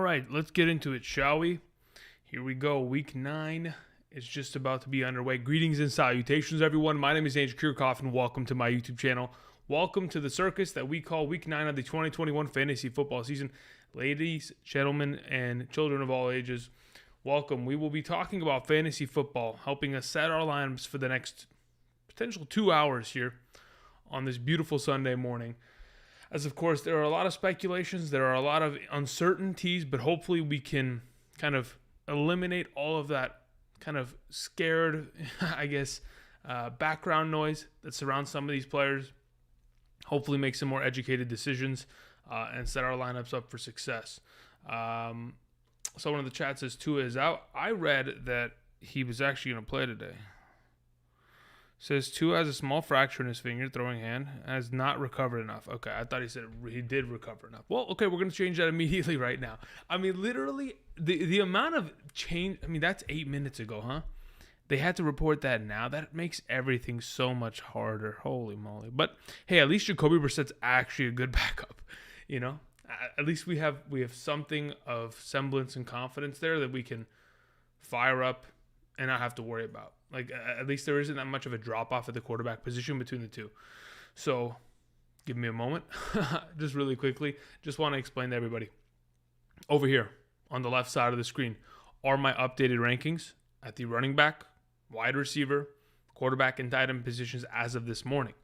right, let's get into it, shall we? Here we go. Week 9 is just about to be underway. Greetings and salutations, everyone. My name is Andrew Kiorkof, and welcome to my YouTube channel. Welcome to the circus that we call Week 9 of the 2021 fantasy football season. Ladies, gentlemen, and children of all ages, welcome. We will be talking about fantasy football, helping us set our lineups for the next potential 2 hours here on this beautiful Sunday morning. As of course, there are a lot of speculations, there are a lot of uncertainties, but hopefully we can kind of eliminate all of that kind of scared, background noise that surrounds some of these players. Hopefully make some more educated decisions and set our lineups up for success. Someone in the chat says Tua is out. I read that he was actually going to play today. Says Tua has a small fracture in his finger, throwing hand, has not recovered enough. Okay, I thought he said he did recover enough. Well, okay, we're going to change that immediately right now. I mean, literally, the amount of change, I mean, that's 8 minutes ago, huh? They had to report that now. That makes everything so much harder. Holy moly. But, hey, at least Jacoby Brissett's actually a good backup, you know? At least we have something of semblance and confidence there that we can fire up and not have to worry about. Like, at least there isn't that much of a drop-off at the quarterback position between the two. So, give me a moment. Just really quickly, just want to explain to everybody. Over here, on the left side of the screen, are my updated rankings at the running back, wide receiver, quarterback, and tight end positions as of this morning.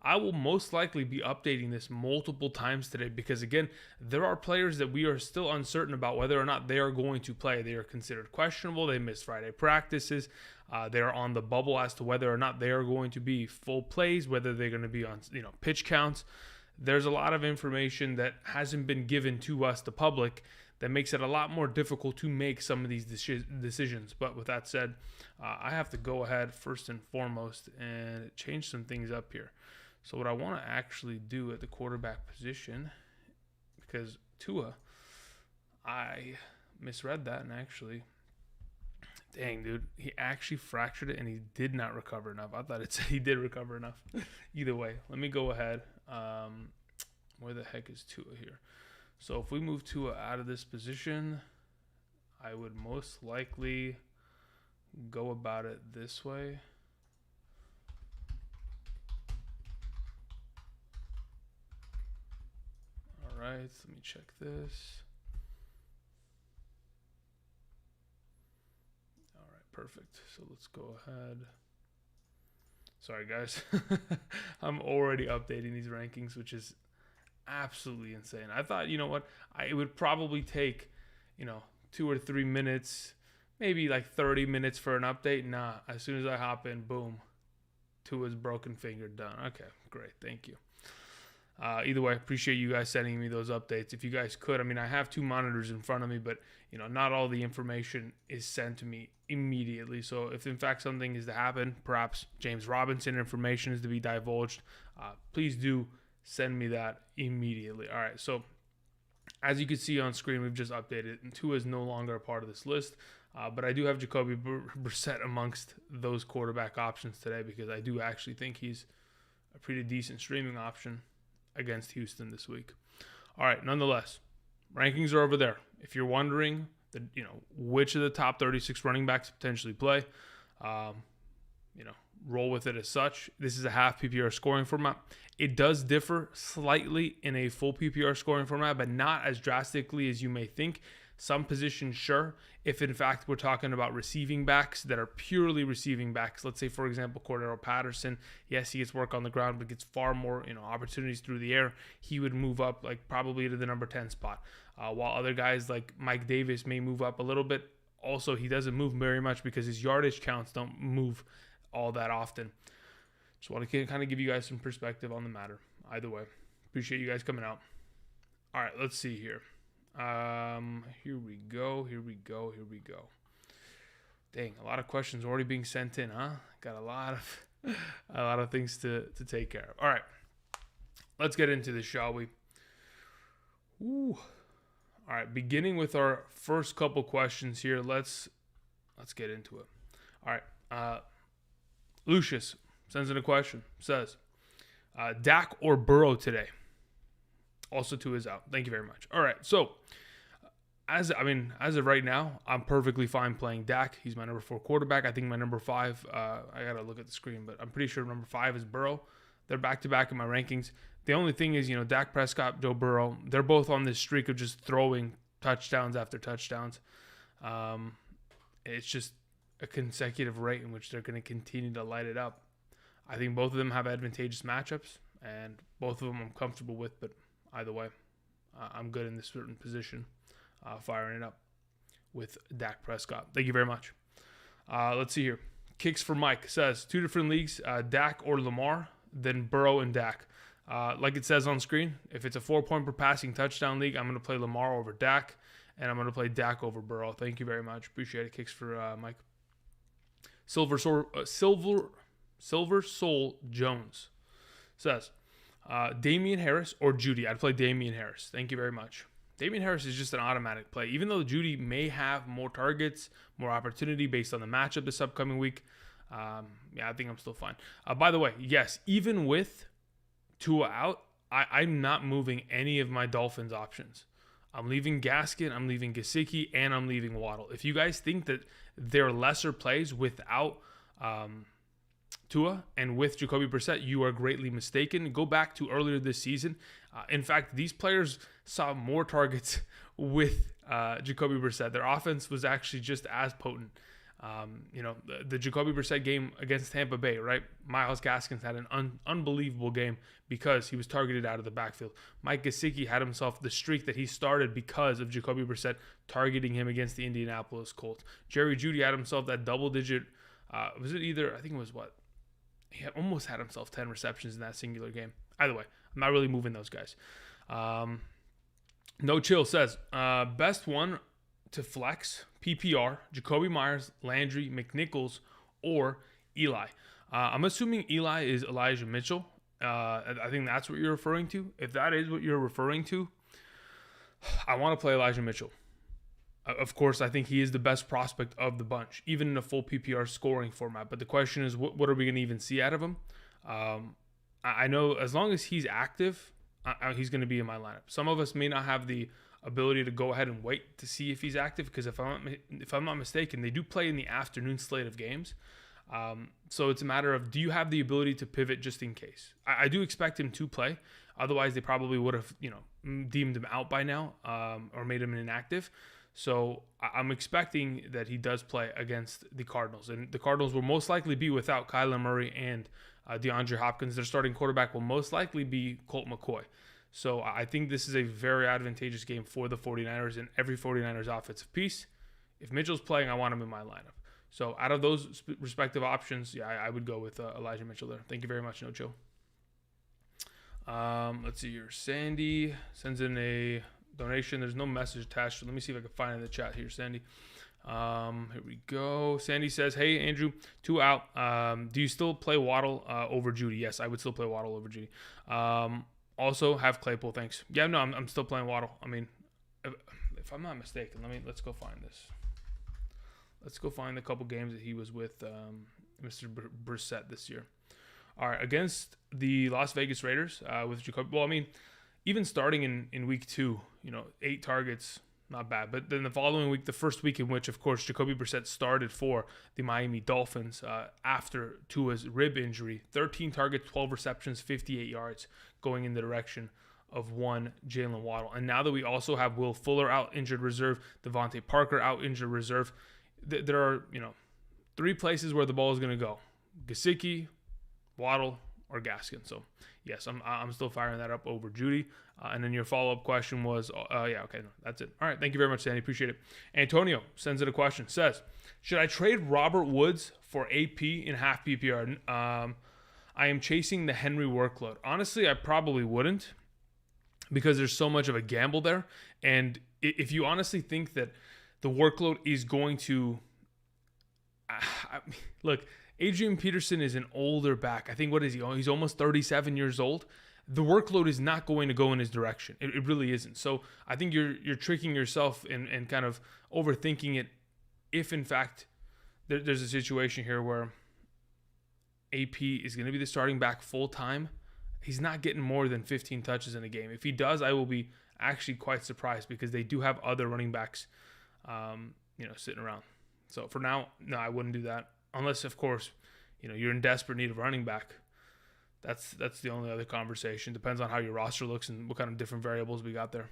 I will most likely be updating this multiple times today because, again, there are players that we are still uncertain about whether or not they are going to play. They are considered questionable. They missed Friday practices. They are on the bubble as to whether or not they are going to be full plays, whether they're going to be on pitch counts. There's a lot of information that hasn't been given to us, the public, that makes it a lot more difficult to make some of these decisions. But with that said, I have to go ahead first and foremost and change some things up here. So what I want to actually do at the quarterback position, because Tua, I misread that and actually, dang, dude, he actually fractured it and he did not recover enough. I thought it said he did recover enough. Either way, let me go ahead. Where the heck is Tua here? So if we move Tua out of this position, I would most likely go about it this way. All right, let me check this. All right, perfect. So let's go ahead. Sorry, guys. I'm already updating these rankings, which is absolutely insane. I thought, you know what, it would probably take, 2 or 3 minutes, maybe like 30 minutes for an update. Nah, as soon as I hop in, boom, Tua's broken finger done. Okay, great, thank you. Either way, I appreciate you guys sending me those updates. If you guys could, I mean, I have 2 monitors in front of me, but, not all the information is sent to me immediately. So if, in fact, something is to happen, perhaps James Robinson information is to be divulged, please do send me that immediately. All right, so as you can see on screen, we've just updated, and Tua is no longer a part of this list. But I do have Jacoby Brissett amongst those quarterback options today because I do actually think he's a pretty decent streaming option against Houston this week. All right, nonetheless, rankings are over there. If you're wondering, which of the top 36 running backs potentially play, roll with it as such. This is a half PPR scoring format. It does differ slightly in a full PPR scoring format, but not as drastically as you may think. Some positions, sure. If in fact we're talking about receiving backs that are purely receiving backs, let's say for example Cordero Patterson, yes, he gets work on the ground, but gets far more opportunities through the air. He would move up like probably to the number 10 spot. While other guys like Mike Davis may move up a little bit. Also, he doesn't move very much because his yardage counts don't move all that often. Just want to kind of give you guys some perspective on the matter. Either way, appreciate you guys coming out. All right, let's see here. Here we go. Dang, a lot of questions already being sent in, huh? Got a lot of things to take care of. All right, let's get into this, shall we? Ooh. All right, beginning with our first couple questions here. Let's get into it. All right, Lucius sends in a question. Says, Dak or Burrow today? Also, Tua is out. Thank you very much. All right, so as of right now, I'm perfectly fine playing Dak. He's my number 4 quarterback. I think my number 5, I got to look at the screen, but I'm pretty sure number 5 is Burrow. They're back-to-back in my rankings. The only thing is, Dak Prescott, Joe Burrow, they're both on this streak of just throwing touchdowns after touchdowns. It's just a consecutive rate in which they're going to continue to light it up. I think both of them have advantageous matchups, and both of them I'm comfortable with, but either way, I'm good in this certain position, firing it up with Dak Prescott. Thank you very much. Let's see here. Kicks for Mike says, 2 different leagues, Dak or Lamar, then Burrow and Dak. Like it says on screen, if it's a 4-point per passing touchdown league, I'm going to play Lamar over Dak, and I'm going to play Dak over Burrow. Thank you very much. Appreciate it. Kicks for Mike. Silver Soul Jones says, Damian Harris or Judy. I'd play Damian Harris. Thank you very much. Damian Harris is just an automatic play. Even though Judy may have more targets, more opportunity based on the matchup this upcoming week, I think I'm still fine. By the way, yes, even with Tua out, I'm not moving any of my Dolphins options. I'm leaving Gaskin, I'm leaving Gesicki, and I'm leaving Waddle. If you guys think that they're lesser plays without Tua and with Jacoby Brissett, you are greatly mistaken. Go back to earlier this season. In fact, these players saw more targets with Jacoby Brissett. Their offense was actually just as potent. The Jacoby Brissett game against Tampa Bay, right? Myles Gaskins had an unbelievable game because he was targeted out of the backfield. Mike Gesicki had himself the streak that he started because of Jacoby Brissett targeting him against the Indianapolis Colts. Jerry Jeudy had himself that double-digit, I think it was what? He almost had himself 10 receptions in that singular game. Either way, I'm not really moving those guys. No Chill says, best one to flex, PPR, Jacoby Myers, Landry, McNichols, or Eli. I'm assuming Eli is Elijah Mitchell. I think that's what you're referring to. If that is what you're referring to, I want to play Elijah Mitchell. Of course, I think he is the best prospect of the bunch, even in a full PPR scoring format. But the question is, what are we going to even see out of him? I know as long as he's active, he's going to be in my lineup. Some of us may not have the ability to go ahead and wait to see if he's active, because if I'm not mistaken, they do play in the afternoon slate of games. So it's a matter of, do you have the ability to pivot just in case? I do expect him to play. Otherwise, they probably would have, deemed him out by now, or made him inactive. So I'm expecting that he does play against the Cardinals. And the Cardinals will most likely be without Kyler Murray and DeAndre Hopkins. Their starting quarterback will most likely be Colt McCoy. So I think this is a very advantageous game for the 49ers and every 49ers offensive piece. If Mitchell's playing, I want him in my lineup. So out of those respective options, I would go with Elijah Mitchell there. Thank you very much, No Chill. Let's see here. Sandy sends in a donation. There's no message attached. So let me see if I can find it in the chat here, Sandy. Here we go. Sandy says, hey, Andrew, 2 out. Do you still play Waddle over Judy? Yes, I would still play Waddle over Judy. Also have Claypool, thanks. Yeah, no, I'm still playing Waddle. I mean, if I'm not mistaken, let's go find this. Let's go find the couple games that he was with Mr. Brissett this year. All right, against the Las Vegas Raiders with Jacoby. Well, I mean, even starting in week 2, 8 targets, not bad. But then the following week, the first week in which, of course, Jacoby Brissett started for the Miami Dolphins after Tua's rib injury, 13 targets, 12 receptions, 58 yards, going in the direction of one Jalen Waddle. And now that we also have Will Fuller out injured reserve, Devontae Parker out injured reserve, there are 3 places where the ball is going to go: Gesicki, Waddle, or Gaskin. So yes, I'm still firing that up over Judy. And then your follow-up question was, that's it. All right, thank you very much, Sandy. Appreciate it. Antonio sends in a question. Says, should I trade Robert Woods for AP in half PPR? I am chasing the Henry workload. Honestly, I probably wouldn't, because there's so much of a gamble there. And if you honestly think that the workload is going to look, Adrian Peterson is an older back. I think, what is he? He's almost 37 years old. The workload is not going to go in his direction. It really isn't. So I think you're tricking yourself and kind of overthinking it. If in fact there's a situation here where AP is going to be the starting back full time, he's not getting more than 15 touches in a game. If he does, I will be actually quite surprised because they do have other running backs, sitting around. So for now, no, I wouldn't do that unless, of course, you're in desperate need of running back. That's the only other conversation. Depends on how your roster looks and what kind of different variables we got there.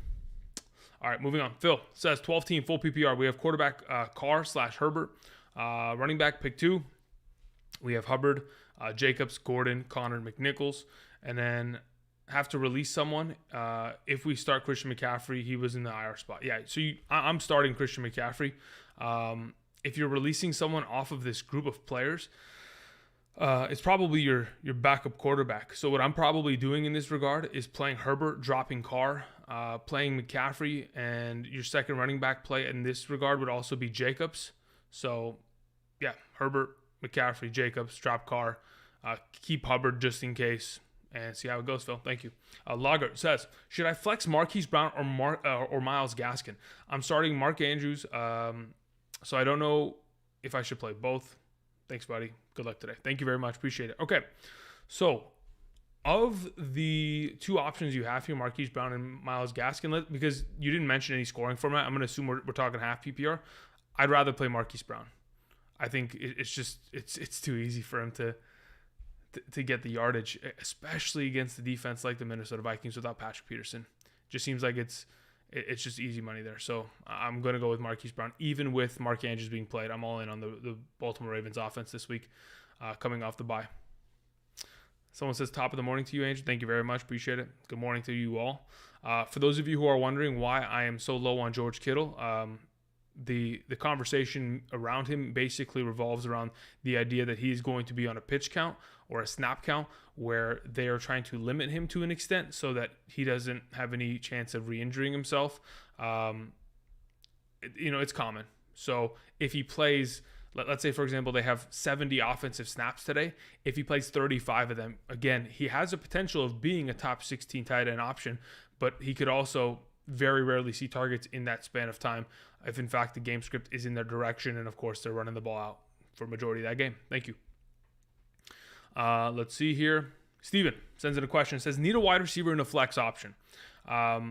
All right, moving on. Phil says 12-team full PPR. We have quarterback Carr/Herbert, running back pick 2. We have Hubbard, Jacobs, Gordon, Connor, McNichols, and then have to release someone. If we start Christian McCaffrey, he was in the IR spot. Yeah, so I'm starting Christian McCaffrey. If you're releasing someone off of this group of players, it's probably your backup quarterback. So what I'm probably doing in this regard is playing Herbert, dropping Carr, playing McCaffrey, and your second running back play in this regard would also be Jacobs. So, yeah, Herbert, McCaffrey, Jacobs, drop Carr, keep Hubbard just in case, and see how it goes, Phil. Thank you. Lager says, should I flex Marquise Brown or Myles Gaskin? I'm starting Mark Andrews, so I don't know if I should play both. Thanks, buddy. Good luck today. Thank you very much. Appreciate it. Okay, so of the two options you have here, Marquise Brown and Myles Gaskin, because you didn't mention any scoring format, I'm going to assume we're talking half PPR. I'd rather play Marquise Brown. I think it's too easy for him to get the yardage, especially against the defense like the Minnesota Vikings without Patrick Peterson. Just seems like it's just easy money there. So I'm going to go with Marquise Brown. Even with Mark Andrews being played, I'm all in on the Baltimore Ravens offense this week, coming off the bye. Someone says, top of the morning to you, Andrew. Thank you very much. Appreciate it. Good morning to you all. For those of you who are wondering why I am so low on George Kittle, the conversation around him basically revolves around the idea that he's going to be on a pitch count or a snap count where they are trying to limit him to an extent so that he doesn't have any chance of re-injuring himself. It's common. So if he plays, let's say, for example, they have 70 offensive snaps today. If he plays 35 of them, again, he has a potential of being a top 16 tight end option, but he could also very rarely see targets in that span of time if, in fact, the game script is in their direction and, of course, they're running the ball out for a majority of that game. Thank you. Let's see here. Steven sends in a question. Says, need a wide receiver in a flex option. Out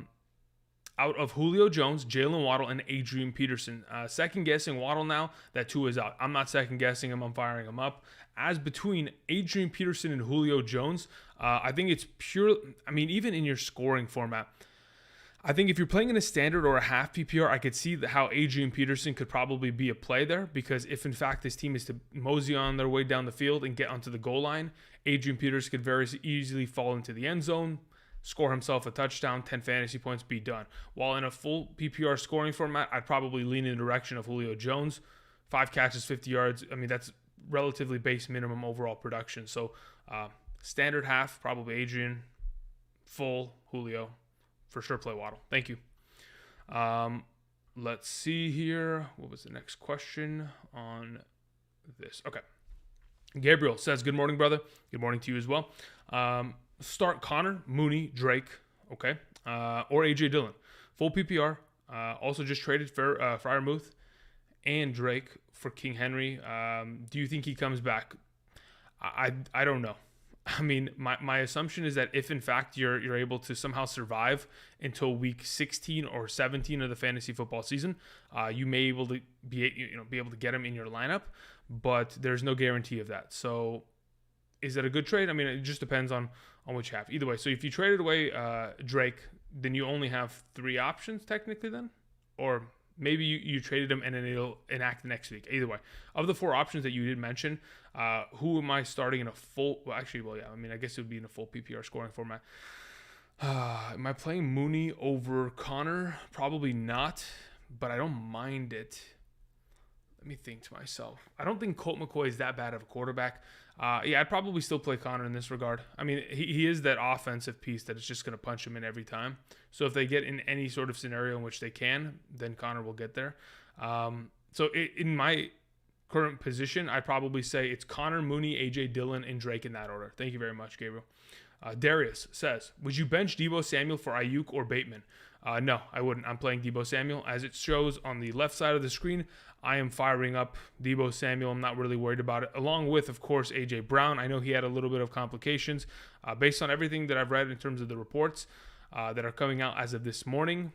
of Julio Jones, Jalen Waddle, and Adrian Peterson. Second-guessing Waddle now that Tua is out. I'm not second-guessing him. I'm firing him up. As between Adrian Peterson and Julio Jones, I think it's pure. I mean, even in your scoring format, I think if you're playing in a standard or a half PPR, I could see how Adrian Peterson could probably be a play there, because if in fact this team is to mosey on their way down the field and get onto the goal line, Adrian Peterson could very easily fall into the end zone, score himself a touchdown, 10 fantasy points, be done. While in a full PPR scoring format, I'd probably lean in the direction of Julio Jones. 5 catches, 50 yards. I mean, that's relatively base minimum overall production. So standard half, probably Adrian. Full, Julio. For sure play Waddle. Thank you. Let's see here. What was the next question on this? Okay. Gabriel says, good morning, brother. Good morning to you as well. Start Connor, Mooney, Drake, okay, or A.J. Dillon. Full PPR. Also just traded for Freiermuth and Drake for King Henry. Do you think he comes back? I don't know. I mean, my assumption is that if in fact you're able to somehow survive until week 16 or 17 of the fantasy football season, you may be able to get him in your lineup, but there's no guarantee of that. So, is that a good trade? I mean, it just depends on what you have. Either way, so if you traded away Drake, then you only have 3 options technically then, or maybe you traded him and then it'll enact next week. Either way, of the 4 options that you did mention, who am I starting in a full? Well, actually, I guess it would be in a full PPR scoring format. Am I playing Mooney over Connor? Probably not, but I don't mind it. Let me think to myself. I don't think Colt McCoy is that bad of a quarterback. I'd probably still play Connor in this regard. I mean, he is that offensive piece that is just going to punch him in every time. So if they get in any sort of scenario in which they can, then Connor will get there. In my current position, I'd probably say it's Connor, Mooney, A.J. Dillon, and Drake in that order. Thank you very much, Gabriel. Darius says, would you bench Deebo Samuel for Ayuk or Bateman? No, I wouldn't. I'm playing Deebo Samuel. As it shows on the left side of the screen, I am firing up Deebo Samuel. I'm not really worried about it. Along with, of course, A.J. Brown. I know he had a little bit of complications. Based on everything that I've read in terms of the reports, that are coming out as of this morning,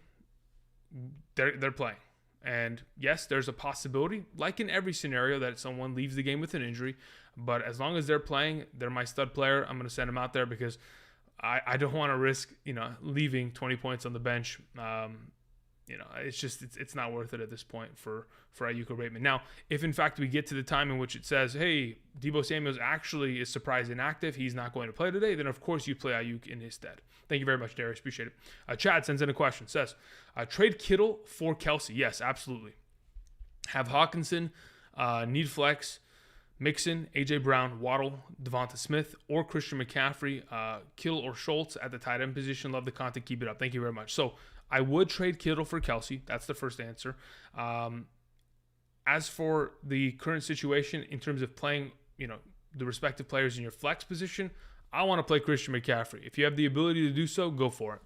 they're playing. And yes, there's a possibility, like in every scenario, that someone leaves the game with an injury. But as long as they're playing, they're my stud player. I'm going to send them out there because I don't want to risk, leaving 20 points on the bench. It's not worth it at this point for Ayuk or Bateman. Now, if in fact we get to the time in which it says, hey, Deebo Samuels actually is surprised inactive, he's not going to play today, then of course you play Ayuk in his stead. Thank you very much, Darius. Appreciate it. Chad sends in a question. Says, trade Kittle for Kelsey. Yes, absolutely. Have Hawkinson, need flex, Mixon, A.J. Brown, Waddle, Devonta Smith, or Christian McCaffrey, Kittle or Schultz at the tight end position. Love the content. Keep it up. Thank you very much. So I would trade Kittle for Kelsey. That's the first answer. As for the current situation in terms of playing, the respective players in your flex position, I want to play Christian McCaffrey. If you have the ability to do so, go for it.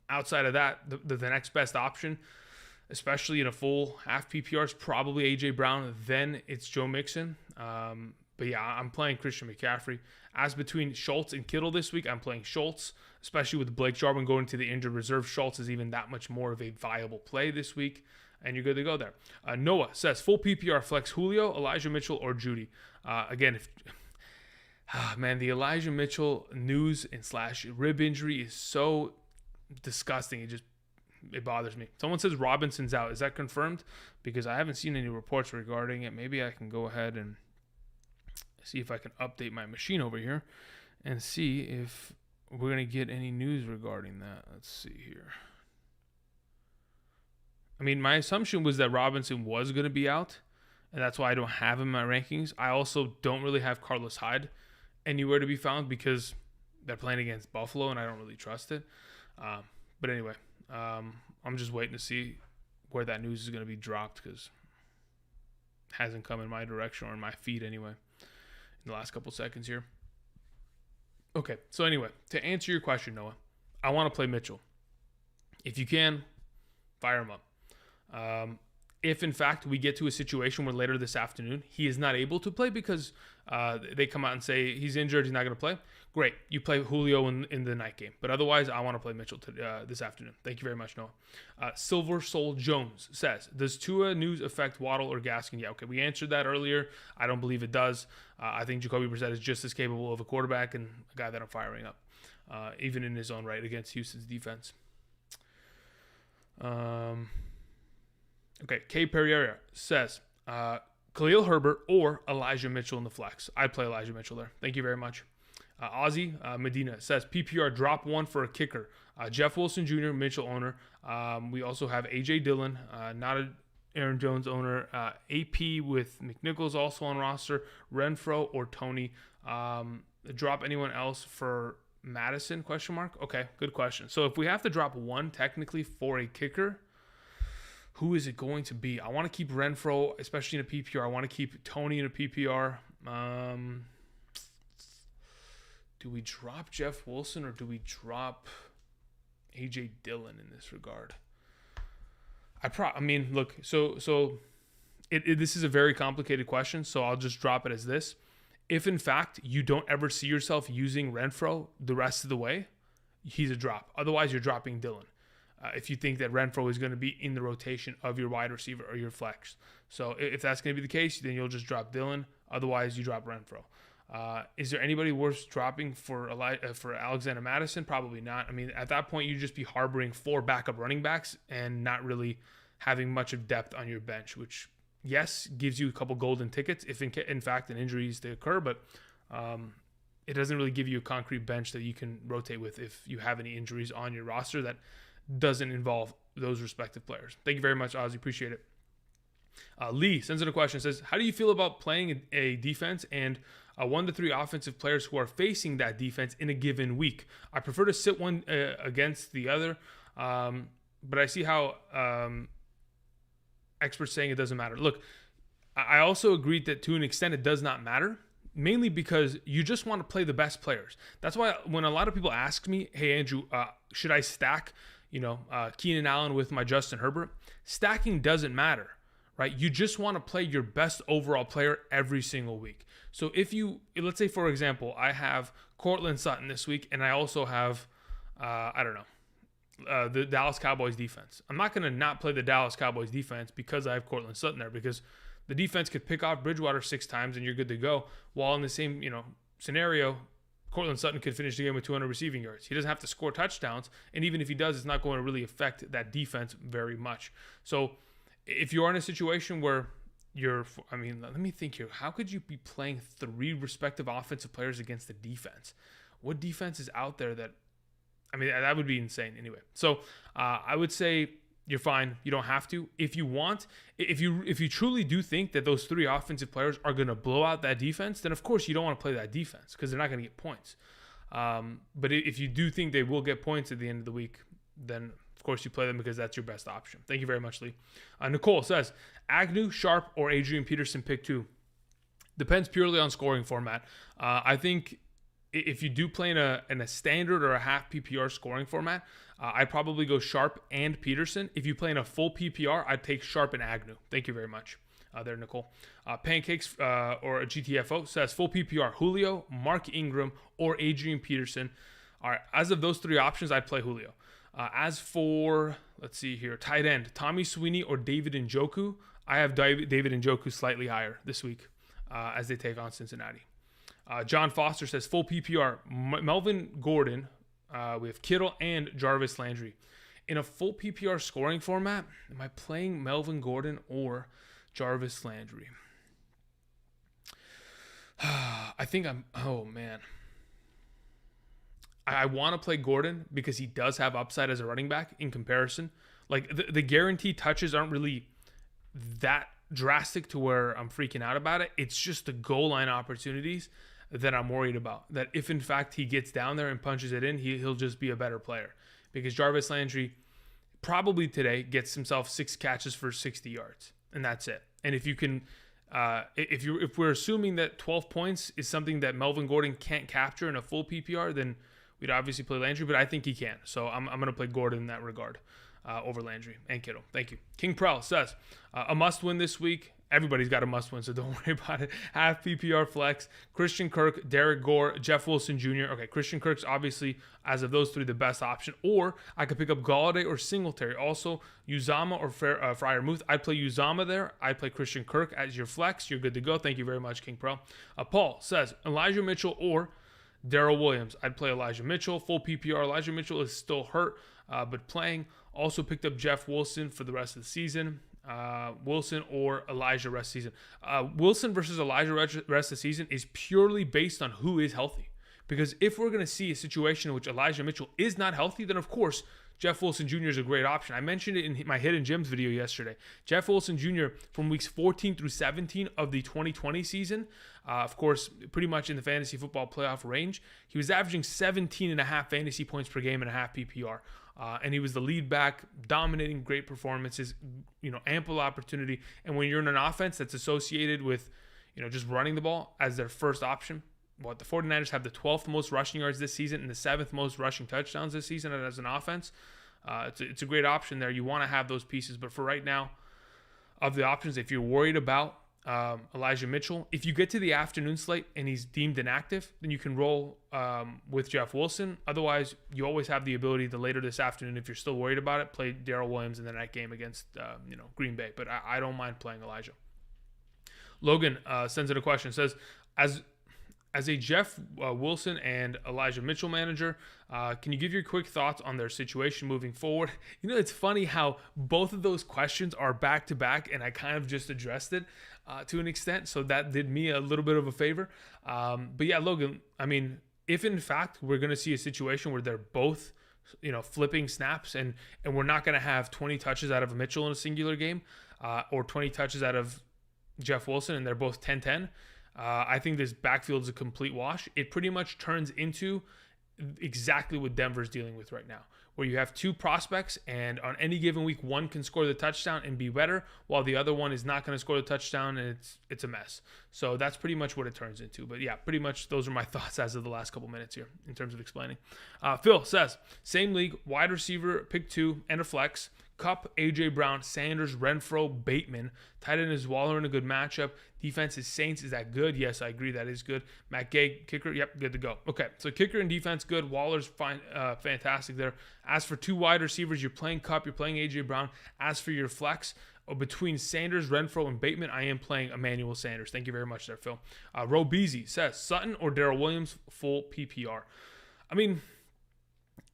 Outside of that, the next best option, especially in a full half PPR, is probably A.J. Brown. Then it's Joe Mixon. But yeah, I'm playing Christian McCaffrey. As between Schultz and Kittle this week, I'm playing Schultz, especially with Blake Jarwin going to the injured reserve. Schultz is even that much more of a viable play this week, and you're good to go there. Noah says, full PPR flex Julio, Elijah Mitchell, or Judy. Again, the Elijah Mitchell news and / rib injury is so disgusting. It bothers me. Someone says Robinson's out. Is that confirmed? Because I haven't seen any reports regarding it. Maybe I can go ahead and see if I can update my machine over here and see if we're going to get any news regarding that. Let's see here. My assumption was that Robinson was going to be out, and that's why I don't have him in my rankings. I also don't really have Carlos Hyde anywhere to be found because they're playing against Buffalo, and I don't really trust it. But anyway, I'm just waiting to see where that news is going to be dropped because it hasn't come in my direction or in my feed anyway in the last couple seconds here. Okay, so anyway, to answer your question, Noah, I want to play Mitchell. If you can, fire him up. If, in fact, we get to a situation where later this afternoon he is not able to play because they come out and say he's injured, he's not going to play, great. You play Julio in the night game. But otherwise, I want to play Mitchell this afternoon. Thank you very much, Noah. Silver Soul Jones says, does Tua news affect Waddle or Gaskin? Yeah, okay, we answered that earlier. I don't believe it does. I think Jacoby Brissett is just as capable of a quarterback and a guy that I'm firing up, even in his own right against Houston's defense. Okay, K. Pereira says, Khalil Herbert or Elijah Mitchell in the flex. I'd play Elijah Mitchell there. Thank you very much. Ozzy Medina says, PPR drop one for a kicker. Jeff Wilson Jr., Mitchell owner. We also have A.J. Dillon, not an Aaron Jones owner. AP with McNichols also on roster. Renfro or Tony. Drop anyone else for Madison, ? Okay, good question. So if we have to drop one technically for a kicker, who is it going to be? I want to keep Renfro, especially in a PPR. I want to keep Tony in a PPR. Do we drop Jeff Wilson or do we drop A.J. Dillon in this regard? Look, so this is a very complicated question, so I'll just drop it as this. If, in fact, you don't ever see yourself using Renfro the rest of the way, he's a drop. Otherwise, you're dropping Dillon. If you think that Renfro is going to be in the rotation of your wide receiver or your flex. So if that's going to be the case, then you'll just drop Dillon. Otherwise, you drop Renfro. Is there anybody worth dropping for Alexander Madison? Probably not. At that point, you'd just be harboring 4 backup running backs and not really having much of depth on your bench, which, yes, gives you a couple golden tickets if, in fact, an injury is to occur, but it doesn't really give you a concrete bench that you can rotate with if you have any injuries on your roster that doesn't involve those respective players. Thank you very much, Ozzy. Appreciate it. Lee sends in a question. Says, how do you feel about playing a defense and 1 to 3 offensive players who are facing that defense in a given week? I prefer to sit one against the other, but I see how experts saying it doesn't matter. Look, I also agreed that to an extent it does not matter, mainly because you just want to play the best players. That's why when a lot of people ask me, hey, Andrew, should I stack Keenan Allen with my Justin Herbert? Stacking doesn't matter, right? You just want to play your best overall player every single week. So if you, let's say, for example, I have Cortland Sutton this week, and I also have I don't know, the Dallas Cowboys defense. I'm not going to not play the Dallas Cowboys defense because I have Cortland Sutton there, because the defense could pick off Bridgewater 6 times and you're good to go. While in the same, scenario, Cortland Sutton could finish the game with 200 receiving yards. He doesn't have to score touchdowns, and even if he does, it's not going to really affect that defense very much. So if you're in a situation where let me think here. How could you be playing 3 respective offensive players against the defense? What defense is out there that would be insane anyway. So I would say you're fine. You don't have to. If you want, if you truly do think that those 3 offensive players are going to blow out that defense, then of course you don't want to play that defense because they're not going to get points. But if you do think they will get points at the end of the week, then of course you play them because that's your best option. Thank you very much, Lee. Nicole says, Agnew, Sharp, or Adrian Peterson pick 2. Depends purely on scoring format. I think if you do play in a standard or a half PPR scoring format, I'd probably go Sharp and Peterson. If you play in a full PPR, I'd take Sharp and Agnew. Thank you very much. There, Nicole. Pancakes or a GTFO says full PPR, Julio, Mark Ingram, or Adrian Peterson. All right, as of those 3 options, I'd play Julio. As for, let's see here, tight end, Tommy Sweeney or David Njoku, I have David Njoku slightly higher this week as they take on Cincinnati. John Foster says full PPR, Melvin Gordon, we have Kittle and Jarvis Landry. In a full PPR scoring format, am I playing Melvin Gordon or Jarvis Landry? I think I want to play Gordon because he does have upside as a running back in comparison. Like the guaranteed touches aren't really that drastic to where I'm freaking out about it. It's just the goal line opportunities that I'm worried about. That if in fact he gets down there and punches it in, he'll just be a better player. Because Jarvis Landry probably today gets himself 6 catches for 60 yards, and that's it. And if you can, if we're assuming that 12 points is something that Melvin Gordon can't capture in a full PPR, then we'd obviously play Landry, but I think he can. So I'm going to play Gordon in that regard over Landry and Kittle. Thank you. King Prell says, a must-win this week. Everybody's got a must-win, so don't worry about it. Half PPR flex, Christian Kirk, Derek Gore, Jeff Wilson Jr. Okay, Christian Kirk's obviously, as of those 3, the best option. Or I could pick up Galladay or Singletary. Also, Uzama or Freiermuth. I'd play Uzama there. I'd play Christian Kirk as your flex. You're good to go. Thank you very much, King Pro. Paul says, Elijah Mitchell or Darrell Williams. I'd play Elijah Mitchell. Full PPR. Elijah Mitchell is still hurt, but playing. Also picked up Jeff Wilson for the rest of the season. Wilson or Elijah rest of the season. Wilson versus Elijah rest of the season is purely based on who is healthy. Because if we're going to see a situation in which Elijah Mitchell is not healthy, then of course Jeff Wilson Jr. is a great option. I mentioned it in my Hidden Gems video yesterday. Jeff Wilson Jr. from weeks 14 through 17 of the 2020 season, of course, pretty much in the fantasy football playoff range, he was averaging 17.5 fantasy points per game and a half PPR. And he was the lead back, dominating, great performances, ample opportunity. And when you're in an offense that's associated with, just running the ball as their first option, the 49ers have the 12th most rushing yards this season and the 7th most rushing touchdowns this season as an offense. It's a great option there. You want to have those pieces. But for right now, of the options, if you're worried about Elijah Mitchell, if you get to the afternoon slate and he's deemed inactive, then you can roll with Jeff Wilson. Otherwise, you always have the ability to later this afternoon, if you're still worried about it, play Darrell Williams in the night game against Green Bay. But I don't mind playing Elijah. Logan sends in a question. Says, as a Jeff Wilson and Elijah Mitchell manager, can you give your quick thoughts on their situation moving forward? It's funny how both of those questions are back to back, and I kind of just addressed it to an extent, so that did me a little bit of a favor. But yeah, Logan, if in fact we're going to see a situation where they're both, flipping snaps, and we're not going to have 20 touches out of Mitchell in a singular game, or 20 touches out of Jeff Wilson, and they're both 10-10, I think this backfield is a complete wash. It pretty much turns into exactly what Denver's dealing with right now, where you have 2 prospects, and on any given week, one can score the touchdown and be better, while the other one is not going to score the touchdown, and it's a mess. So that's pretty much what it turns into. But yeah, pretty much those are my thoughts as of the last couple minutes here in terms of explaining. Phil says, same league, wide receiver, pick 2, and a flex. Kupp, A.J. Brown, Sanders, Renfro, Bateman. Tight end is Waller in a good matchup. Defense is Saints. Is that good? Yes, I agree. That is good. Matt Gay, kicker. Yep, good to go. Okay, so kicker and defense, good. Waller's fine, fantastic there. As for 2 wide receivers, you're playing Kupp, you're playing A.J. Brown. As for your flex, between Sanders, Renfro, and Bateman, I am playing Emmanuel Sanders. Thank you very much there, Phil. Robeezy says, Sutton or Darrell Williams, full PPR. I mean,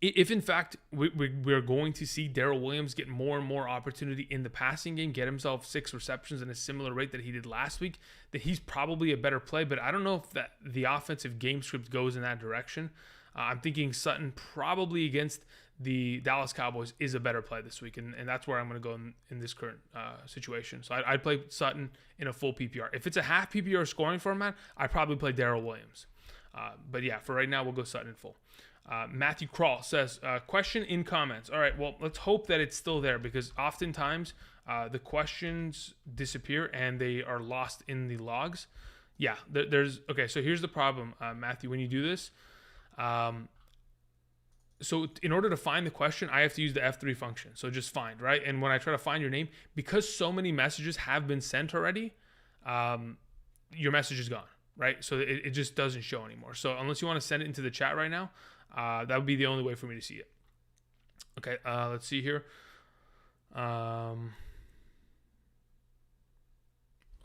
if in fact we're going to see Darrell Williams get more and more opportunity in the passing game, get himself 6 receptions at a similar rate that he did last week, then he's probably a better play. But I don't know if that the offensive game script goes in that direction. I'm thinking Sutton probably against the Dallas Cowboys is a better play this week, and that's where I'm going to go in this current situation. So I'd play Sutton in a full PPR. If it's a half PPR scoring format, I'd probably play Darrell Williams. But yeah, for right now, we'll go Sutton in full. Matthew Crawl says, question in comments. All right, well, let's hope that it's still there, because oftentimes the questions disappear and they are lost in the logs. Yeah, okay, so here's the problem, Matthew, when you do this. So in order to find the question, I have to use the F3 function. So just find, right? And when I try to find your name, because so many messages have been sent already, your message is gone, right? So it just doesn't show anymore. So unless you want to send it into the chat right now, that would be the only way for me to see it. Okay, let's see here.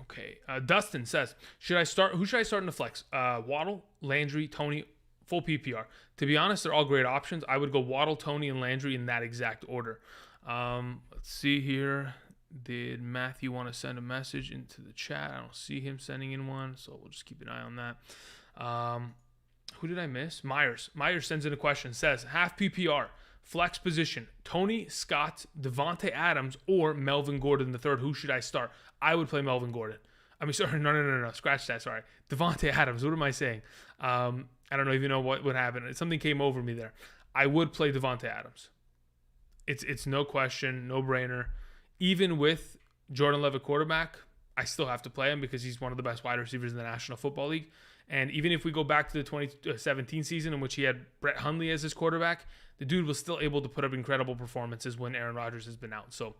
Okay, Dustin says, who should I start in the flex? Waddle, Landry, Tony, full PPR. To be honest, they're all great options. I would go Waddle, Tony, and Landry in that exact order. Let's see here. Did Matthew want to send a message into the chat? I don't see him sending in one, so we'll just keep an eye on that. Who did I miss? Myers. Myers sends in a question. Says, half PPR, flex position, Tony, Scott, Devontae Adams, or Melvin Gordon III. Who should I start? I would play Melvin Gordon. I mean, sorry, no. Scratch that, sorry. Devontae Adams. What am I saying? I don't even know what happened. Something came over me there. I would play Devontae Adams. It's no question, no brainer. Even with Jordan Love at quarterback, I still have to play him because he's one of the best wide receivers in the National Football League. And even if we go back to the 2017 season in which he had Brett Hundley as his quarterback, the dude was still able to put up incredible performances when Aaron Rodgers has been out. So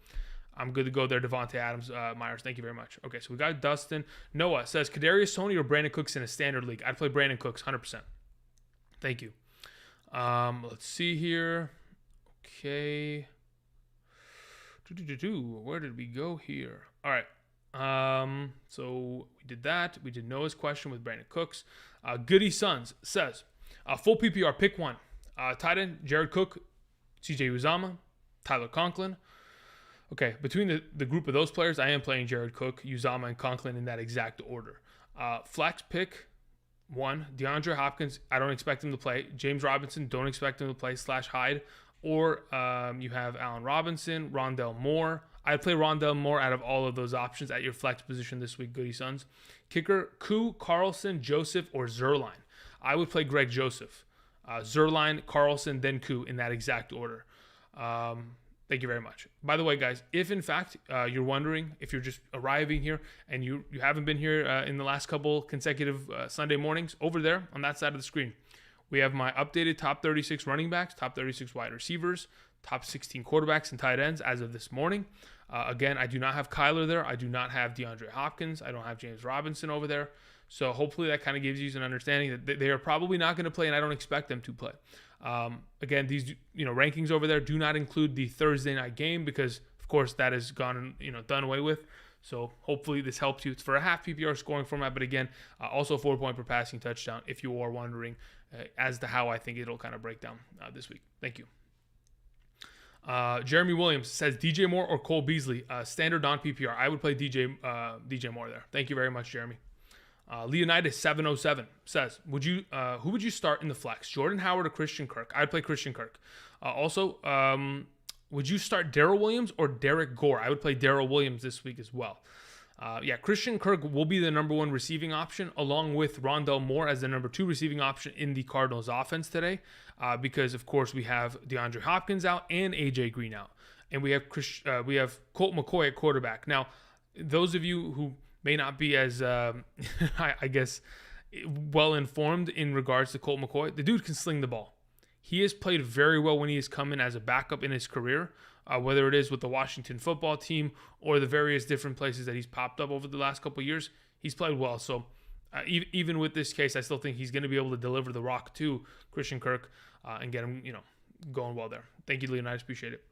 I'm good to go there. Devontae Adams, Myers, thank you very much. Okay, so we got Dustin. Noah says, Kadarius Toney or Brandon Cooks in a standard league? I'd play Brandon Cooks, 100%. Thank you. Let's see here. Okay. Where did we go here? All right. So we did that. We did Noah's question with Brandon Cooks. Goody Sons says, full PPR, pick one. Tight end, Jared Cook, CJ Uzama, Tyler Conklin. Okay, between the group of those players, I am playing Jared Cook, Uzama, and Conklin in that exact order. Flex pick one, DeAndre Hopkins, I don't expect him to play. James Robinson, don't expect him to play / hide. Or you have Allen Robinson, Rondell Moore. I'd play Rondell Moore out of all of those options at your flex position this week, Goody Sons. Kicker, Koo, Carlson, Joseph, or Zerline. I would play Greg Joseph. Zerline, Carlson, then Koo in that exact order. Thank you very much. By the way, guys, if in fact you're wondering, if you're just arriving here and you haven't been here in the last couple consecutive Sunday mornings, over there on that side of the screen, we have my updated top 36 running backs, top 36 wide receivers, top 16 quarterbacks and tight ends as of this morning. Again, I do not have Kyler there. I do not have DeAndre Hopkins. I don't have James Robinson over there. So hopefully that kind of gives you an understanding that they are probably not going to play, and I don't expect them to play. Again, these rankings over there do not include the Thursday night game because, of course, that is gone done away with. So hopefully this helps you. It's for a half PPR scoring format, but again, also 4 point per passing touchdown if you are wondering as to how I think it'll kind of break down this week. Thank you. Jeremy Williams says DJ Moore or Cole Beasley, standard non-PPR. I would play DJ Moore there. Thank you very much, Jeremy. Leonidas 707 says, who would you start in the flex? Jordan Howard or Christian Kirk? I'd play Christian Kirk. Would you start Darrell Williams or Derek Gore? I would play Darrell Williams this week as well. Christian Kirk will be the number one receiving option, along with Rondell Moore as the number 2 receiving option in the Cardinals offense today, because of course we have DeAndre Hopkins out and AJ Green out, and we have Colt McCoy at quarterback. Now, those of you who may not be as I guess well informed in regards to Colt McCoy, the dude can sling the ball. he has played very well when he has come in as a backup in his career, whether it is with the Washington football team or the various different places that he's popped up over the last couple of years. He's played well. So even with this case, I still think he's going to be able to deliver the rock to Christian Kirk and get him, going well there. Thank you, Leonidas. Appreciate it.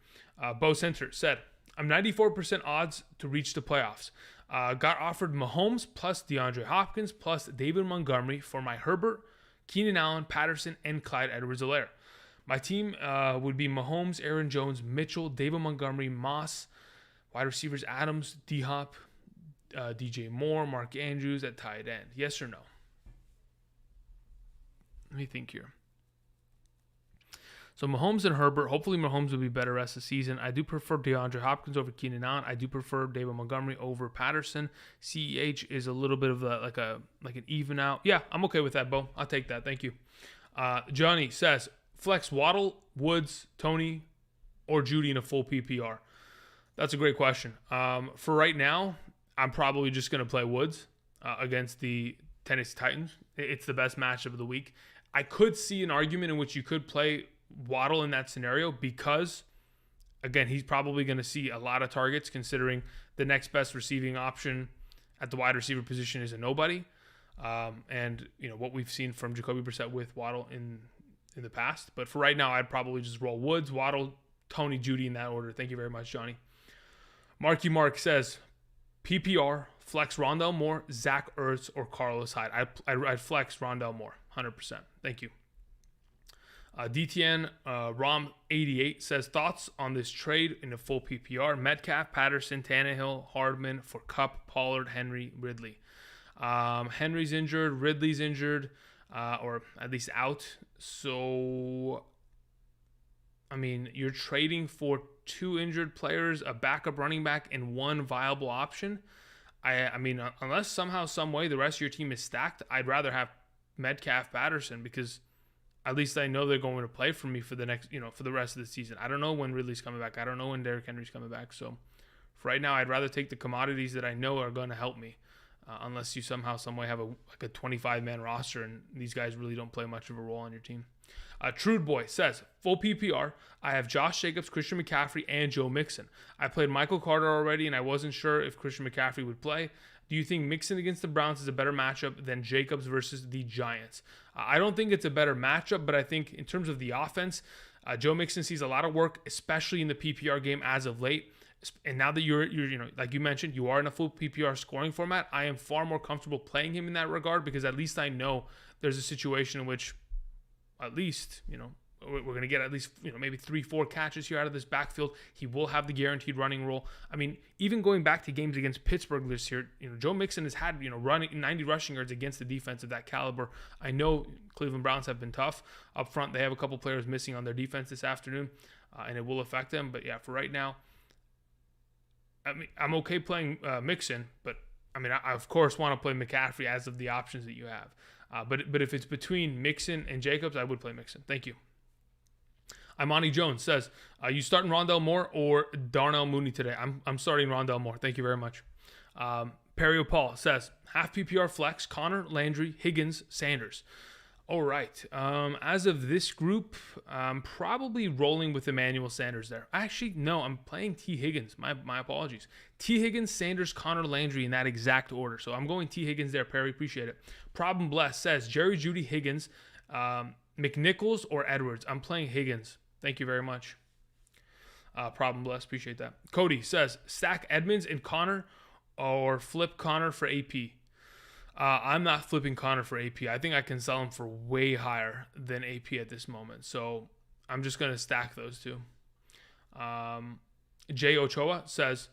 Bo Center said, I'm 94% odds to reach the playoffs. Got offered Mahomes plus DeAndre Hopkins plus David Montgomery for my Herbert, Keenan Allen, Patterson, and Clyde Edwards-Helaire. My team would be Mahomes, Aaron Jones, Mitchell, David Montgomery, Moss, wide receivers Adams, D-Hop, DJ Moore, Mark Andrews at tight end. Yes or no? Let me think here. So Mahomes and Herbert, hopefully Mahomes will be better rest of the season. I do prefer DeAndre Hopkins over Keenan Allen. I do prefer David Montgomery over Patterson. CEH is a little bit of like an even out. Yeah, I'm okay with that, Bo. I'll take that. Thank you. Johnny says, flex Waddle, Woods, Tony, or Judy in a full PPR. That's a great question. For right now, I'm probably just going to play Woods against the Tennessee Titans. It's the best matchup of the week. I could see an argument in which you could play Waddle in that scenario because, again, he's probably going to see a lot of targets considering the next best receiving option at the wide receiver position is a nobody. And, what we've seen from Jacoby Brissett with Waddle in the past. But for right now, I'd probably just roll Woods, Waddle, Tony, Judy in that order. Thank you very much, Johnny. Marky Mark says, PPR, flex Rondale Moore, Zach Ertz, or Carlos Hyde. I'd flex Rondale Moore, 100%. Thank you. DTN Rom88 says, thoughts on this trade in a full PPR? Metcalf, Patterson, Tannehill, Hardman for Kupp, Pollard, Henry, Ridley. Henry's injured, Ridley's injured, or at least out. So, you're trading for 2 injured players, a backup running back, and 1 viable option. Unless somehow, some way the rest of your team is stacked, I'd rather have Metcalf, Patterson, because at least I know they're going to play for me for the next, for the rest of the season. I don't know when Ridley's coming back. I don't know when Derrick Henry's coming back. So for right now, I'd rather take the commodities that I know are going to help me, unless you somehow, some way have a 25-man roster and these guys really don't play much of a role on your team. Trude Boy says, full PPR, I have Josh Jacobs, Christian McCaffrey, and Joe Mixon. I played Michael Carter already, and I wasn't sure if Christian McCaffrey would play. Do you think Mixon against the Browns is a better matchup than Jacobs versus the Giants? I don't think it's a better matchup, but I think in terms of the offense, Joe Mixon sees a lot of work, especially in the PPR game as of late. And now that you're like you mentioned, you are in a full PPR scoring format, I am far more comfortable playing him in that regard because at least I know there's a situation in which at least, we're going to get at least, maybe 3-4 catches here out of this backfield. He will have the guaranteed running role. Even going back to games against Pittsburgh this year, Joe Mixon has had, running 90 rushing yards against the defense of that caliber. I know Cleveland Browns have been tough up front. They have a couple players missing on their defense this afternoon, and it will affect them. But yeah, for right now, I'm okay playing Mixon, but I of course want to play McCaffrey as of the options that you have. But if it's between Mixon and Jacobs, I would play Mixon. Thank you. Imani Jones says, you starting Rondale Moore or Darnell Mooney today? I'm starting Rondale Moore. Thank you very much. Perio Paul says, half PPR flex, Connor, Landry, Higgins, Sanders. All right. As of this group, I'm probably rolling with Emmanuel Sanders there. Actually, no, I'm playing T. Higgins. My apologies. T. Higgins, Sanders, Connor, Landry in that exact order. So I'm going T. Higgins there, Perry. Appreciate it. Problem Bless says, Jerry, Judy, Higgins, McNichols, or Edwards. I'm playing Higgins. Thank you very much. Problem Bless. Appreciate that. Cody says, stack Edmonds and Connor or flip Connor for AP. I'm not flipping Connor for AP. I think I can sell him for way higher than AP at this moment. So I'm just going to stack those two. Jay Ochoa says,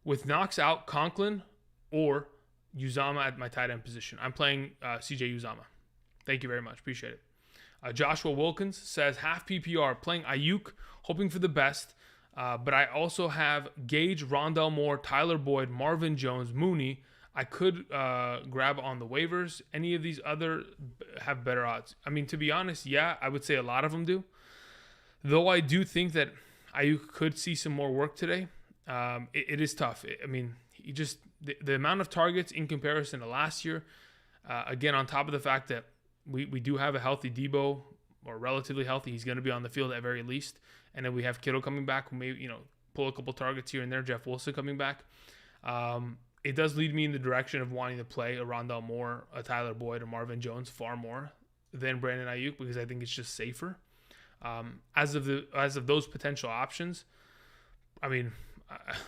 with Knox out, Conklin or Uzama at my tight end position. I'm playing CJ Uzama. Thank you very much. Appreciate it. Joshua Wilkins says, half PPR, playing Ayuk, hoping for the best. But I also have Gage, Rondale Moore, Tyler Boyd, Marvin Jones, Mooney. I could grab on the waivers. Any of these other have better odds. To be honest, yeah, I would say a lot of them do. Though I do think that Ayuk could see some more work today. It is tough. He just the amount of targets in comparison to last year. Again, on top of the fact that we do have a healthy Debo, or relatively healthy, he's going to be on the field at very least. And then we have Kittle coming back, who may, pull a couple targets here and there. Jeff Wilson coming back. It does lead me in the direction of wanting to play a Rondale Moore, a Tyler Boyd, or Marvin Jones far more than Brandon Ayuk, because I think it's just safer. As of those potential options, I mean,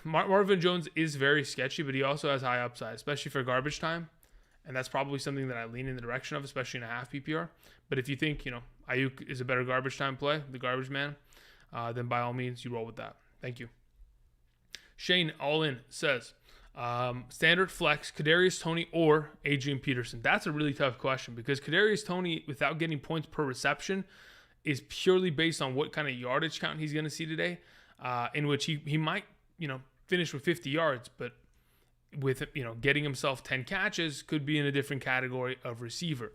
Marvin Jones is very sketchy, but he also has high upside, especially for garbage time. And that's probably something that I lean in the direction of, especially in a half PPR. But if you think, Ayuk is a better garbage time play, the garbage man, then by all means, you roll with that. Thank you. Shane All In says, standard flex, Kadarius Toney or Adrian Peterson. That's a really tough question because Kadarius Toney, without getting points per reception, is purely based on what kind of yardage count he's going to see today, in which he might, finish with 50 yards, but with, getting himself 10 catches could be in a different category of receiver.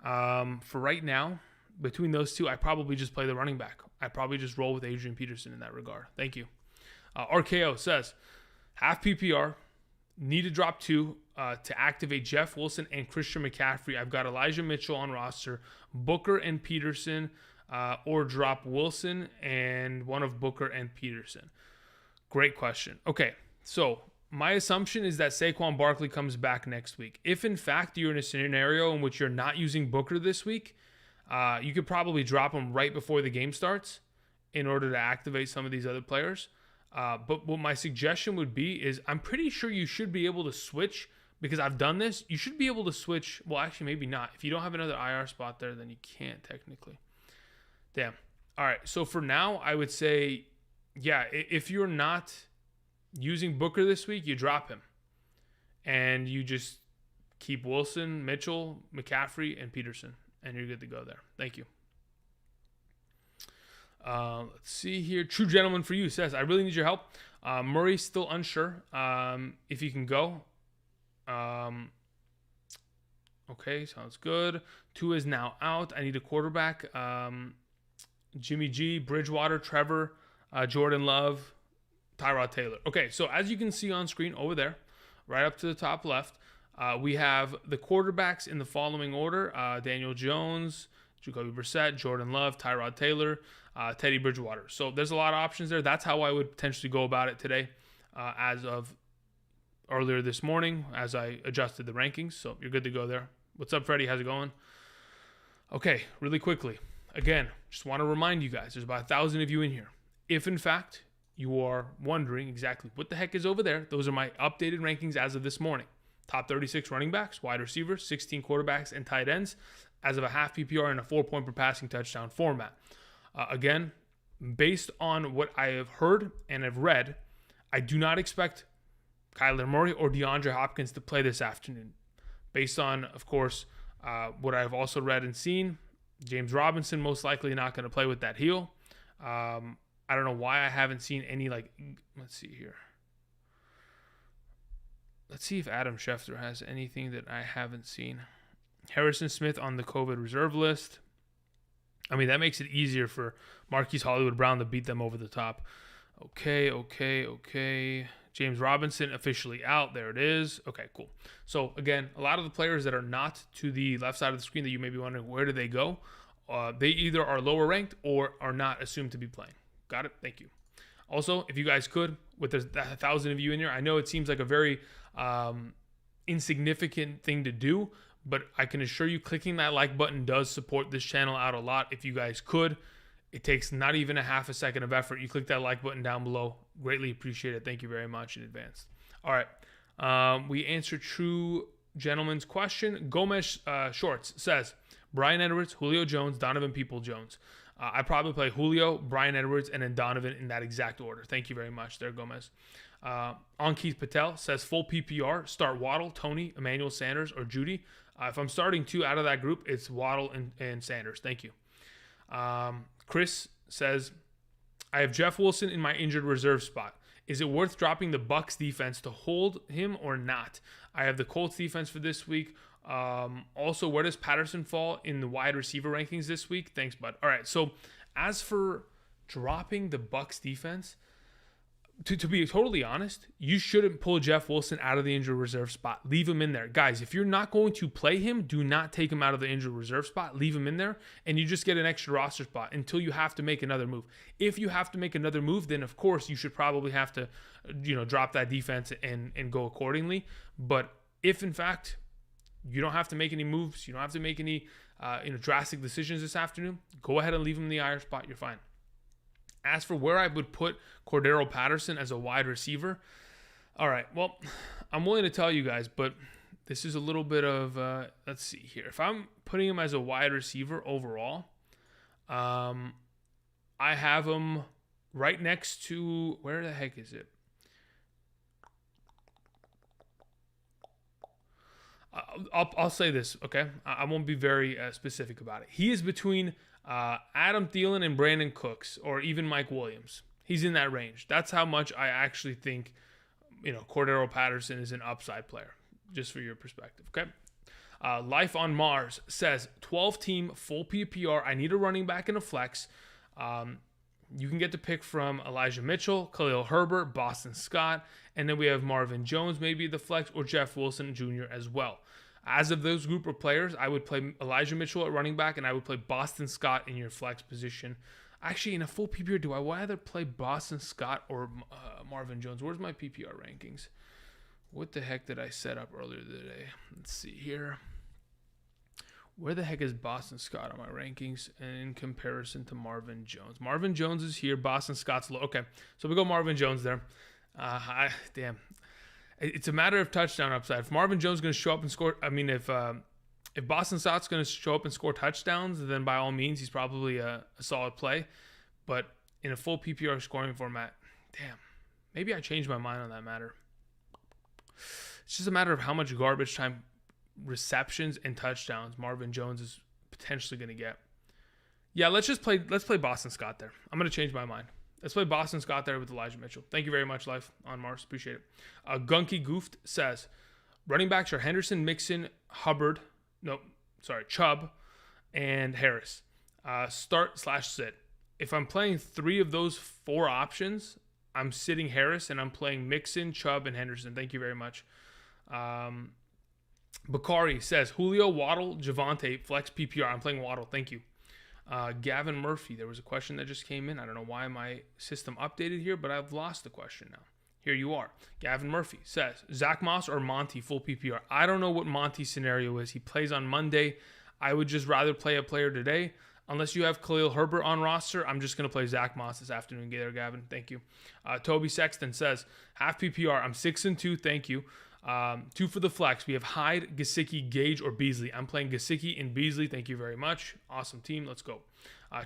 For right now, between those two, I probably just play the running back. I probably just roll with Adrian Peterson in that regard. Thank you. RKO says, half PPR, need to drop 2 to activate Jeff Wilson and Christian McCaffrey. I've got Elijah Mitchell on roster, Booker and Peterson, or drop Wilson and one of Booker and Peterson. Great question. Okay, so my assumption is that Saquon Barkley comes back next week. If in fact you're in a scenario in which you're not using Booker this week, you could probably drop him right before the game starts in order to activate some of these other players. But what my suggestion would be is I'm pretty sure you should be able to switch, because I've done this. You should be able to switch. Well, actually, maybe not. If you don't have another IR spot there, then you can't technically. Damn. All right. So for now, I would say, yeah, if you're not using Booker this week, you drop him. And you just keep Wilson, Mitchell, McCaffrey, and Peterson. And you're good to go there. Thank you. Let's see here. True Gentleman for You says, I really need your help. Murray's still unsure if he can go. Okay, sounds good. Tua is now out. I need a quarterback. Jimmy G, Bridgewater, Trevor, Jordan Love, Tyrod Taylor. Okay, so as you can see on screen over there, right up to the top left, we have the quarterbacks in the following order. Daniel Jones, Jacoby Brissett, Jordan Love, Tyrod Taylor, Teddy Bridgewater. So there's a lot of options there. That's how I would potentially go about it today, as of earlier this morning, as I adjusted the rankings. So you're good to go there. What's up, Freddie? How's it going? Okay, really quickly. Again, just want to remind you guys, there's about 1,000 of you in here. If in fact you are wondering exactly what the heck is over there, those are my updated rankings as of this morning. Top 36 running backs, wide receivers, 16 quarterbacks, and tight ends as of a half PPR and a 4-point per passing touchdown format. Again, based on what I have heard and have read, I do not expect Kyler Murray or DeAndre Hopkins to play this afternoon. Based on, of course, what I've also read and seen, James Robinson most likely not going to play with that heel. I don't know why I haven't seen any, let's see here. Let's see if Adam Schefter has anything that I haven't seen. Harrison Smith on the COVID reserve list. I mean, that makes it easier for Marquise Hollywood Brown to beat them over the top. Okay. James Robinson officially out. There it is. Okay, cool. So, again, a lot of the players that are not to the left side of the screen that you may be wondering, where do they go? They either are lower ranked or are not assumed to be playing. Got it? Thank you. Also, if you guys could, with the 1,000 of you in here, I know it seems like a very insignificant thing to do, but I can assure you clicking that like button does support this channel out a lot. If you guys could, it takes not even a half a second of effort. You click that like button down below. Greatly appreciate it. Thank you very much in advance. All right. We answered True Gentleman's question. Gomez Shorts says, Brian Edwards, Julio Jones, Donovan Peoples-Jones. I probably play Julio, Brian Edwards, and then Donovan in that exact order. Thank you very much there, Gomez. Ankit Patel says, full PPR, start Waddle, Tony, Emmanuel Sanders, or Judy. If I'm starting 2 out of that group, it's Waddle and Sanders. Thank you. Chris says, I have Jeff Wilson in my injured reserve spot. Is it worth dropping the Bucs defense to hold him or not? I have the Colts defense for this week. Also, where does Patterson fall in the wide receiver rankings this week? Thanks, bud. All right, so as for dropping the Bucs defense, to be totally honest, you shouldn't pull Jeff Wilson out of the injured reserve spot. Leave him in there. Guys, if you're not going to play him, do not take him out of the injured reserve spot. Leave him in there, and you just get an extra roster spot until you have to make another move. If you have to make another move, then of course you should probably have to, drop that defense and go accordingly. But if in fact you don't have to make any moves, you don't have to make any drastic decisions this afternoon, go ahead and leave him in the IR spot. You're fine. As for where I would put Cordero Patterson as a wide receiver, all right, well, I'm willing to tell you guys, but this is a little bit of, let's see here. If I'm putting him as a wide receiver overall, I have him right next to, where the heck is it? I'll say this, okay? I won't be very specific about it. He is between Adam Thielen and Brandon Cooks, or even Mike Williams. He's in that range. That's how much I actually think, Cordero Patterson is an upside player, just for your perspective, okay? Life on Mars says, 12-team, full PPR. I need a running back and a flex. You can get the pick from Elijah Mitchell, Khalil Herbert, Boston Scott, and then we have Marvin Jones, maybe the flex, or Jeff Wilson Jr. as well. As of those group of players, I would play Elijah Mitchell at running back, and I would play Boston Scott in your flex position. Actually, in a full PPR, do I rather play Boston Scott or Marvin Jones? Where's my PPR rankings? What the heck did I set up earlier today? Let's see here. Where the heck is Boston Scott on my rankings in comparison to Marvin Jones? Marvin Jones is here. Boston Scott's low. Okay, so we go Marvin Jones there. Damn. It's a matter of touchdown upside. If Marvin Jones is going to show up and score, if Boston Scott's going to show up and score touchdowns, then by all means, he's probably a solid play. But in a full PPR scoring format, damn, maybe I changed my mind on that matter. It's just a matter of how much garbage time receptions and touchdowns Marvin Jones is potentially going to get. Yeah, let's play Boston Scott there. I'm going to change my mind. Let's play Boston Scott there with Elijah Mitchell. Thank you very much, Life on Mars. Appreciate it. Gunky Goofed says, running backs are Henderson, Mixon, Chubb, and Harris. Start/sit. If I'm playing 3 of those 4 options, I'm sitting Harris, and I'm playing Mixon, Chubb, and Henderson. Thank you very much. Bakari says, Julio, Waddle, Javonte, flex PPR. I'm playing Waddle. Thank you. Gavin Murphy, there was a question that just came in. I don't know why my system updated here, but I've lost the question now. Here you are. Gavin Murphy says, Zach Moss or Monty, full PPR. I don't know what Monty's scenario is. He plays on Monday. I would just rather play a player today. Unless you have Khalil Herbert on roster, I'm just going to play Zach Moss this afternoon. Get there, Gavin. Thank you. Toby Sexton says, half PPR. I'm 6-2. Thank you. 2 for the flex. We have Hyde, Gesicki, Gage, or Beasley. I'm playing Gesicki and Beasley. Thank you very much. Awesome team. Let's go.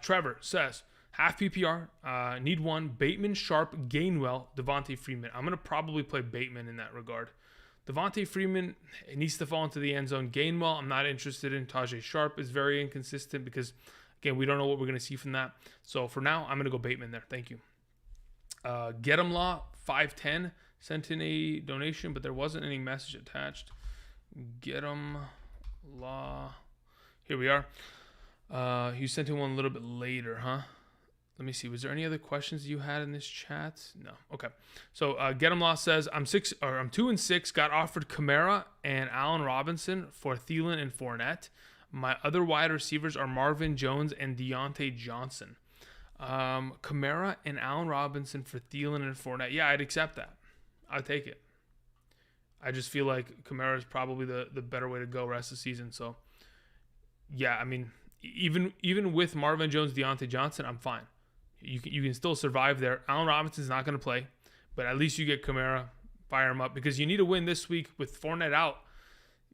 Trevor says, half PPR. Need 1. Bateman, Sharp, Gainwell, Devontae Freeman. I'm going to probably play Bateman in that regard. Devontae Freeman needs to fall into the end zone. Gainwell, I'm not interested in. Tajay Sharp is very inconsistent because, again, we don't know what we're going to see from that. So for now, I'm going to go Bateman there. Thank you. Get 'em Law, 510. Sent in a donation, but there wasn't any message attached. Get 'em Law. Here we are. You sent in one a little bit later, huh? Let me see. Was there any other questions you had in this chat? No. Okay. So Get 'em Law says, I'm 2-6. Got offered Kamara and Allen Robinson for Thielen and Fournette. My other wide receivers are Marvin Jones and Deontay Johnson. Kamara and Allen Robinson for Thielen and Fournette. Yeah, I'd accept that. I'll take it. I just feel like Kamara is probably the better way to go rest of the season. So, yeah, I mean, even with Marvin Jones, Deontay Johnson, I'm fine. You can still survive there. Allen Robinson's not going to play, but at least you get Kamara, fire him up, because you need to win this week with Fournette out.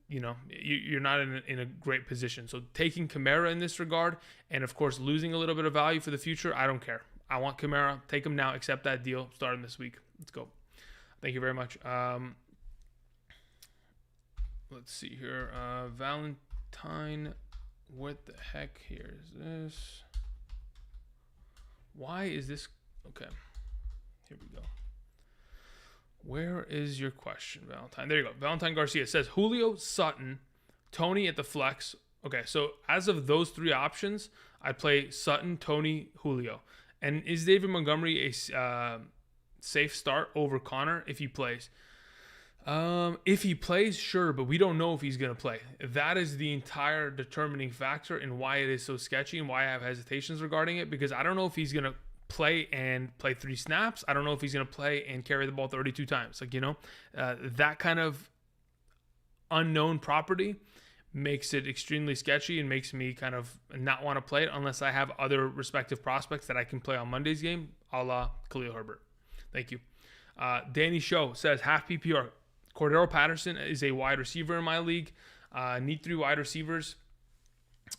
You're not in a great position. So taking Kamara in this regard, and of course losing a little bit of value for the future, I don't care. I want Kamara. Take him now. Accept that deal. Start him this week. Let's go. Thank you very much. Let's see here. Valentine. What the heck here is this? Why is this? Okay. Here we go. Where is your question, Valentine? There you go. Valentine Garcia says Julio, Sutton, Tony at the flex. Okay, so as of those 3 options, I'd play Sutton, Tony, Julio. And is David Montgomery a safe start over Connor if he plays. If he plays, sure, but we don't know if he's going to play. That is the entire determining factor in why it is so sketchy and why I have hesitations regarding it, because I don't know if he's going to play 3 snaps. I don't know if he's going to play and carry the ball 32 times. That kind of unknown property makes it extremely sketchy and makes me kind of not want to play it unless I have other respective prospects that I can play on Monday's game, a la Khalil Herbert. Thank you. Danny Show says, half PPR. Cordero Patterson is a wide receiver in my league. Need 3 wide receivers.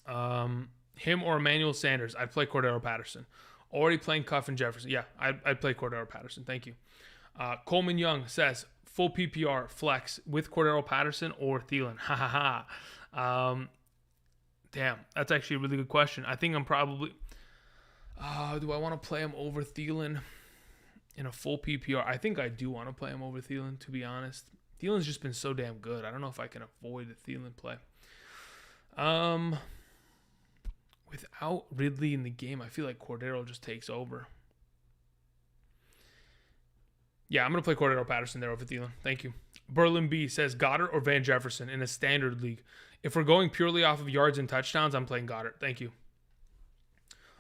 Him or Emmanuel Sanders. I'd play Cordero Patterson. Already playing Cuff and Jefferson. Yeah, I'd play Cordero Patterson. Thank you. Coleman Young says, full PPR flex with Cordero Patterson or Thielen. Ha ha ha. Damn, that's actually a really good question. I think I'm probably... do I want to play him over Thielen in a full PPR? I think I do want to play him over Thielen, to be honest. Thielen's just been so damn good. I don't know if I can avoid the Thielen play. Without Ridley in the game, I feel like Cordero just takes over. Yeah, I'm going to play Cordero Patterson there over Thielen. Thank you. Berlin B says, Goddard or Van Jefferson in a standard league. If we're going purely off of yards and touchdowns, I'm playing Goddard. Thank you.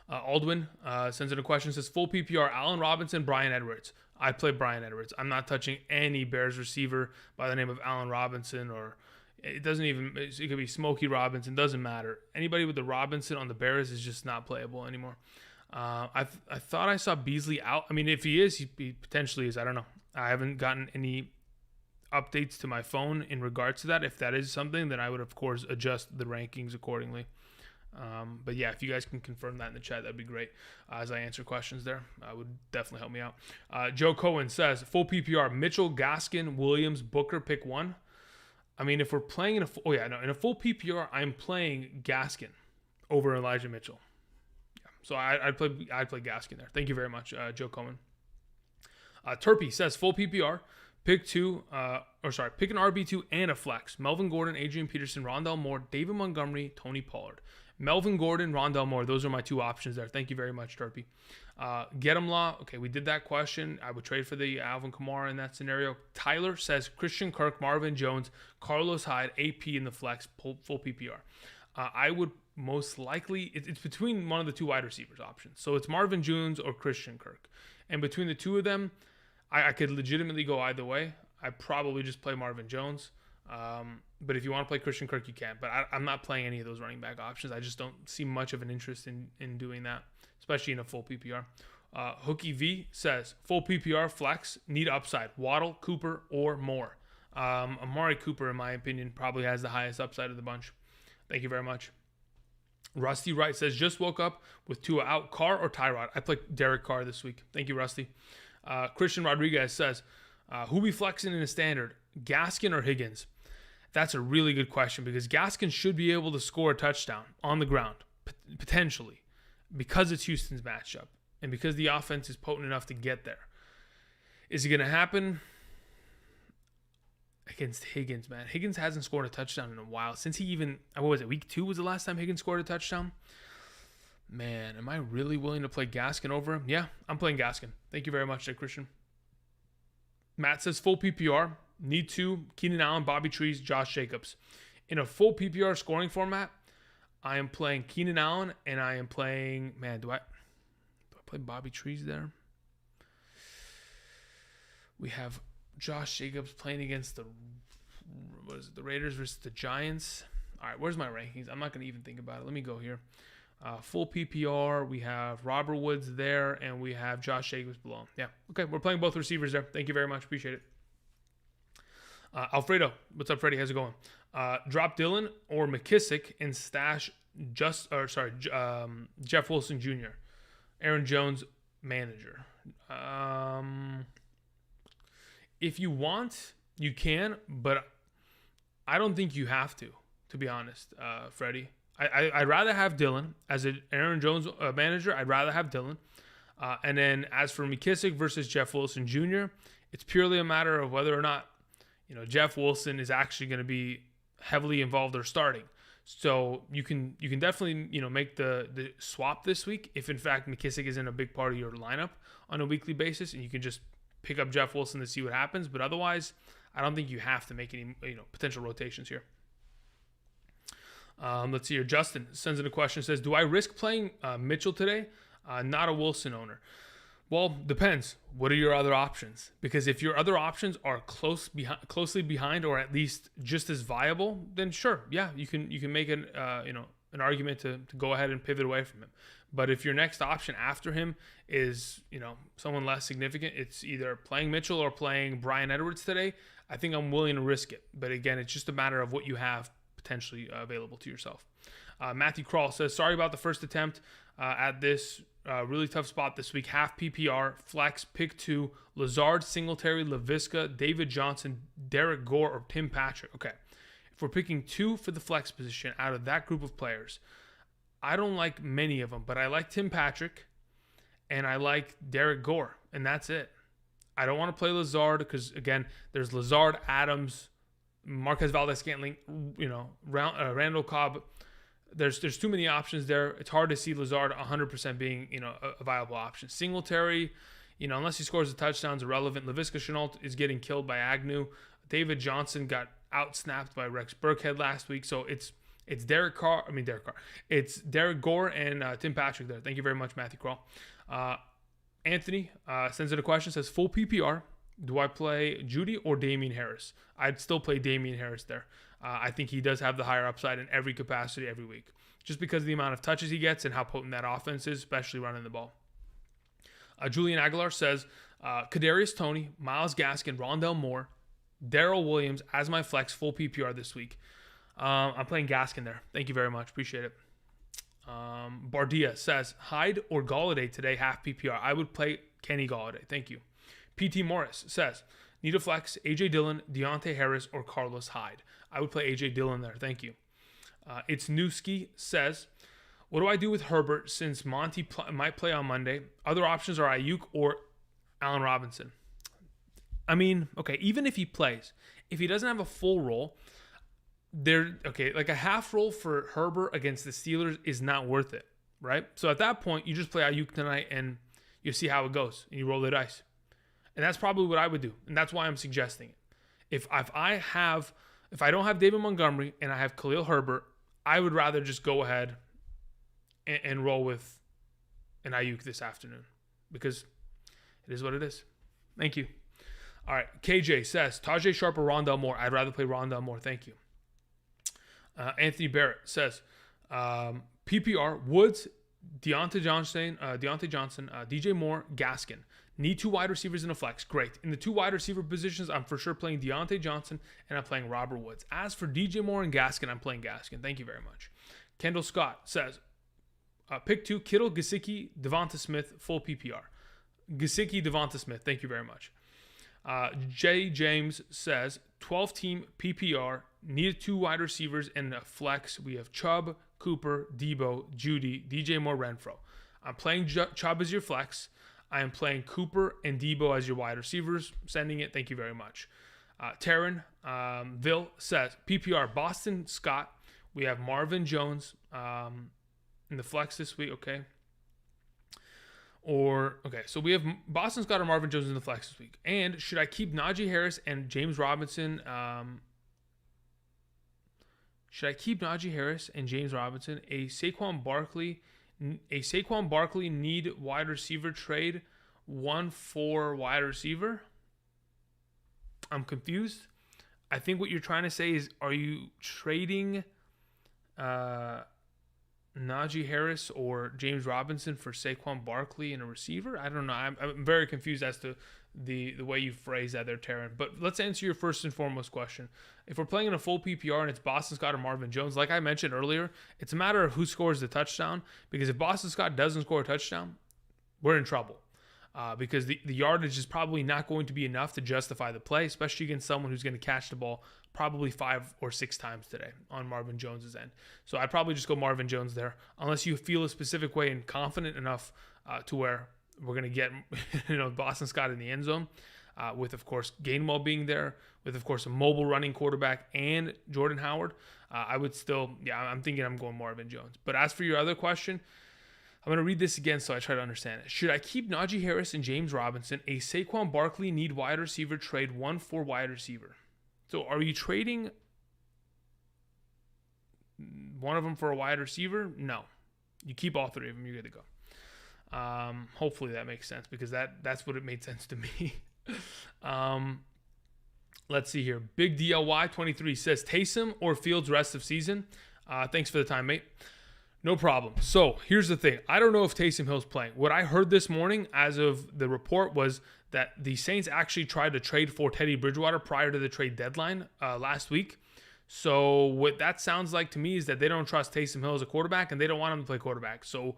Aldwin sends in a question, says, full PPR, Allen Robinson, Bryan Edwards. I play Bryan Edwards. I'm not touching any Bears receiver by the name of Allen Robinson, or it could be Smokey Robinson. Doesn't matter. Anybody with the Robinson on the Bears is just not playable anymore. I thought I saw Beasley out. I mean, if he is, he potentially is. I don't know. I haven't gotten any updates to my phone in regards to that. If that is something, then I would, of course, adjust the rankings accordingly. But yeah, if you guys can confirm that in the chat, that'd be great. As I answer questions there, would definitely help me out. Joe Cohen says, full PPR, Mitchell, Gaskin, Williams, Booker, pick 1. I mean, if we're playing in a full PPR, I'm playing Gaskin over Elijah Mitchell. Yeah, so I'd play Gaskin there. Thank you very much, Joe Cohen. Turpy says, full PPR, pick an RB2 and a flex. Melvin Gordon, Adrian Peterson, Rondale Moore, David Montgomery, Tony Pollard. Melvin Gordon, Rondale Moore. Those are my 2 options there. Thank you very much, Turpy. Get him law. Okay, we did that question. I would trade for the Alvin Kamara in that scenario. Tyler says Christian Kirk, Marvin Jones, Carlos Hyde, AP in the flex, full PPR. I would most likely, it's between one of the 2 wide receivers options. So it's Marvin Jones or Christian Kirk. And between the 2 of them, I could legitimately go either way. I probably just play Marvin Jones. But if you want to play Christian Kirk, you can. But I'm not playing any of those running back options. I just don't see much of an interest in doing that, especially in a full PPR. Hookie V says, full PPR flex, need upside. Waddle, Cooper, or more. Amari Cooper, in my opinion, probably has the highest upside of the bunch. Thank you very much. Rusty Wright says, just woke up with Tua out. Carr or Tyrod? I play Derek Carr this week. Thank you, Rusty. Christian Rodriguez says, who be flexing in a standard? Gaskin or Higgins? That's a really good question, because Gaskin should be able to score a touchdown on the ground, potentially, because it's Houston's matchup and because the offense is potent enough to get there. Is it going to happen against Higgins, man? Higgins hasn't scored a touchdown in a while. Since week 2 was the last time Higgins scored a touchdown? Man, am I really willing to play Gaskin over him? Yeah, I'm playing Gaskin. Thank you very much there, Christian. Matt says full PPR. Need 2, Keenan Allen, Bobby Trees, Josh Jacobs. In a full PPR scoring format, I am playing Keenan Allen, and I am playing, do I play Bobby Trees there? We have Josh Jacobs playing against the Raiders versus the Giants. All right, where's my rankings? I'm not going to even think about it. Let me go here. Full PPR, we have Robert Woods there, and we have Josh Jacobs below him. Yeah, okay, we're playing both receivers there. Thank you very much. Appreciate it. Alfredo, what's up, Freddie? How's it going? Drop Dillon or McKissick and stash Jeff Wilson Jr., Aaron Jones manager. If you want, you can, but I don't think you have to be honest, Freddie. I'd rather have Dillon as an Aaron Jones manager. I'd rather have Dillon. And then as for McKissick versus Jeff Wilson Jr., it's purely a matter of whether or not Jeff Wilson is actually going to be heavily involved or starting. So you can definitely make the swap this week if in fact McKissick isn't a big part of your lineup on a weekly basis, and you can just pick up Jeff Wilson to see what happens. But otherwise, I don't think you have to make any potential rotations here. Let's see here. Justin sends in a question. Says, do I risk playing Mitchell today? Not a Wilson owner. Well, depends. What are your other options? Because if your other options are closely behind, or at least just as viable, then sure, yeah, you can make an argument to go ahead and pivot away from him. But if your next option after him is someone less significant, it's either playing Mitchell or playing Brian Edwards today, I think I'm willing to risk it. But again, it's just a matter of what you have potentially available to yourself. Matthew Krall says, sorry about the first attempt at this really tough spot this week. Half PPR, flex, pick 2, Lazard, Singletary, Laviska, David Johnson, Derek Gore, or Tim Patrick. Okay, if we're picking 2 for the flex position out of that group of players, I don't like many of them, but I like Tim Patrick and I like Derek Gore, and that's it. I don't want to play Lazard because, again, there's Lazard, Adams, Marquez Valdes-Scantling, Randall Cobb. There's too many options there. It's hard to see Lazard 100% being a viable option. Singletary, unless he scores a touchdown, is irrelevant. Laviska Shenault is getting killed by Agnew. David Johnson got outsnapped by Rex Burkhead last week. So it's Derek Carr. It's Derek Gore and Tim Patrick there. Thank you very much, Matthew Kroll. Anthony sends in a question. Says, full PPR. Do I play Judy or Damian Harris? I'd still play Damian Harris there. I think he does have the higher upside in every capacity every week, just because of the amount of touches he gets and how potent that offense is, especially running the ball. Julian Aguilar says, Kadarius Toney, Myles Gaskin, Rondell Moore, Darrell Williams as my flex, full PPR this week. I'm playing Gaskin there. Thank you very much. Appreciate it. Bardia says, Hyde or Golladay today, half PPR. I would play Kenny Golladay. Thank you. PT Morris says, need a flex, A.J. Dillon, Deontay Harris, or Carlos Hyde. I would play A.J. Dillon there. Thank you. It's Newski says, what do I do with Herbert since Monty might play on Monday? Other options are Ayuk or Allen Robinson. I mean, okay, even if he plays, if he doesn't have a full role, like a half role for Herbert against the Steelers is not worth it, right? So at that point, you just play Ayuk tonight and you see how it goes and you roll the dice. And that's probably what I would do. And that's why I'm suggesting it. If I don't have David Montgomery and I have Khalil Herbert, I would rather just go ahead and roll with an Ayuk this afternoon, because it is what it is. Thank you. All right. KJ says, Tajay Sharp or Rondell Moore? I'd rather play Rondell Moore. Thank you. Anthony Barrett says, PPR, Woods, Deontay Johnson, DJ Moore, Gaskin. Need 2 wide receivers in a flex. Great. In the 2 wide receiver positions, I'm for sure playing Deontay Johnson and I'm playing Robert Woods. As for DJ Moore and Gaskin, I'm playing Gaskin. Thank you very much. Kendall Scott says, pick 2, Kittle, Gesicki, Devonta Smith, full PPR. Gesicki, Devonta Smith. Thank you very much. Jay James says, 12-team PPR, need 2 wide receivers and a flex. We have Chubb, Cooper, Debo, Judy, DJ Moore, Renfro. I'm playing Chubb as your flex. I am playing Cooper and Debo as your wide receivers. Sending it. Thank you very much. Taryn Ville says, PPR, Boston Scott. We have Marvin Jones in the flex this week. Okay. So we have Boston Scott or Marvin Jones in the flex this week. And should I keep Najee Harris and James Robinson? A Saquon Barkley need wide receiver trade, 1 for wide receiver? I'm confused. I think what you're trying to say is, are you trading Najee Harris or James Robinson for Saquon Barkley and a receiver? I don't know. I'm very confused as to the way you phrase that there, Taryn. But let's answer your first and foremost question. If we're playing in a full PPR and it's Boston Scott or Marvin Jones, like I mentioned earlier, it's a matter of who scores the touchdown. Because if Boston Scott doesn't score a touchdown, we're in trouble. Because the yardage is probably not going to be enough to justify the play, especially against someone who's going to catch the ball probably 5 or 6 times today on Marvin Jones's end. So I'd probably just go Marvin Jones there, unless you feel a specific way and confident enough to where we're going to get Boston Scott in the end zone, with, of course, Gainwell being there, with, of course, a mobile running quarterback and Jordan Howard. I would still, I'm thinking I'm going Marvin Jones. But as for your other question, I'm going to read this again so I try to understand it. Should I keep Najee Harris and James Robinson? A Saquon Barkley need wide receiver trade, 1 for wide receiver. So are you trading one of them for a wide receiver? No. You keep all 3 of them. You're good to go. Hopefully that makes sense because that's what it made sense to me. Let's see here. Big DLY 23 says Taysom or Fields rest of season. Thanks for the time, mate. No problem. So here's the thing. I don't know if Taysom Hill's playing. What I heard this morning as of the report was that the Saints actually tried to trade for Teddy Bridgewater prior to the trade deadline last week. So what that sounds like to me is that they don't trust Taysom Hill as a quarterback and they don't want him to play quarterback. So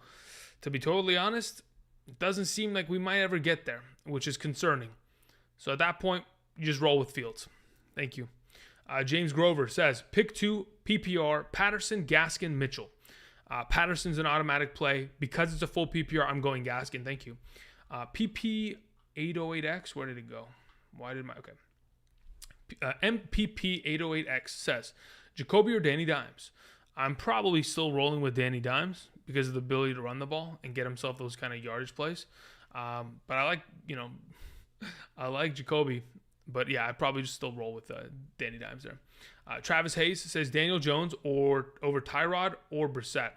to be totally honest, it doesn't seem like we might ever get there, which is concerning. So at that point, you just roll with Fields. Thank you. James Grover says, pick 2, PPR, Patterson, Gaskin, Mitchell. Patterson's an automatic play. Because it's a full PPR, I'm going Gaskin. Thank you. PP808X, where did it go? Why did my... Okay. MPP808X says, Jacoby or Danny Dimes? I'm probably still rolling with Danny Dimes because of the ability to run the ball and get himself those kind of yardage plays. But I like, I like Jacoby. But yeah, I'd probably just still roll with Danny Dimes there. Travis Hayes says Daniel Jones or over Tyrod or Brissett.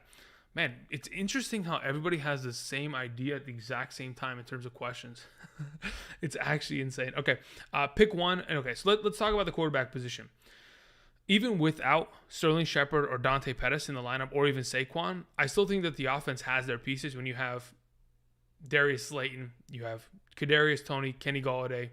Man, it's interesting how everybody has the same idea at the exact same time in terms of questions. It's actually insane. Okay, pick one. And okay, so let's talk about the quarterback position. Even without Sterling Shepard or Dante Pettis in the lineup or even Saquon, I still think that the offense has their pieces when you have Darius Slayton, you have Kadarius Toney, Kenny Golladay,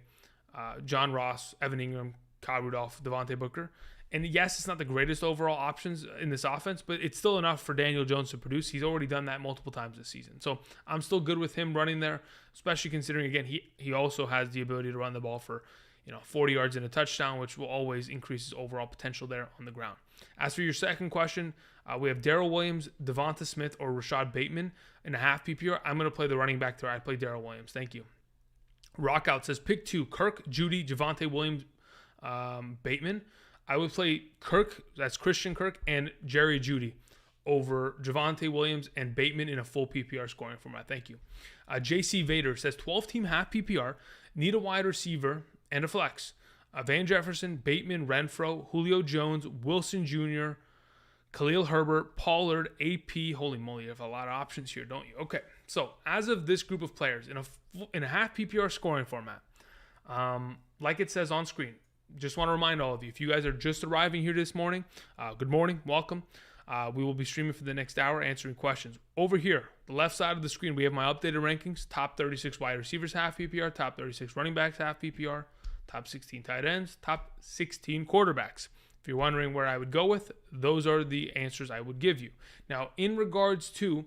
John Ross, Evan Ingram, Kyle Rudolph, Devontae Booker. And yes, it's not the greatest overall options in this offense, but it's still enough for Daniel Jones to produce. He's already done that multiple times this season. So I'm still good with him running there, especially considering, again, he also has the ability to run the ball for 40 yards and a touchdown, which will always increase his overall potential there on the ground. As for your second question, we have Darrell Williams, Devonta Smith, or Rashad Bateman in a half PPR. I'm going to play the running back there. I play Darrell Williams. Thank you. Rockout says pick 2, Kirk, Judy, Javonte Williams, Bateman. I would play Kirk, that's Christian Kirk, and Jerry Judy over Javonte Williams and Bateman in a full PPR scoring format. Thank you. JC Vader says 12-team half PPR, need a wide receiver and a flex. Van Jefferson, Bateman, Renfro, Julio Jones, Wilson Jr., Khalil Herbert, Pollard, AP. Holy moly, you have a lot of options here, don't you? Okay, so as of this group of players in a half PPR scoring format, like it says on screen, just want to remind all of you, if you guys are just arriving here this morning, good morning, welcome. We will be streaming for the next hour, answering questions. Over here, the left side of the screen, we have my updated rankings, top 36 wide receivers, half PPR, top 36 running backs, half PPR, top 16 tight ends, top 16 quarterbacks. If you're wondering where I would go with, those are the answers I would give you. Now, in regards to,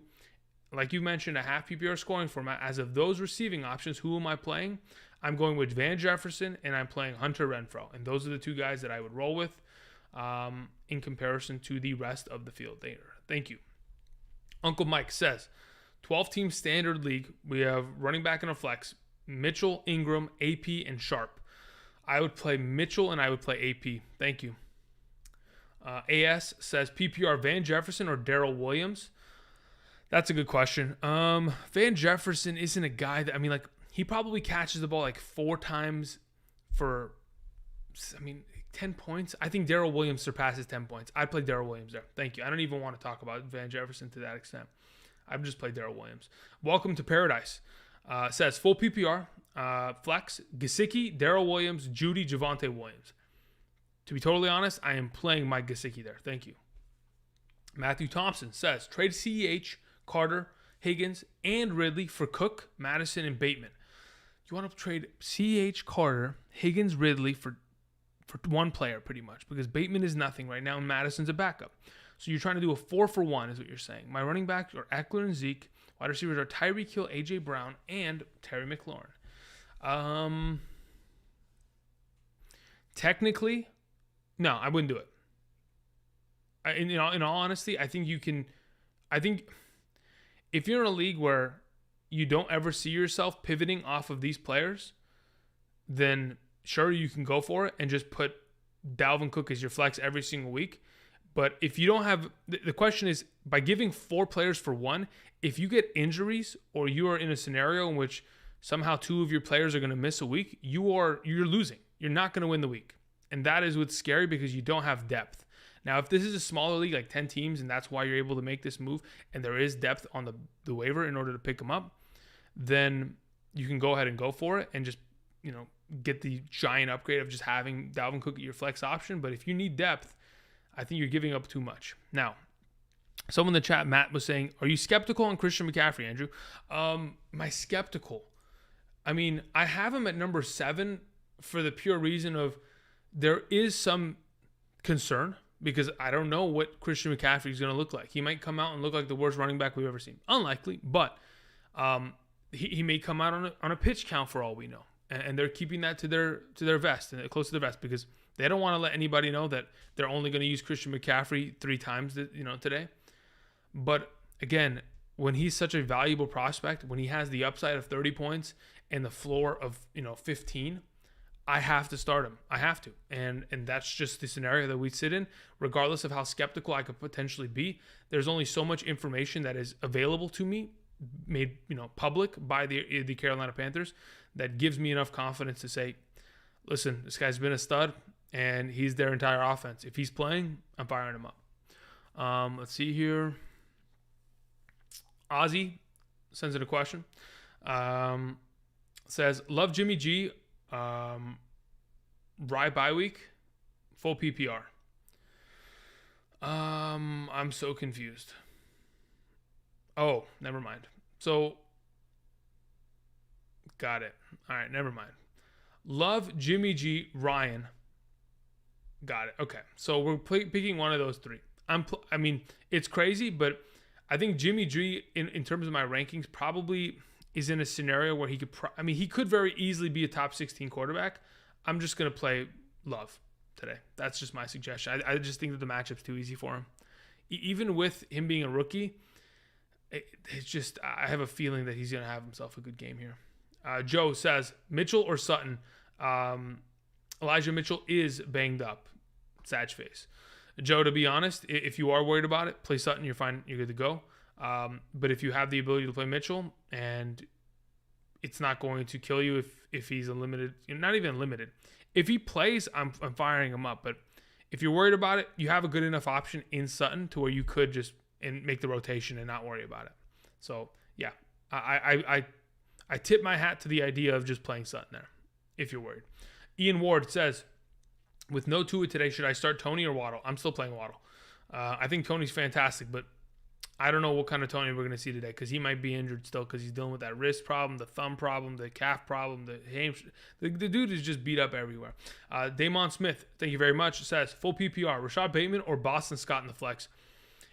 like you mentioned, a half PPR scoring format, as of those receiving options, who am I playing? I'm going with Van Jefferson, and I'm playing Hunter Renfrow. And those are the two guys that I would roll with in comparison to the rest of the field there. Thank you. Uncle Mike says, 12-team standard league. We have running back and a flex, Mitchell, Ingram, AP, and Sharp. I would play Mitchell, and I would play AP. Thank you. AS says, PPR Van Jefferson or Darrell Williams? That's a good question. Van Jefferson isn't a guy that, he probably catches the ball like 4 times for, 10 points. I think Darrell Williams surpasses 10 points. I'd play Darrell Williams there. Thank you. I don't even want to talk about Van Jefferson to that extent. I've just played Darrell Williams. Welcome to Paradise. Says full PPR, flex, Gesicki, Darrell Williams, Judy, Javonte Williams. To be totally honest, I am playing Mike Gesicki there. Thank you. Matthew Thompson says trade CEH, Carter, Higgins, and Ridley for Cook, Madison, and Bateman. You want to trade CEH, Carter, Higgins, Ridley for one player pretty much, because Bateman is nothing right now and Madison's a backup. So you're trying to do a 4-for-1 is what you're saying. My running backs are Eckler and Zeke. Wide receivers are Tyreek Hill, AJ Brown, and Terry McLaurin. Technically, no, I wouldn't do it. In all honesty, I think if you're in a league where you don't ever see yourself pivoting off of these players, then sure, you can go for it and just put Dalvin Cook as your flex every single week. But if you don't have, the question is, by giving 4 players for 1, if you get injuries or you are in a scenario in which somehow 2 of your players are going to miss a week, you're losing. You're not going to win the week. And that is what's scary because you don't have depth. Now, if this is a smaller league, like 10 teams, and that's why you're able to make this move, and there is depth on the waiver in order to pick them up, then you can go ahead and go for it and just, get the giant upgrade of just having Dalvin Cook at your flex option. But if you need depth, I think you're giving up too much. Now, someone in the chat, Matt, was saying, are you skeptical on Christian McCaffrey, Andrew? My skeptical. I mean, I have him at number 7 for the pure reason of there is some concern because I don't know what Christian McCaffrey is going to look like. He might come out and look like the worst running back we've ever seen. Unlikely, but he may come out on a pitch count for all we know. And they're keeping that to their vest and close to their vest because they don't want to let anybody know that they're only going to use Christian McCaffrey 3 times, today. But again, when he's such a valuable prospect, when he has the upside of 30 points and the floor of 15, I have to start him. I have to, and that's just the scenario that we sit in. Regardless of how skeptical I could potentially be, there's only so much information that is available to me, made public by the Carolina Panthers, that gives me enough confidence to say, listen, this guy's been a stud, and he's their entire offense. If he's playing, I'm firing him up. Let's see here. Ozzy sends in a question. Says, love Jimmy G. Rye bye week, full PPR. I'm so confused. Oh, never mind. So, got it. All right, never mind. Love Jimmy G. Ryan. Got it. Okay, so we're picking one of those 3. I mean, it's crazy, but I think Jimmy G, in terms of my rankings, probably is in a scenario where he could very easily be a top 16 quarterback. I'm just going to play Love today. That's just my suggestion. I just think that the matchup's too easy for him. Even with him being a rookie, it's just, I have a feeling that he's going to have himself a good game here. Joe says, Mitchell or Sutton? Elijah Mitchell is banged up. Sad face. Joe, to be honest, if you are worried about it, play Sutton. You're fine. You're good to go. But if you have the ability to play Mitchell, and it's not going to kill you if he's unlimited, not even limited. If he plays, I'm firing him up. But if you're worried about it, you have a good enough option in Sutton to where you could just make the rotation and not worry about it. So yeah, I tip my hat to the idea of just playing Sutton there if you're worried. Ian Ward says, with no Tua today, should I start Tony or Waddle? I'm still playing Waddle. I think Tony's fantastic, but I don't know what kind of Tony we're going to see today because he might be injured still because he's dealing with that wrist problem, the thumb problem, the calf problem, the hamstring. The dude is just beat up everywhere. Damon Smith, thank you very much, says, full PPR, Rashad Bateman or Boston Scott in the flex?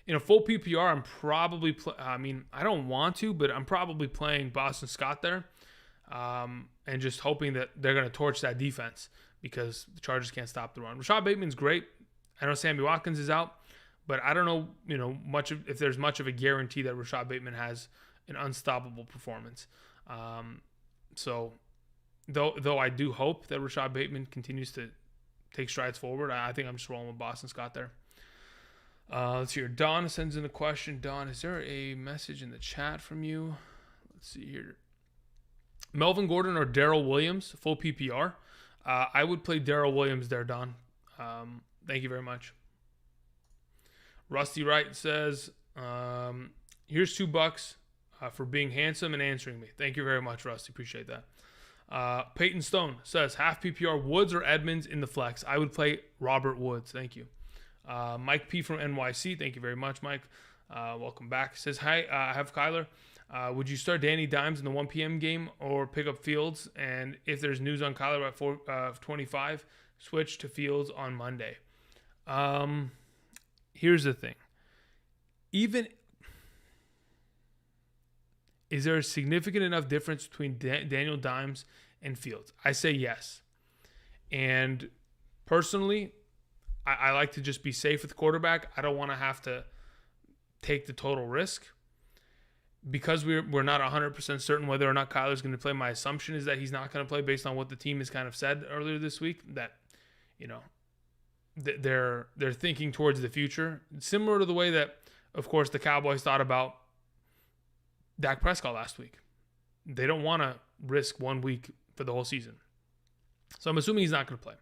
In a full PPR, I'm probably I don't want to, but I'm probably playing Boston Scott there and just hoping that they're going to torch that defense because the Chargers can't stop the run. Rashad Bateman's great. I know Sammy Watkins is out. But I don't know, if there's much of a guarantee that Rashad Bateman has an unstoppable performance. So, though I do hope that Rashad Bateman continues to take strides forward, I think I'm just rolling with Boston Scott there. Let's see here. Don sends in a question. Don, is there a message in the chat from you? Let's see here. Melvin Gordon or Darrell Williams, full PPR. I would play Darrell Williams there, Don. Thank you very much. Rusty Wright says, here's $2 for being handsome and answering me. Thank you very much, Rusty. Appreciate that. Peyton Stone says, half PPR, Woods or Edmonds in the flex? I would play Robert Woods. Thank you. Mike P from NYC. Thank you very much, Mike. Welcome back. Says, hi, I have Kyler. Would you start Danny Dimes in the 1 p.m. game or pick up Fields? And if there's news on Kyler at 4:25, switch to Fields on Monday. Here's the thing. Is there a significant enough difference between Daniel Dimes and Fields? I say yes. And personally, I like to just be safe with the quarterback. I don't want to have to take the total risk. Because we're not 100% certain whether or not Kyler's going to play, my assumption is that he's not going to play based on what the team has kind of said earlier this week, that, they're thinking towards the future, similar to the way that, of course, the Cowboys thought about Dak Prescott last week. They don't want to risk 1 week for the whole season. So I'm assuming he's not going to play.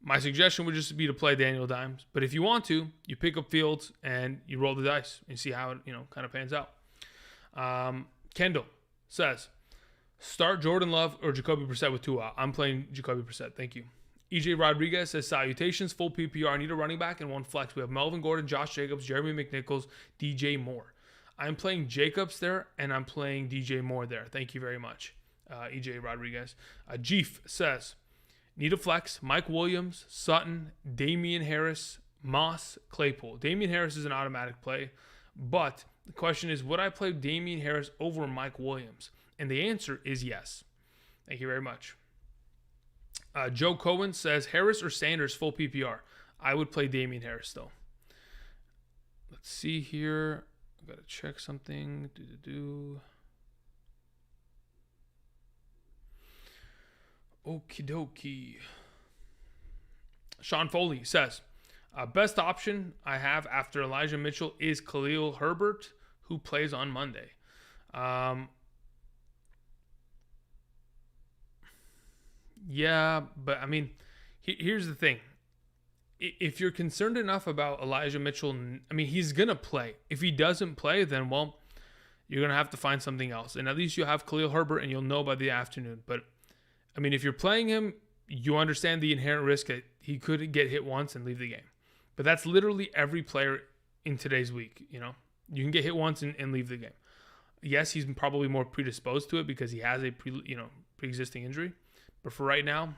My suggestion would just be to play Daniel Dimes. But if you want to, you pick up Fields and you roll the dice and see how it kind of pans out. Kendall says, start Jordan Love or Jacoby Brissett with Tua. I'm playing Jacoby Brissett. Thank you. EJ Rodriguez says, salutations, full PPR. Need a running back and one flex. We have Melvin Gordon, Josh Jacobs, Jeremy McNichols, DJ Moore. I'm playing Jacobs there, and I'm playing DJ Moore there. Thank you very much, EJ Rodriguez. Jeef says, need a flex. Mike Williams, Sutton, Damian Harris, Moss, Claypool. Damian Harris is an automatic play, but the question is, would I play Damian Harris over Mike Williams? And the answer is yes. Thank you very much. Joe Cohen says, Harris or Sanders, full PPR. I would play Damian Harris, though. Let's see here. I've got to check something. Okie dokie. Sean Foley says, best option I have after Elijah Mitchell is Khalil Herbert, who plays on Monday. Yeah, but I mean, here's the thing. If you're concerned enough about Elijah Mitchell, I mean, he's going to play. If he doesn't play, then, well, you're going to have to find something else. And at least you have Khalil Herbert, and you'll know by the afternoon. But, I mean, if you're playing him, you understand the inherent risk that he could get hit once and leave the game. But that's literally every player in today's week, You can get hit once and leave the game. Yes, he's probably more predisposed to it because he has a pre-existing injury. But for right now,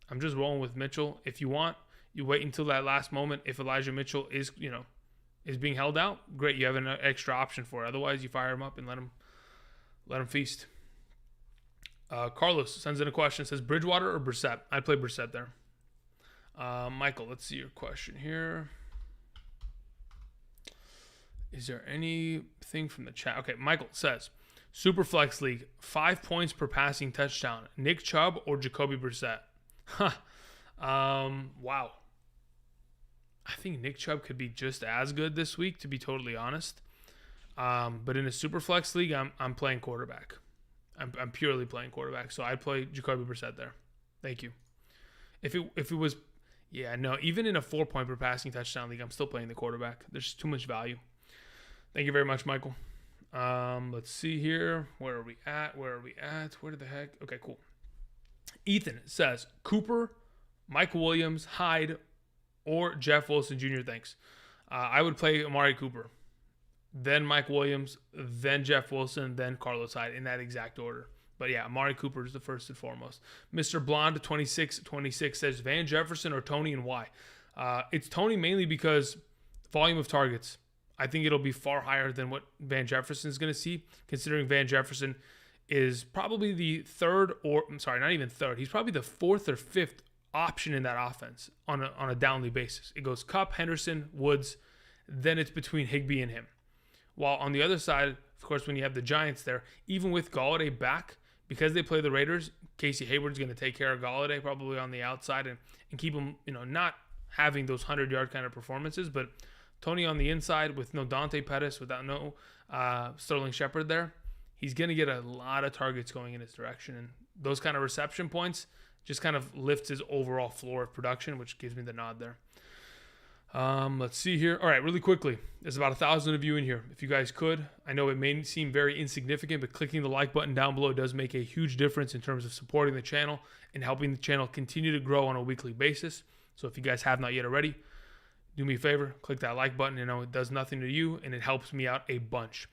I'm just rolling with Mitchell. If you want, you wait until that last moment. If Elijah Mitchell is being held out, great. You have an extra option for it. Otherwise, you fire him up and let him feast. Carlos sends in a question. Says Bridgewater or Brissett? I'd play Brissett there. Michael, let's see your question here. Is there anything from the chat? Okay, Michael says, Superflex League, 5 points per passing touchdown. Nick Chubb or Jacoby Brissett? Wow. I think Nick Chubb could be just as good this week, to be totally honest. But in a Superflex League, I'm playing quarterback. I'm purely playing quarterback, so I'd play Jacoby Brissett there. Thank you. If it was, even in a 4 point per passing touchdown league, I'm still playing the quarterback. There's too much value. Thank you very much, Michael. Let's see here. Where are we at? Where the heck? Okay, cool. Ethan says Cooper, Mike Williams, Hyde, or Jeff Wilson Jr. Thanks. I would play Amari Cooper, then Mike Williams, then Jeff Wilson, then Carlos Hyde in that exact order. But yeah, Amari Cooper is the first and foremost. Mr. Blonde 2626 says Van Jefferson or Tony, and why? It's Tony mainly because volume of targets. I think it'll be far higher than what Van Jefferson is going to see, considering Van Jefferson is probably the not even third. He's probably the fourth or fifth option in that offense on a downly basis. It goes Kupp, Henderson, Woods, then it's between Higbee and him. While on the other side, of course, when you have the Giants there, even with Golladay back, because they play the Raiders, Casey Hayward's going to take care of Golladay probably on the outside and keep him, not having those 100-yard kind of performances, but Tony on the inside with no Dante Pettis, without no Sterling Shepard there, he's going to get a lot of targets going in his direction. And those kind of reception points just kind of lifts his overall floor of production, which gives me the nod there. Let's see here. All right, really quickly. There's about 1,000 of you in here. If you guys could, I know it may seem very insignificant, but clicking the like button down below does make a huge difference in terms of supporting the channel and helping the channel continue to grow on a weekly basis. So if you guys have not yet already, do me a favor, click that like button. It does nothing to you, and it helps me out a bunch.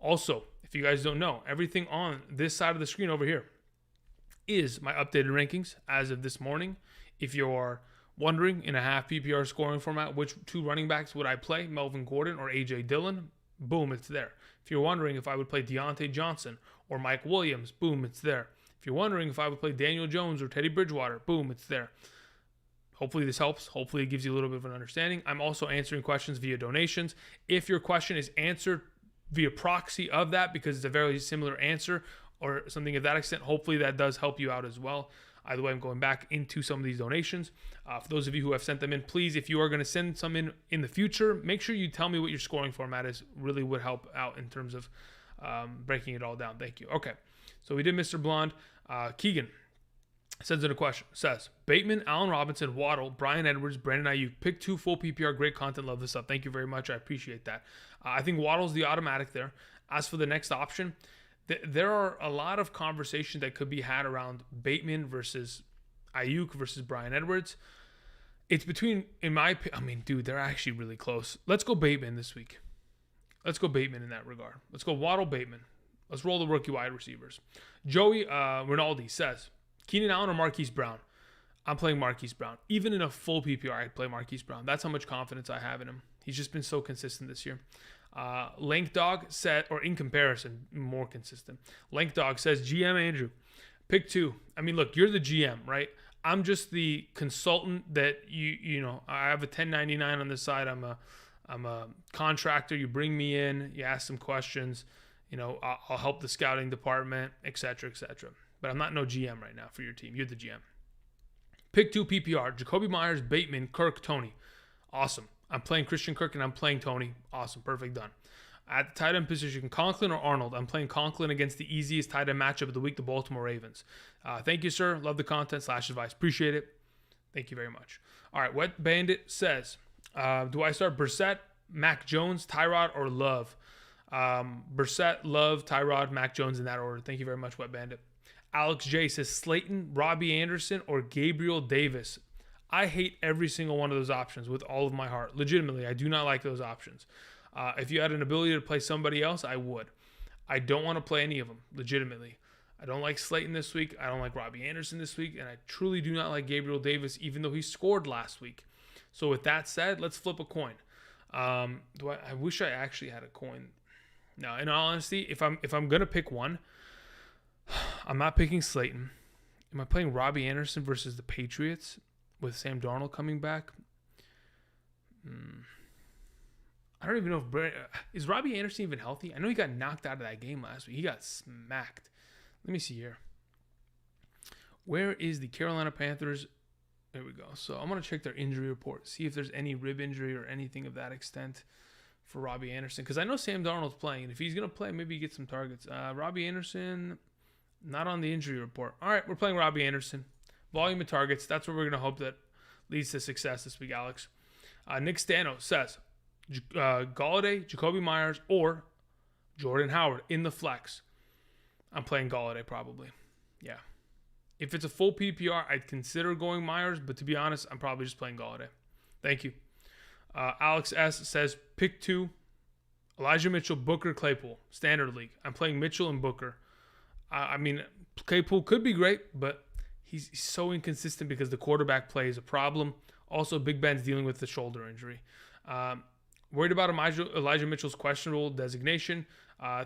Also, if you guys don't know, everything on this side of the screen over here is my updated rankings as of this morning. If you're wondering in a half PPR scoring format, which two running backs would I play, Melvin Gordon or A.J. Dillon, boom, it's there. If you're wondering if I would play Deontay Johnson or Mike Williams, boom, it's there. If you're wondering if I would play Daniel Jones or Teddy Bridgewater, boom, it's there. Hopefully this helps. Hopefully it gives you a little bit of an understanding. I'm also answering questions via donations. If your question is answered via proxy of that, because it's a very similar answer or something of that extent, hopefully that does help you out as well. Either way, I'm going back into some of these donations. For those of you who have sent them in, please, if you are going to send some in the future, make sure you tell me what your scoring format is. Really would help out in terms of breaking it all down. Thank you. Okay, so we did Mr. Blonde. Keegan sends in a question. Says, Bateman, Allen Robinson, Waddle, Brian Edwards, Brandon Ayuk. Pick 2 full PPR. Great content. Love this up. Thank you very much. I appreciate that. I think Waddle's the automatic there. As for the next option, there are a lot of conversation that could be had around Bateman versus Ayuk versus Brian Edwards. It's between, in my opinion, I mean, dude, they're actually really close. Let's go Bateman this week. Let's go Bateman in that regard. Let's go Waddle, Bateman. Let's roll the rookie wide receivers. Joey Rinaldi says, Keenan Allen or Marquise Brown? I'm playing Marquise Brown. Even in a full PPR, I'd play Marquise Brown. That's how much confidence I have in him. He's just been so consistent this year. Lank Dog said, or in comparison, more consistent. Lank Dog says, GM Andrew, pick 2. I mean, look, you're the GM, right? I'm just the consultant that you know, I have a 1099 on this side. I'm a contractor. You bring me in, you ask some questions, you know, I'll help the scouting department, etc., etc. But I'm not no GM right now for your team. You're the GM. Pick 2 PPR. Jacoby Myers, Bateman, Kirk, Tony. Awesome. I'm playing Christian Kirk and I'm playing Tony. Awesome. Perfect. Done. At the tight end position, Conklin or Arnold? I'm playing Conklin against the easiest tight end matchup of the week, the Baltimore Ravens. Thank you, sir. Love the content / advice. Appreciate it. Thank you very much. All right. Wet Bandit says, do I start Brissett, Mac Jones, Tyrod, or Love? Brissett, Love, Tyrod, Mac Jones in that order. Thank you very much, Wet Bandit. Alex J says Slayton, Robbie Anderson, or Gabriel Davis. I hate every single one of those options with all of my heart. Legitimately, I do not like those options. If you had an ability to play somebody else, I would. I don't want to play any of them, legitimately. I don't like Slayton this week. I don't like Robbie Anderson this week. And I truly do not like Gabriel Davis, even though he scored last week. So with that said, let's flip a coin. I wish I actually had a coin. No, in all honesty, if I'm going to pick one, I'm not picking Slayton. Am I playing Robbie Anderson versus the Patriots with Sam Darnold coming back? I don't even know if is Robbie Anderson even healthy? I know he got knocked out of that game last week. He got smacked. Let me see here. Where is the Carolina Panthers? There we go. So I'm going to check their injury report, see if there's any rib injury or anything of that extent for Robbie Anderson. Because I know Sam Darnold's playing. And if he's going to play, maybe he gets some targets. Robbie Anderson, not on the injury report. All right, we're playing Robbie Anderson. Volume of targets. That's what we're going to hope that leads to success this week, Alex. Nick Stano says, Galladay, Jacoby Myers, or Jordan Howard in the flex. I'm playing Galladay probably. Yeah. If it's a full PPR, I'd consider going Myers, but to be honest, I'm probably just playing Galladay. Thank you. Alex S. says, pick 2, Elijah Mitchell, Booker, Claypool. Standard league. I'm playing Mitchell and Booker. I mean, Claypool could be great, but he's so inconsistent because the quarterback play is a problem. Also, Big Ben's dealing with the shoulder injury. Worried about Elijah Mitchell's questionable designation.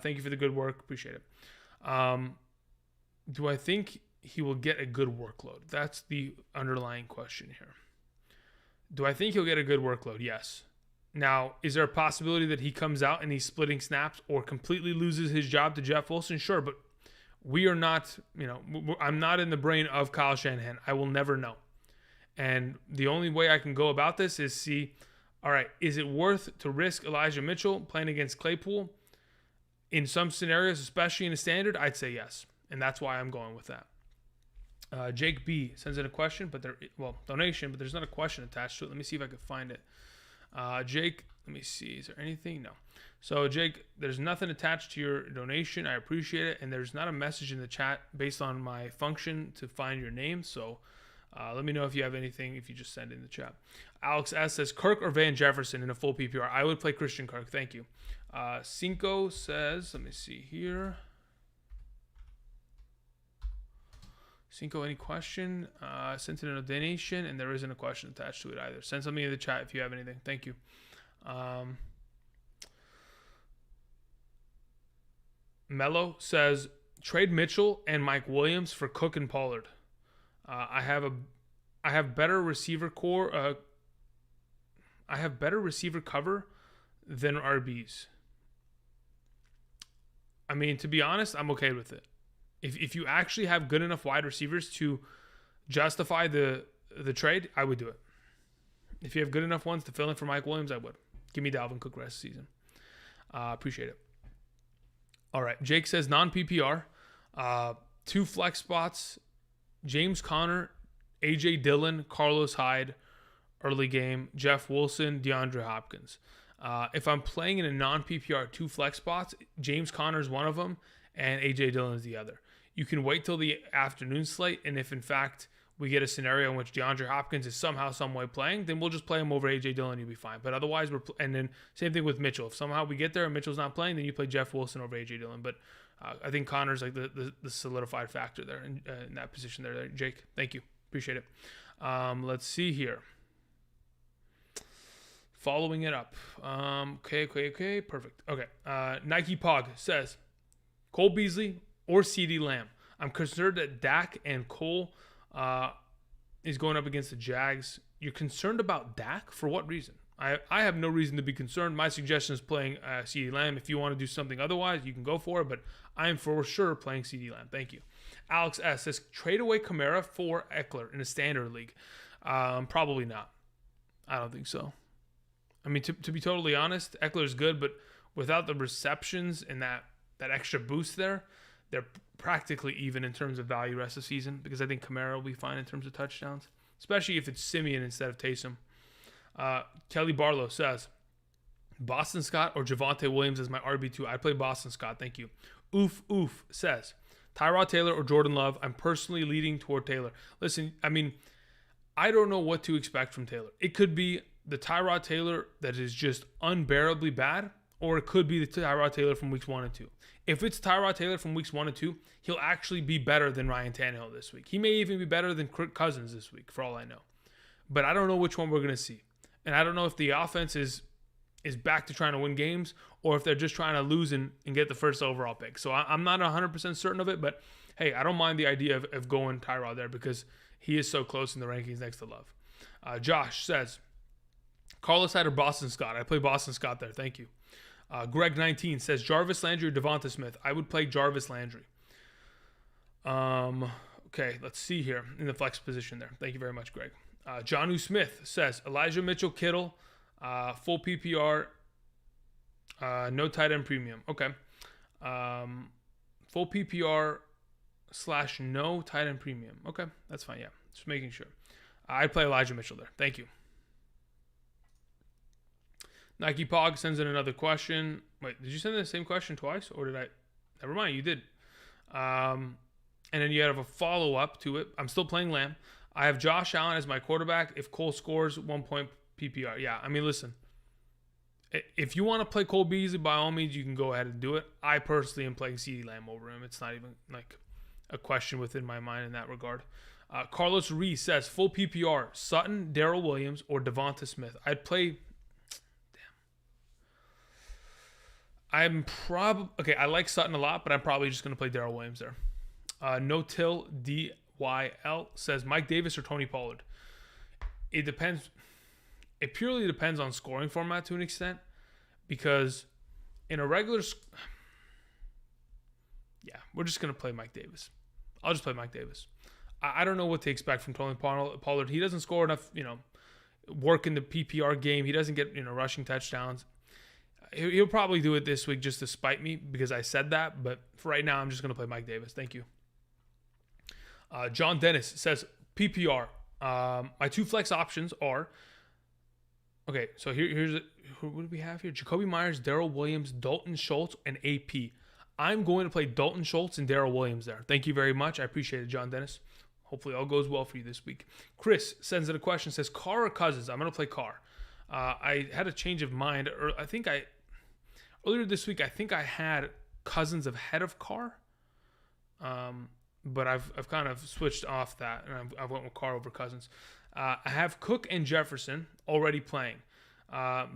Thank you for the good work. Appreciate it. Do I think he will get a good workload? That's the underlying question here. Do I think he'll get a good workload? Yes. Now, is there a possibility that he comes out and he's splitting snaps or completely loses his job to Jeff Wilson? Sure, but we are not, I'm not in the brain of Kyle Shanahan. I will never know. And the only way I can go about this is see, all right, is it worth to risk Elijah Mitchell playing against Claypool? In some scenarios, especially in a standard, I'd say yes. And that's why I'm going with that. Jake B sends in a question, donation, but there's not a question attached to it. Let me see if I can find it. Jake, let me see. Is there anything? No. So, Jake, there's nothing attached to your donation. I appreciate it. And there's not a message in the chat based on my function to find your name. So, let me know if you have anything, if you just send it in the chat. Alex S. says, Kirk or Van Jefferson in a full PPR? I would play Christian Kirk. Thank you. Cinco says, let me see here. Cinco, any question? Sent in a donation, and there isn't a question attached to it either. Send something in the chat if you have anything. Thank you. Mello says, trade Mitchell and Mike Williams for Cook and Pollard. I have better receiver core. I have better receiver cover than RBs. I mean, to be honest, I'm okay with it. If you actually have good enough wide receivers to justify the trade, I would do it. If you have good enough ones to fill in for Mike Williams, I would. Give me Dalvin Cook rest of the season. Appreciate it. All right. Jake says non-PPR. 2 flex spots. James Conner, A.J. Dillon, Carlos Hyde, early game. Jeff Wilson, DeAndre Hopkins. If I'm playing in a non-PPR 2 flex spots, James Conner is one of them, and A.J. Dillon is the other. You can wait till the afternoon slate, and if in fact we get a scenario in which DeAndre Hopkins is somehow, some way playing, then we'll just play him over A.J. Dillon, you'll be fine. But otherwise, and then same thing with Mitchell. If somehow we get there and Mitchell's not playing, then you play Jeff Wilson over A.J. Dillon. But I think Connor's like the solidified factor there in that position there. Jake, thank you. Appreciate it. Let's see here. Following it up. Okay. Perfect. Okay. Nike Pog says, Cole Beasley or CeeDee Lamb. I'm concerned that Dak and Cole is going up against the Jags. You're concerned about Dak? For what reason? I have no reason to be concerned. My suggestion is playing CeeDee Lamb. If you want to do something otherwise, you can go for it, but I am for sure playing CeeDee Lamb. Thank you. Alex S. says, trade away Kamara for Eckler in a standard league. Probably not. I don't think so. I mean, to be totally honest, Eckler's good, but without the receptions and that extra boost there, they're practically even in terms of value rest of the season, because I think Kamara will be fine in terms of touchdowns, especially if it's Simeon instead of Taysom. Kelly Barlow says, Boston Scott or Javonte Williams as my RB2. I'd play Boston Scott. Thank you. Oof says, Tyrod Taylor or Jordan Love. I'm personally leading toward Taylor. Listen, I mean, I don't know what to expect from Taylor. It could be the Tyrod Taylor that is just unbearably bad, or it could be the Tyrod Taylor from weeks 1 and 2. If it's Tyrod Taylor from weeks 1 and 2, he'll actually be better than Ryan Tannehill this week. He may even be better than Kirk Cousins this week, for all I know. But I don't know which one we're going to see. And I don't know if the offense is back to trying to win games, or if they're just trying to lose and get the first overall pick. So I'm not 100% certain of it, but hey, I don't mind the idea of going Tyrod there, because he is so close in the rankings next to Love. Josh says, Carlos Hyde or Boston Scott. I play Boston Scott there. Thank you. Greg19 says, Jarvis Landry or Devonta Smith. I would play Jarvis Landry. Okay, let's see here in the flex position there. Thank you very much, Greg. Johnu Smith says, Elijah Mitchell, Kittle, full PPR, no tight end premium. Okay. Full PPR / no tight end premium. Okay, that's fine. Yeah, just making sure. I'd play Elijah Mitchell there. Thank you. Nike Pog sends in another question. Wait, did you send in the same question twice? Or did I? Never mind, you did. And then you have a follow-up to it. I'm still playing Lamb. I have Josh Allen as my quarterback if Cole scores 1 point PPR. Yeah, I mean, listen. If you want to play Cole Beasley, by all means, you can go ahead and do it. I personally am playing CeeDee Lamb over him. It's not even like a question within my mind in that regard. Carlos Reese says, full PPR, Sutton, Darrell Williams, or Devonta Smith. I'd play... Okay, I like Sutton a lot, but I'm probably just going to play Darrell Williams there. No Till DYL says, Mike Davis or Tony Pollard. It depends. It purely depends on scoring format to an extent, because in a regular... Yeah, we're just going to play Mike Davis. I'll just play Mike Davis. I don't know what to expect from Tony Pollard. He doesn't score enough, work in the PPR game. He doesn't get, rushing touchdowns. He'll probably do it this week just to spite me because I said that. But for right now, I'm just going to play Mike Davis. Thank you. John Dennis says, PPR. My 2 flex options are... Okay, so here's it. What do we have here? Jacoby Myers, Darrell Williams, Dalton Schultz, and AP. I'm going to play Dalton Schultz and Darrell Williams there. Thank you very much. I appreciate it, John Dennis. Hopefully all goes well for you this week. Chris sends in a question, says, Carr or Cousins? I'm going to play Carr. I had a change of mind. Earlier this week, I think I had Cousins ahead of Carr. But I've kind of switched off that, and I went with Carr over Cousins. I have Cook and Jefferson already playing.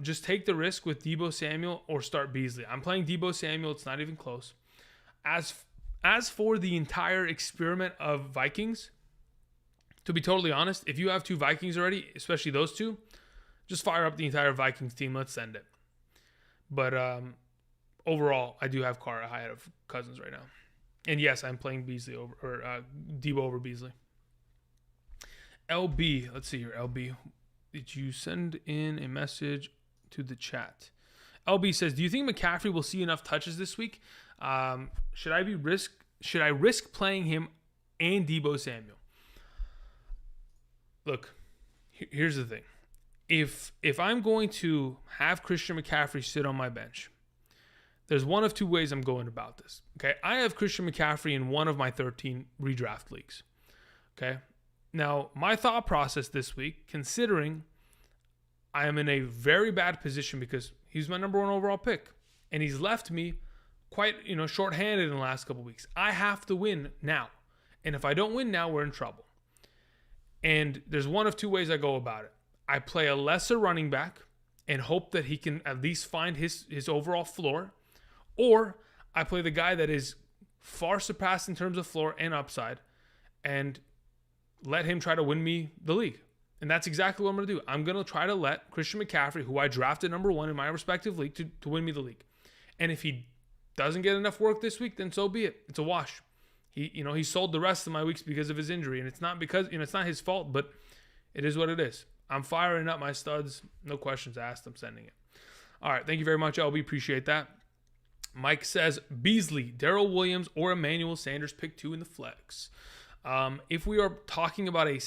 Just take the risk with Deebo Samuel or start Beasley. I'm playing Deebo Samuel. It's not even close. As for the entire experiment of Vikings, to be totally honest, if you have 2 Vikings already, especially those 2, just fire up the entire Vikings team. Let's send it. But overall, I do have Carr ahead of Cousins right now. And yes, I'm playing Beasley over Deebo over Beasley. LB, let's see here. LB, did you send in a message to the chat? LB says, do you think McCaffrey will see enough touches this week? Should I risk playing him and Deebo Samuel? Look, here's the thing. If I'm going to have Christian McCaffrey sit on my bench, there's one of two ways I'm going about this. Okay, I have Christian McCaffrey in one of my 13 redraft leagues. Okay, now my thought process this week, considering I am in a very bad position because he's my number one overall pick, and he's left me quite shorthanded in the last couple of weeks. I have to win now, and if I don't win now, we're in trouble. And there's one of two ways I go about it. I play a lesser running back and hope that he can at least find his overall floor, or I play the guy that is far surpassed in terms of floor and upside and let him try to win me the league. And that's exactly what I'm going to do. I'm going to try to let Christian McCaffrey, who I drafted number one in my respective league, to win me the league. And if he doesn't get enough work this week, then so be it. It's a wash. He sold the rest of my weeks because of his injury, and it's not because it's not his fault, but it is what it is. I'm firing up my studs. No questions asked. I'm sending it. All right. Thank you very much, LB. Appreciate that. Mike says Beasley, Darrell Williams, or Emmanuel Sanders, pick 2 in the flex. If we are talking about a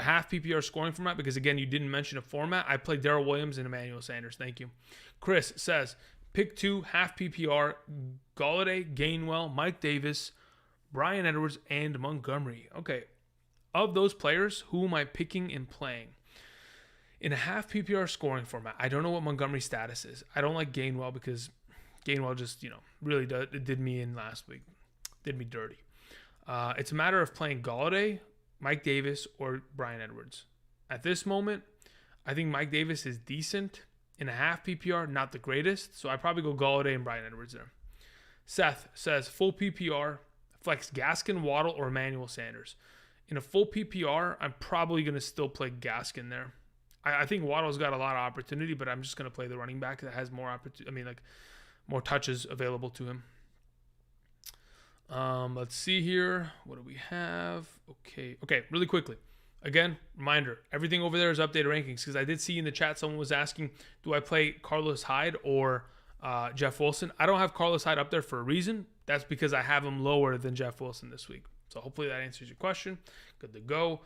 half PPR scoring format, because again, you didn't mention a format, I play Darrell Williams and Emmanuel Sanders. Thank you. Chris says pick 2, half PPR, Golladay, Gainwell, Mike Davis, Bryan Edwards, and Montgomery. Okay. Of those players, who am I picking and playing? In a half PPR scoring format, I don't know what Montgomery's status is. I don't like Gainwell because Gainwell just, really did me in last week. Did me dirty. It's a matter of playing Golladay, Mike Davis, or Bryan Edwards. At this moment, I think Mike Davis is decent. In a half PPR, not the greatest. So I probably go Golladay and Bryan Edwards there. Seth says full PPR, flex Gaskin, Waddle, or Emmanuel Sanders. In a full PPR, I'm probably going to still play Gaskin there. I think Waddle's got a lot of opportunity, but I'm just going to play the running back that has more opportunity. More touches available to him. Let's see here. What do we have? Okay, really quickly. Again, reminder, everything over there is updated rankings, because I did see in the chat someone was asking, do I play Carlos Hyde or Jeff Wilson? I don't have Carlos Hyde up there for a reason. That's because I have him lower than Jeff Wilson this week. So hopefully that answers your question. Good to go.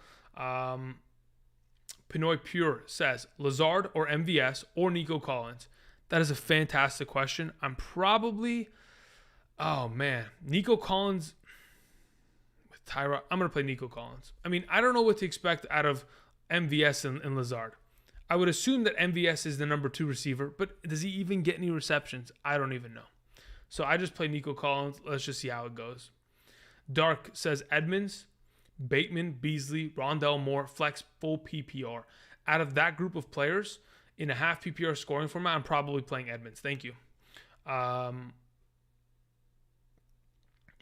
Pinoy Pure says, Lazard or MVS or Nico Collins? That is a fantastic question. I'm probably, Nico Collins with Tyrod. I'm going to play Nico Collins. I don't know what to expect out of MVS and Lazard. I would assume that MVS is the number 2 receiver, but does he even get any receptions? I don't even know. So I just play Nico Collins. Let's just see how it goes. Dark says Edmonds, Bateman, Beasley, Rondell Moore, flex full PPR. Out of that group of players, in a half PPR scoring format, I'm probably playing Edmonds. Thank you.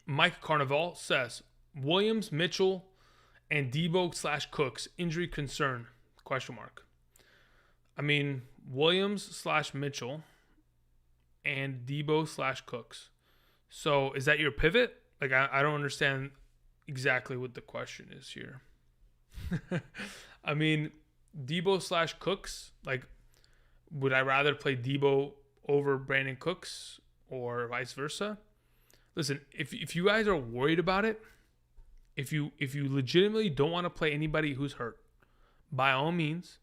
Mike Carnival says, Williams, Mitchell, and Debo/Cooks, injury concern, ? Williams/Mitchell and Debo/Cooks. So is that your pivot? I don't understand exactly what the question is here. Debo/Cooks, would I rather play Debo over Brandon Cooks or vice versa? Listen, if you guys are worried about it, if you legitimately don't want to play anybody who's hurt, by all means,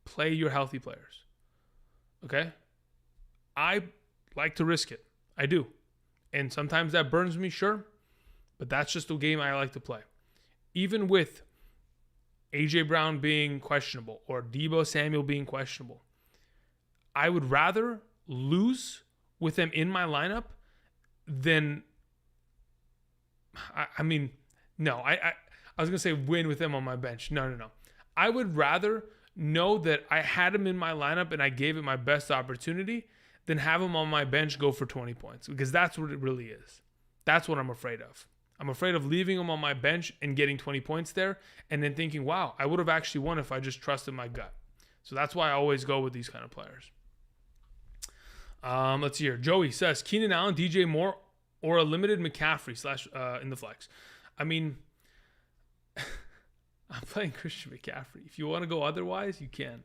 play your healthy players. Okay? I like to risk it. I do. And sometimes that burns me, sure. But that's just the game I like to play. Even with A.J. Brown being questionable or Deebo Samuel being questionable, I would rather lose with them in my lineup than... I was going to say win with them on my bench. No. I would rather know that I had him in my lineup and I gave it my best opportunity than have him on my bench go for 20 points, because that's what it really is. That's what I'm afraid of. I'm afraid of leaving him on my bench and getting 20 points there and then thinking, wow, I would have actually won if I just trusted my gut. So that's why I always go with these kind of players. Let's see here. Joey says, Keenan Allen, DJ Moore, or a limited McCaffrey / in the flex. I'm playing Christian McCaffrey. If you want to go otherwise, you can.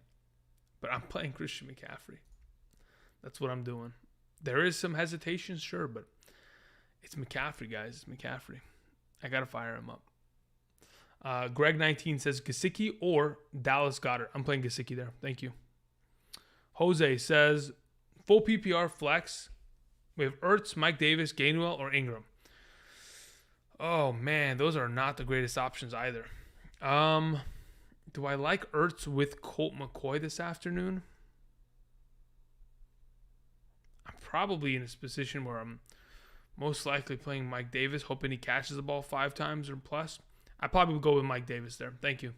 But I'm playing Christian McCaffrey. That's what I'm doing. There is some hesitation, sure, but it's McCaffrey, guys. It's McCaffrey. I got to fire him up. Greg19 says Gesicki or Dallas Goedert. I'm playing Gesicki there. Thank you. Jose says full PPR flex. We have Ertz, Mike Davis, Gainwell, or Ingram. Oh, man. Those are not the greatest options either. Do I like Ertz with Colt McCoy this afternoon? I'm probably in this position where I'm most likely playing Mike Davis, hoping he catches the ball 5 times or plus. I probably would go with Mike Davis there. Thank you.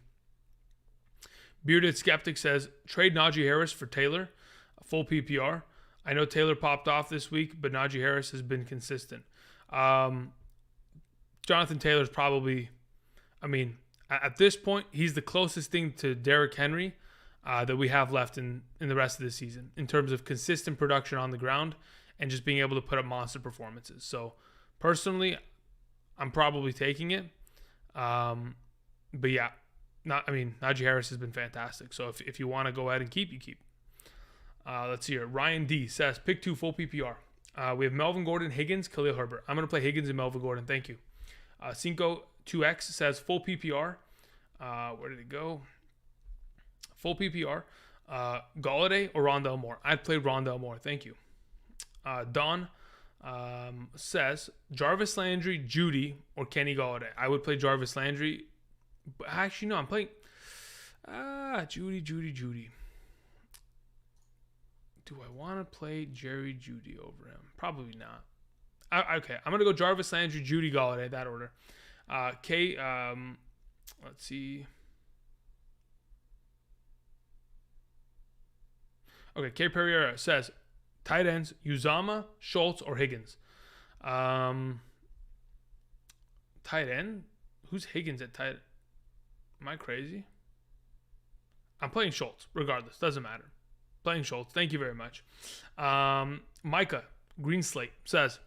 Bearded Skeptic says, trade Najee Harris for Taylor, full PPR. I know Taylor popped off this week, but Najee Harris has been consistent. Jonathan Taylor's probably, at this point, he's the closest thing to Derrick Henry that we have left in the rest of the season in terms of consistent production on the ground and just being able to put up monster performances. So, personally, I'm probably taking it. But yeah, Najee Harris has been fantastic. So if you want to go ahead and keep, you keep. Let's see here. Ryan D says, pick 2 full PPR. We have Melvin Gordon, Higgins, Khalil Herbert. I'm going to play Higgins and Melvin Gordon. Thank you. Cinco 2X says full PPR. Where did it go? Full PPR. Galladay or Rondale Moore? I'd play Rondale Moore. Thank you. Don says Jarvis Landry, Judy, or Kenny Galladay. I would play Jarvis Landry. But actually, no, I'm playing Judy. Do I want to play Jerry Judy over him? Probably not. Okay, I'm going to go Jarvis Landry, Judy, Galladay, that order. Let's see. Okay, K. Pereira says tight ends, Uzama, Schultz, or Higgins. Tight end? Who's Higgins at tight end? Am I crazy? I'm playing Schultz, regardless. Doesn't matter. Playing Schultz. Thank you very much. Micah, Green Slate, says,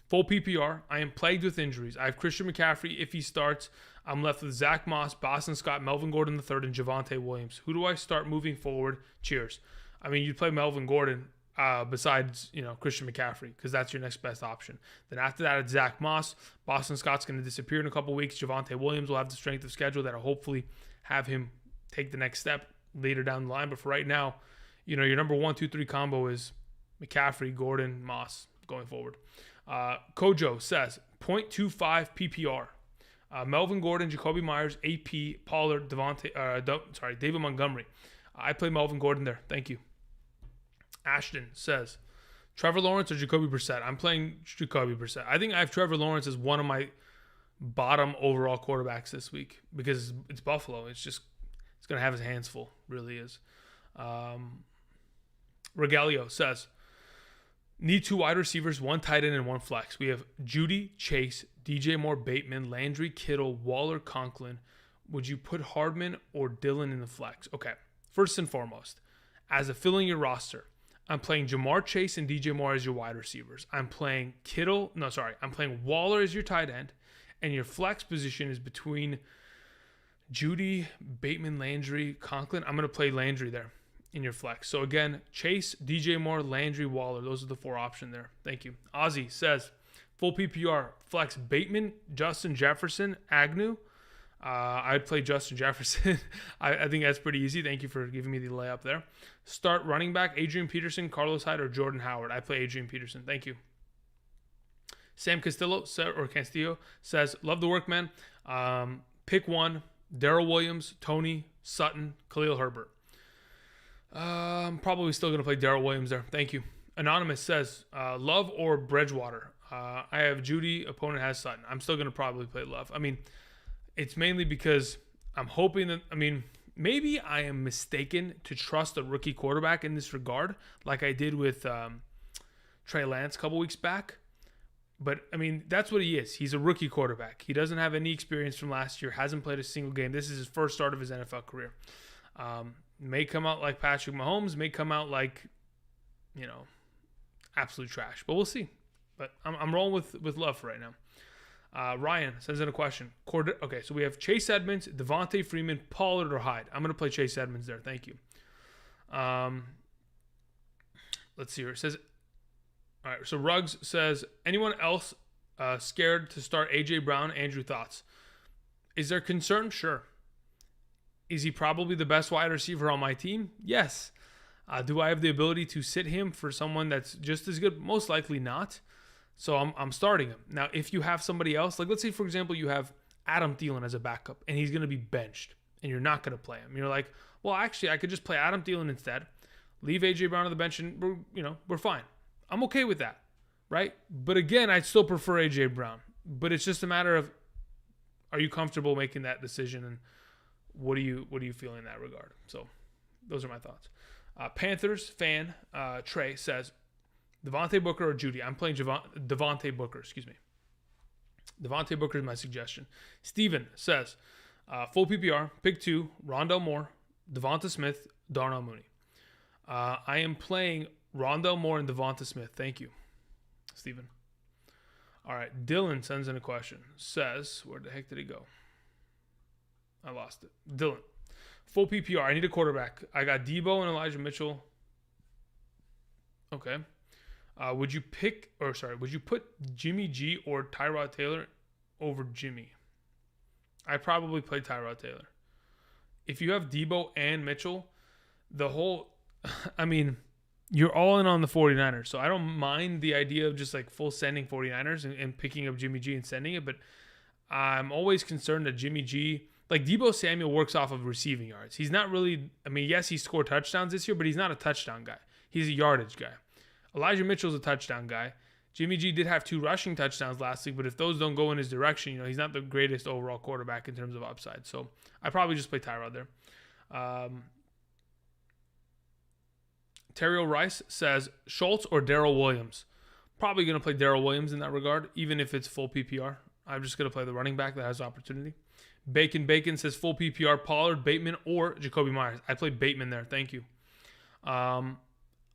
full PPR. I am plagued with injuries. I have Christian McCaffrey. If he starts, I'm left with Zach Moss, Boston Scott, Melvin Gordon III, and Javonte Williams. Who do I start moving forward? Cheers. You'd play Melvin Gordon besides, Christian McCaffrey because that's your next best option. Then after that, it's Zach Moss. Boston Scott's going to disappear in a couple weeks. Javonte Williams will have the strength of schedule that'll hopefully have him take the next step later down the line. But for right now, your number 1, 2, 3 combo is McCaffrey, Gordon, Moss going forward. Kojo says 0.25 PPR. Melvin Gordon, Jacoby Myers, AP, Pollard, David Montgomery. I play Melvin Gordon there. Thank you. Ashton says, Trevor Lawrence or Jacoby Brissett? I'm playing Jacoby Brissett. I think I have Trevor Lawrence as one of my bottom overall quarterbacks this week because it's Buffalo. It's going to have his hands full. Really is. Regalio says, need 2 wide receivers, 1 tight end, and 1 flex. We have Judy, Chase, DJ Moore, Bateman, Landry, Kittle, Waller, Conklin. Would you put Hardman or Dillon in the flex? Okay. First and foremost, as a filling your roster, I'm playing Jamar Chase and DJ Moore as your wide receivers. I'm playing I'm playing Waller as your tight end, and your flex position is between Judy, Bateman, Landry, Conklin. I'm going to play Landry there in your flex. So again, Chase, DJ Moore, Landry, Waller. Those are the 4 options there. Thank you. Ozzy says, full PPR, flex Bateman, Justin Jefferson, Agnew. I'd play Justin Jefferson. I think that's pretty easy. Thank you for giving me the layup there. Start running back, Adrian Peterson, Carlos Hyde, or Jordan Howard. I play Adrian Peterson. Thank you. Sam Castillo says, love the work, man. Pick 1, Darrell Williams, Tony, Sutton, Khalil Herbert. I'm probably still going to play Darrell Williams there. Thank you. Anonymous says, Love or Bridgewater? I have Judy. Opponent has Sutton. I'm still going to probably play Love. It's mainly because I'm hoping that, maybe I am mistaken to trust a rookie quarterback in this regard, like I did with Trey Lance a couple weeks back. But, that's what he is. He's a rookie quarterback. He doesn't have any experience from last year, hasn't played a single game. This is his first start of his NFL career. May come out like Patrick Mahomes, may come out like, absolute trash. But we'll see. But I'm rolling with Love for right now. Ryan sends in a question. Okay, so we have Chase Edmonds, Devontae Freeman, Pollard, or Hyde. I'm going to play Chase Edmonds there. Thank you. Let's see here. It says, all right, so Ruggs says, anyone else scared to start A.J. Brown? Andrew, thoughts? Is there concern? Sure. Is he probably the best wide receiver on my team? Yes. Do I have the ability to sit him for someone that's just as good? Most likely not. So I'm starting him. Now, if you have somebody else, like let's say, for example, you have Adam Thielen as a backup and he's going to be benched and you're not going to play him. You're like, well, actually, I could just play Adam Thielen instead, leave A.J. Brown on the bench, and we're fine. I'm okay with that, right? But again, I'd still prefer A.J. Brown. But it's just a matter of, are you comfortable making that decision, and what do you feel in that regard? So those are my thoughts. Panthers fan Trey says, Devontae Booker or Judy? I'm playing Devontae Booker, Devontae Booker is my suggestion. Steven says, full PPR, pick 2, Rondell Moore, Devonta Smith, Darnell Mooney. I am playing Rondell Moore and Devonta Smith. Thank you, Steven. All right, Dylan sends in a question. Says, where the heck did he go? I lost it. Dylan, full PPR. I need a quarterback. I got Debo and Elijah Mitchell. Okay. Would you put Jimmy G or Tyrod Taylor over Jimmy? I'd probably play Tyrod Taylor. If you have Debo and Mitchell, you're all in on the 49ers. So I don't mind the idea of just like full sending 49ers and picking up Jimmy G and sending it. But I'm always concerned that Jimmy G, like Debo Samuel, works off of receiving yards. He's not really, yes, he scored touchdowns this year, but he's not a touchdown guy. He's a yardage guy. Elijah Mitchell's a touchdown guy. Jimmy G did have 2 rushing touchdowns last week, but if those don't go in his direction, he's not the greatest overall quarterback in terms of upside. So I probably just play Tyrod there. Terrell Rice says, Schultz or Darrell Williams? Probably going to play Darrell Williams in that regard, even if it's full PPR. I'm just going to play the running back that has opportunity. Bacon says full PPR, Pollard, Bateman, or Jacoby Myers. I play Bateman there. Thank you.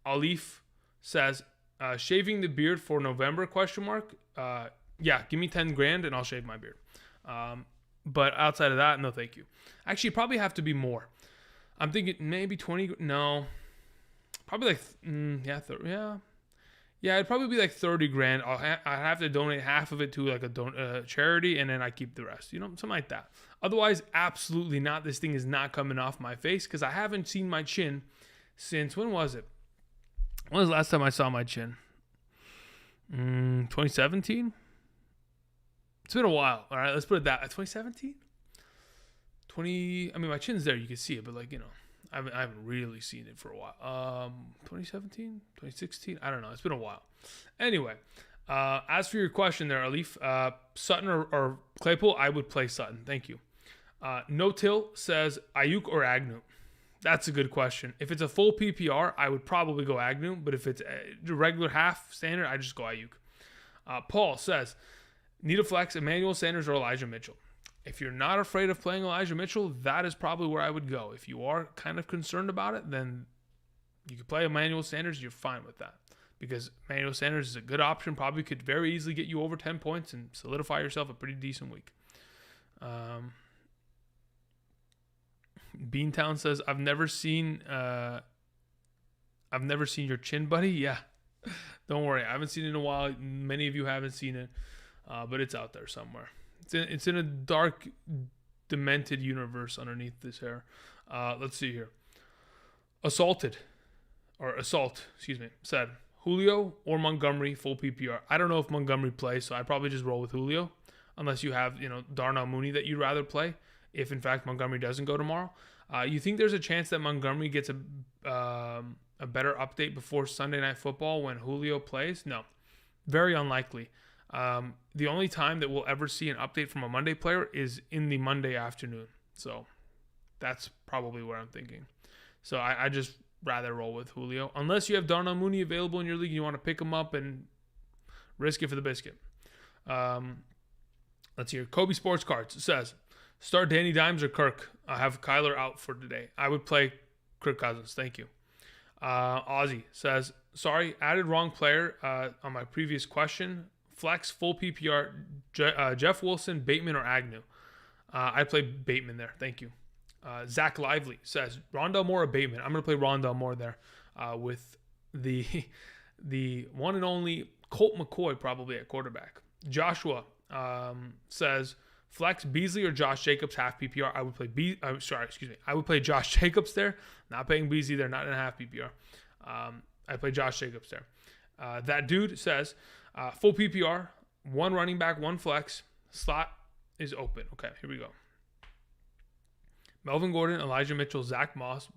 Alif says, shaving the beard for November, ? Yeah, give me 10 grand and I'll shave my beard. But outside of that, no thank you. Actually, probably have to be more. I'm thinking maybe 20, no. Probably like, yeah, it'd probably be like 30 grand. I'd have to donate half of it to like a charity, and then I keep the rest, something like that. Otherwise, absolutely not. This thing is not coming off my face because I haven't seen my chin since, when was it? When was the last time I saw my chin? 2017? It's been a while. All right, let's put it that. 2017? My chin's there. You can see it, but I haven't really seen it for a while. 2017? 2016? I don't know. It's been a while. Anyway, as for your question there, Alif, Sutton or Claypool, I would play Sutton. Thank you. No Till says Ayuk or Agnew. That's a good question. If it's a full PPR, I would probably go Agnew, but if it's a regular half standard, I just go Ayuk. Paul says, need a flex, Emmanuel Sanders or Elijah Mitchell. If you're not afraid of playing Elijah Mitchell, that is probably where I would go. If you are kind of concerned about it, then you could play Emmanuel Sanders. You're fine with that because Emmanuel Sanders is a good option. Probably could very easily get you over 10 points and solidify yourself a pretty decent week. Beantown says, I've never seen your chin, buddy. Yeah, don't worry. I haven't seen it in a while. Many of you haven't seen it, but it's out there somewhere. It's in a dark, demented universe underneath this hair. Let's see here. Assault, said Julio or Montgomery, full PPR. I don't know if Montgomery plays, so I'd probably just roll with Julio, unless you have, Darnell Mooney that you'd rather play. If in fact Montgomery doesn't go tomorrow, you think there's a chance that Montgomery gets a better update before Sunday Night Football when Julio plays? No, very unlikely. The only time that we'll ever see an update from a Monday player is in the Monday afternoon. So that's probably where I'm thinking. So I just rather roll with Julio. Unless you have Darnell Mooney available in your league and you want to pick him up and risk it for the biscuit. Let's hear. Kobe Sports Cards says, start Danny Dimes or Kirk. I have Kyler out for today. I would play Kirk Cousins. Thank you. Ozzy says, sorry, added wrong player on my previous question Flex, full PPR, Jeff Wilson, Bateman, or Agnew. I play Bateman there. Thank you. Zach Lively says, Rondell Moore or Bateman? I'm going to play Rondell Moore there with the one and only Colt McCoy probably at quarterback. Joshua says, flex Beasley or Josh Jacobs half PPR. I would play I would play Josh Jacobs there. Not paying Beasley there, not in a half PPR. I play Josh Jacobs there. That dude says, full PPR, one running back, one flex, slot is open. Okay, here we go. Melvin Gordon, Elijah Mitchell, Zach Moss,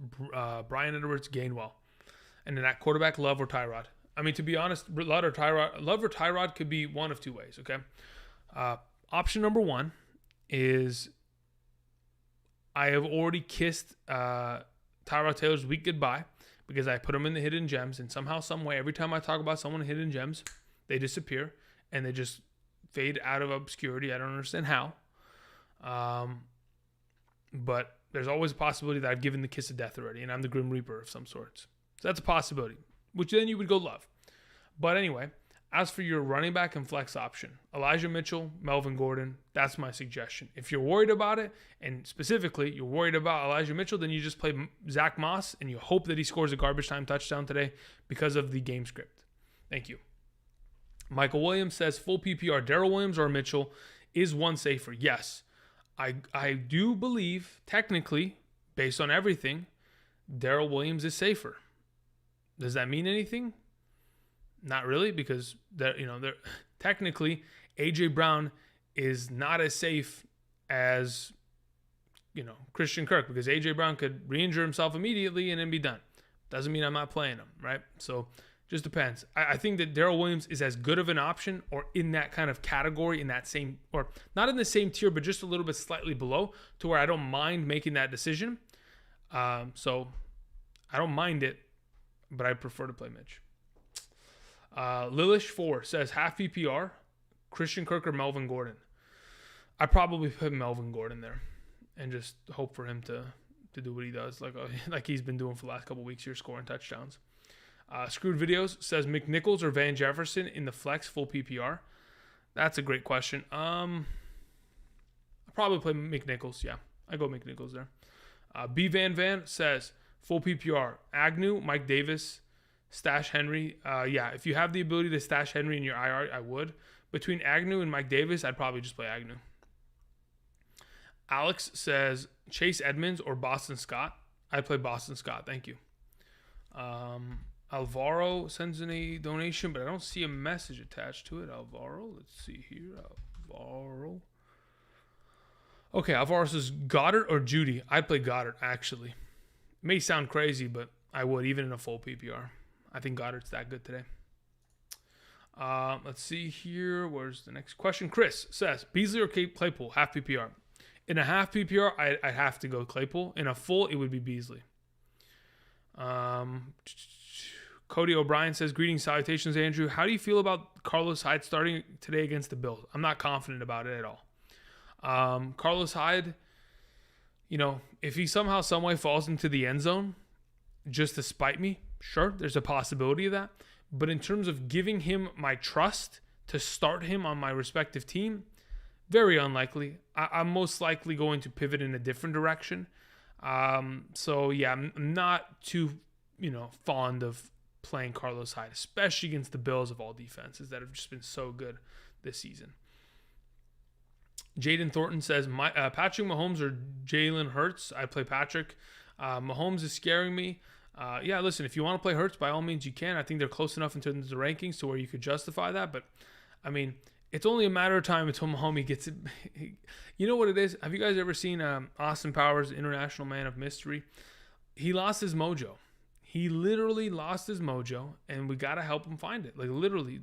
Brian Edwards, Gainwell. And then at quarterback, Love or Tyrod. I mean, to be honest, Love or Tyrod could be one of two ways, okay? Option number one is I have already kissed Tyrod Taylor's week goodbye because I put him in the hidden gems, and somehow, some way, every time I talk about someone in hidden gems, they disappear and they just fade out of obscurity. I don't understand how. But there's always a possibility that I've given the kiss of death already, and I'm the Grim Reaper of some sorts. So that's a possibility, which then you would go Love. But anyway, as for your running back and flex option, Elijah Mitchell, Melvin Gordon, that's my suggestion. If you're worried about it, and specifically you're worried about Elijah Mitchell, then you just play Zach Moss, and you hope that he scores a garbage time touchdown today because of the game script. Thank you. Michael Williams says, full PPR, Darrell Williams or Mitchell, is one safer? Yes. I do believe, technically, based on everything, Darrell Williams is safer. Does that mean anything? Not really, because technically, A.J. Brown is not as safe as Christian Kirk, because A.J. Brown could re-injure himself immediately and then be done. Doesn't mean I'm not playing him, right? So just depends. I think that Darrell Williams is as good of an option, or in that kind of category, in that same, or not in the same tier, but just a little bit slightly below, to where I don't mind making that decision. So I don't mind it, but I prefer to play Mitch. Lilish4 says, half PPR, Christian Kirk or Melvin Gordon. I probably put Melvin Gordon there and just hope for him to do what he does, like he's been doing for the last couple weeks here, scoring touchdowns. Screwed Videos says, McNichols or Van Jefferson in the flex full PPR. That's a great question. I'll probably play McNichols. Yeah, I go McNichols there. B Van says, full PPR, Agnew, Mike Davis, stash Henry. Yeah, if you have the ability to stash Henry in your IR, I would. Between Agnew and Mike Davis, I'd probably just play Agnew. Alex says, Chase Edmonds or Boston Scott. I'd play Boston Scott. Thank you. Alvaro sends in a donation, but I don't see a message attached to it. Alvaro, let's see here. Alvaro. Okay, Alvaro says Goddard or Judy. I'd play Goddard, actually. It may sound crazy, but I would, even in a full PPR. I think Goddard's that good today. Let's see here. Where's the next question? Chris says, Beasley or Claypool, half PPR. In a half PPR, I'd have to go Claypool. In a full, it would be Beasley. Cody O'Brien says, greetings, salutations, Andrew. How do you feel about Carlos Hyde starting today against the Bills? I'm not confident about it at all. Carlos Hyde, if he somehow, some way falls into the end zone just to spite me, sure, there's a possibility of that. But in terms of giving him my trust to start him on my respective team, very unlikely. I'm most likely going to pivot in a different direction. So, yeah, I'm not too, fond of playing Carlos Hyde, especially against the Bills of all defenses that have just been so good this season. Jaden Thornton says, Patrick Mahomes or Jalen Hurts? I play Patrick. Mahomes is scaring me. Yeah, listen, if you want to play Hurts, by all means you can. I think they're close enough in terms of the rankings to where you could justify that. But, I mean, it's only a matter of time until Mahomes gets it. You know what it is? Have you guys ever seen Austin Powers, International Man of Mystery? He lost his mojo. He literally lost his mojo, and we got to help him find it. Like, literally,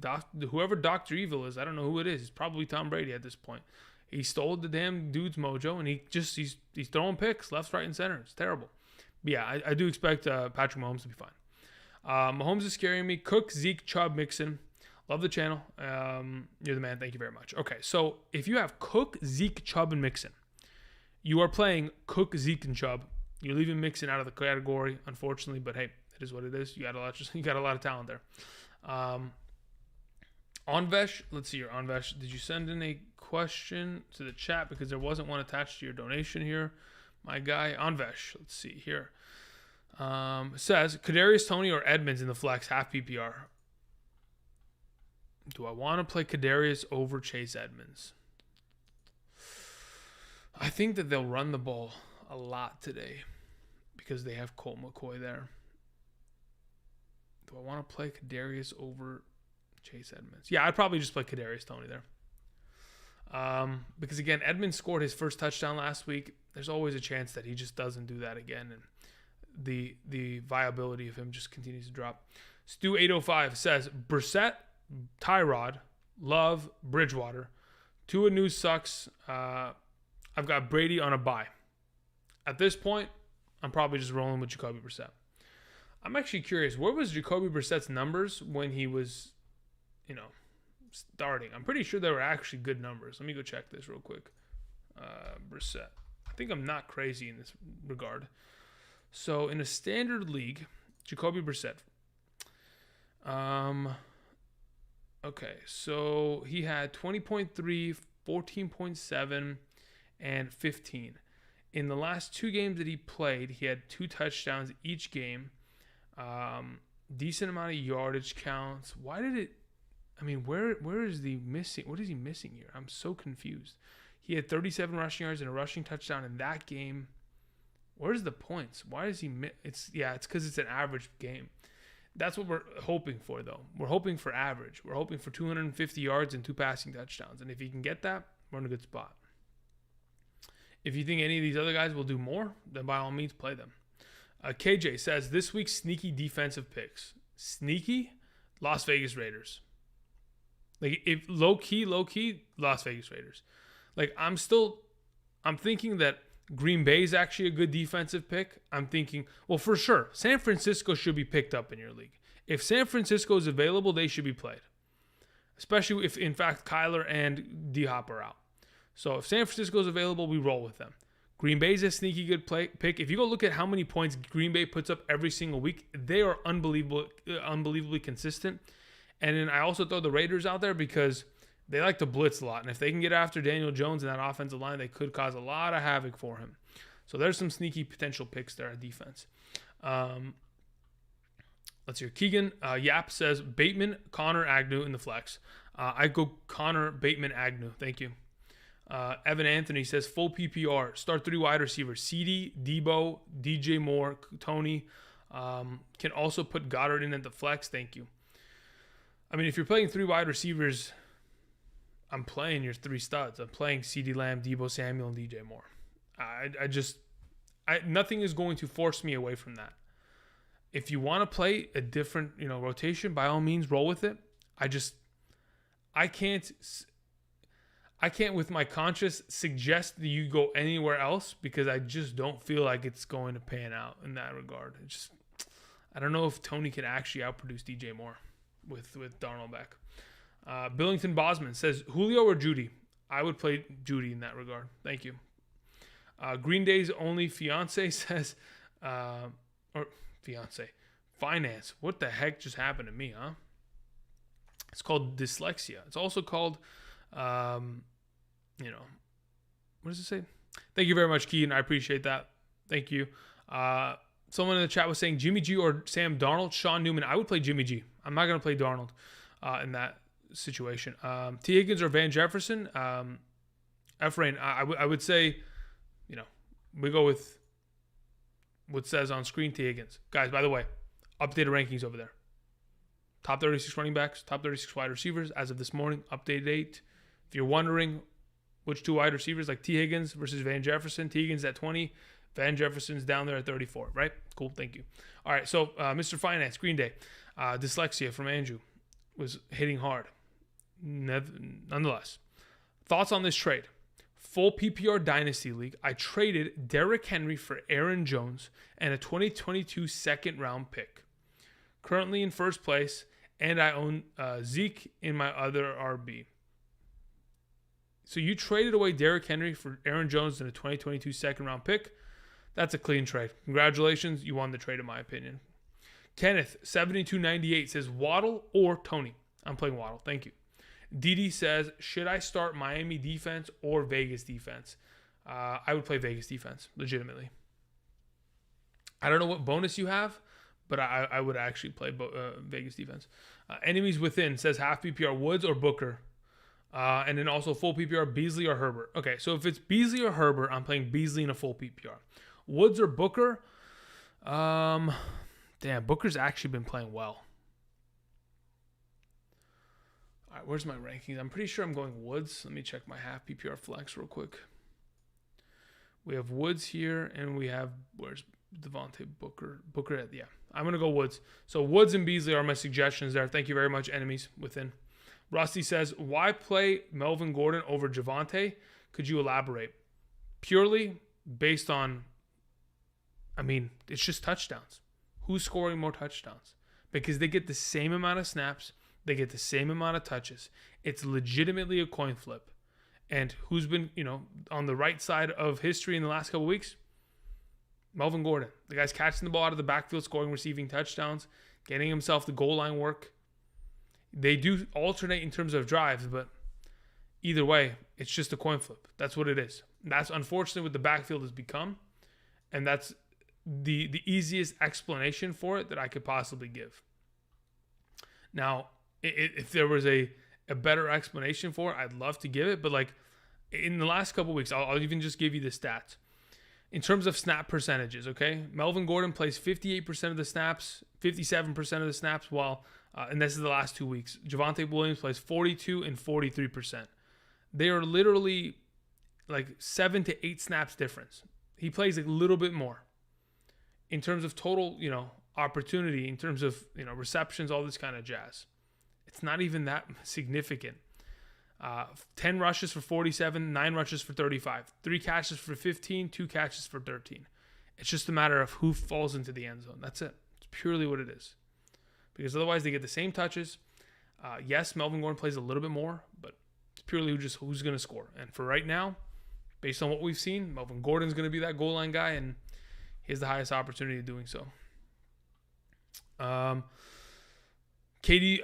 whoever Dr. Evil is, I don't know who it is. It's probably Tom Brady at this point. He stole the damn dude's mojo, and he's throwing picks left, right, and center. It's terrible. But yeah, I do expect Patrick Mahomes to be fine. Mahomes is scaring me. Cook, Zeke, Chubb, Mixon. Love the channel. You're the man. Thank you very much. Okay, so if you have Cook, Zeke, Chubb, and Mixon, you are playing Cook, Zeke, and Chubb. You're leaving Mixon out of the category, unfortunately, but hey, it is what it is. You got a lot of talent there. Onvesh, let's see here. Onvesh, did you send in a question to the chat? Because there wasn't one attached to your donation here. My guy, Onvesh, let's see here. Says, Kadarius Toney or Edmonds in the flex, half PPR. Do I want to play Kadarius over Chase Edmonds? I think that they'll run the ball a lot today because they have Colt McCoy there. Do I want to play Kadarius over Chase Edmonds? Yeah, I'd probably just play Kadarius Toney there. Because, again, Edmonds scored his first touchdown last week. There's always a chance that he just doesn't do that again, and the viability of him just continues to drop. Stu805 says, Brissett, Tyrod, Love, Bridgewater. Tua news sucks. I've got Brady on a bye. At this point, I'm probably just rolling with Jacoby Brissett. I'm actually curious, where was Jacoby Brissett's numbers when he was, starting? I'm pretty sure they were actually good numbers. Let me go check this real quick. Brissett. I think I'm not crazy in this regard. So in a standard league, Jacoby Brissett. Okay, so he had 20.3, 14.7, and 15. In the last 2 games that he played, he had 2 touchdowns each game. Decent amount of yardage counts. Why did it? I mean, where is the missing? What is he missing here? I'm so confused. He had 37 rushing yards and a rushing touchdown in that game. Where's the points? Why is he? It's because it's an average game. That's what we're hoping for, though. We're hoping for average. We're hoping for 250 yards and 2 passing touchdowns. And if he can get that, we're in a good spot. If you think any of these other guys will do more, then by all means, play them. KJ says, this week's sneaky defensive picks. Sneaky? Las Vegas Raiders. Like, if low-key, Las Vegas Raiders. Like, I'm thinking that Green Bay is actually a good defensive pick. I'm thinking, well, for sure, San Francisco should be picked up in your league. If San Francisco is available, they should be played. Especially if, in fact, Kyler and D-Hop are out. So if San Francisco is available, we roll with them. Green Bay is a sneaky good pick. If you go look at how many points Green Bay puts up every single week, they are unbelievably consistent. And then I also throw the Raiders out there because they like to blitz a lot. And if they can get after Daniel Jones in that offensive line, they could cause a lot of havoc for him. So there's some sneaky potential picks there at defense. Let's hear. Keegan Yap says, Bateman, Connor, Agnew in the flex. I go Connor, Bateman, Agnew. Thank you. Evan Anthony says, full PPR. Start 3 wide receivers. CD, Debo, DJ Moore, Tony. Can also put Goddard in at the flex. Thank you. I mean, if you're playing 3 wide receivers, I'm playing your 3 studs. I'm playing CeeDee Lamb, Debo Samuel, and DJ Moore. Nothing is going to force me away from that. If you want to play a different, rotation, by all means, roll with it. I can't with my conscience suggest that you go anywhere else because I just don't feel like it's going to pan out in that regard. I don't know if Tony can actually outproduce DJ Moore with Darnold back. Billington Bosman says, Julio or Judy? I would play Judy in that regard. Thank you. Green Day's only fiance says, or fiance, finance. What the heck just happened to me, huh? It's called dyslexia. It's also called, what does it say? Thank you very much, Keaton. I appreciate that. Thank you. Someone in the chat was saying Jimmy G or Sam Darnold. Sean Newman. I would play Jimmy G. I'm not going to play Darnold in that situation. T. Higgins or Van Jefferson. Efrain, I would say, we go with what says on screen, T. Higgins. Guys, by the way, updated rankings over there. Top 36 running backs, top 36 wide receivers as of this morning, updated 8. If you're wondering which 2 wide receivers, like T. Higgins versus Van Jefferson, T. Higgins at 20, Van Jefferson's down there at 34, right? Cool, thank you. All right, so Mr. Finance, Green Day, dyslexia from Andrew was hitting hard. Nonetheless, thoughts on this trade? Full PPR Dynasty League, I traded Derrick Henry for Aaron Jones and a 2022 second-round pick. Currently in first place, and I own Zeke in my other RB. So you traded away Derrick Henry for Aaron Jones and a 2022 second-round pick. That's a clean trade. Congratulations, you won the trade in my opinion. Kenneth, 7298, says Waddle or Tony. I'm playing Waddle. Thank you. Didi says, should I start Miami defense or Vegas defense? I would play Vegas defense, legitimately. I don't know what bonus you have, but I would actually play Vegas defense. Enemies Within says half PPR Woods or Booker. And then also full PPR Beasley or Herbert. Okay, so if it's Beasley or Herbert, I'm playing Beasley in a full PPR. Woods or Booker? Damn, Booker's actually been playing well. All right, where's my rankings? I'm pretty sure I'm going Woods. Let me check my half PPR flex real quick. We have Woods here, and we have, where's Devontae Booker? Booker, yeah. I'm going to go Woods. So Woods and Beasley are my suggestions there. Thank you very much, Enemies Within. Rusty says, why play Melvin Gordon over Javonte? Could you elaborate? Purely based on, it's just touchdowns. Who's scoring more touchdowns? Because they get the same amount of snaps. They get the same amount of touches. It's legitimately a coin flip. And who's been, on the right side of history in the last couple of weeks? Melvin Gordon. The guy's catching the ball out of the backfield, scoring, receiving touchdowns, getting himself the goal line work. They do alternate in terms of drives, but either way, it's just a coin flip. That's what it is. That's unfortunately what the backfield has become. And that's the easiest explanation for it that I could possibly give. Now, if there was a better explanation for it, I'd love to give it. But like in the last couple of weeks, I'll even just give you the stats. In terms of snap percentages, okay? Melvin Gordon plays 58% of the snaps, 57% of the snaps, while, and this is the last 2 weeks, Javonte Williams plays 42 and 43%. They are literally like 7 to 8 snaps difference. He plays a little bit more. In terms of total, opportunity, in terms of, receptions, all this kind of jazz. It's not even that significant. 10 rushes for 47, 9 rushes for 35, 3 catches for 15, 2 catches for 13. It's just a matter of who falls into the end zone. That's it. It's purely what it is. Because otherwise they get the same touches. Yes, Melvin Gordon plays a little bit more, but it's purely who's going to score. And for right now, based on what we've seen, Melvin Gordon's going to be that goal line guy, and he has the highest opportunity of doing so. Katie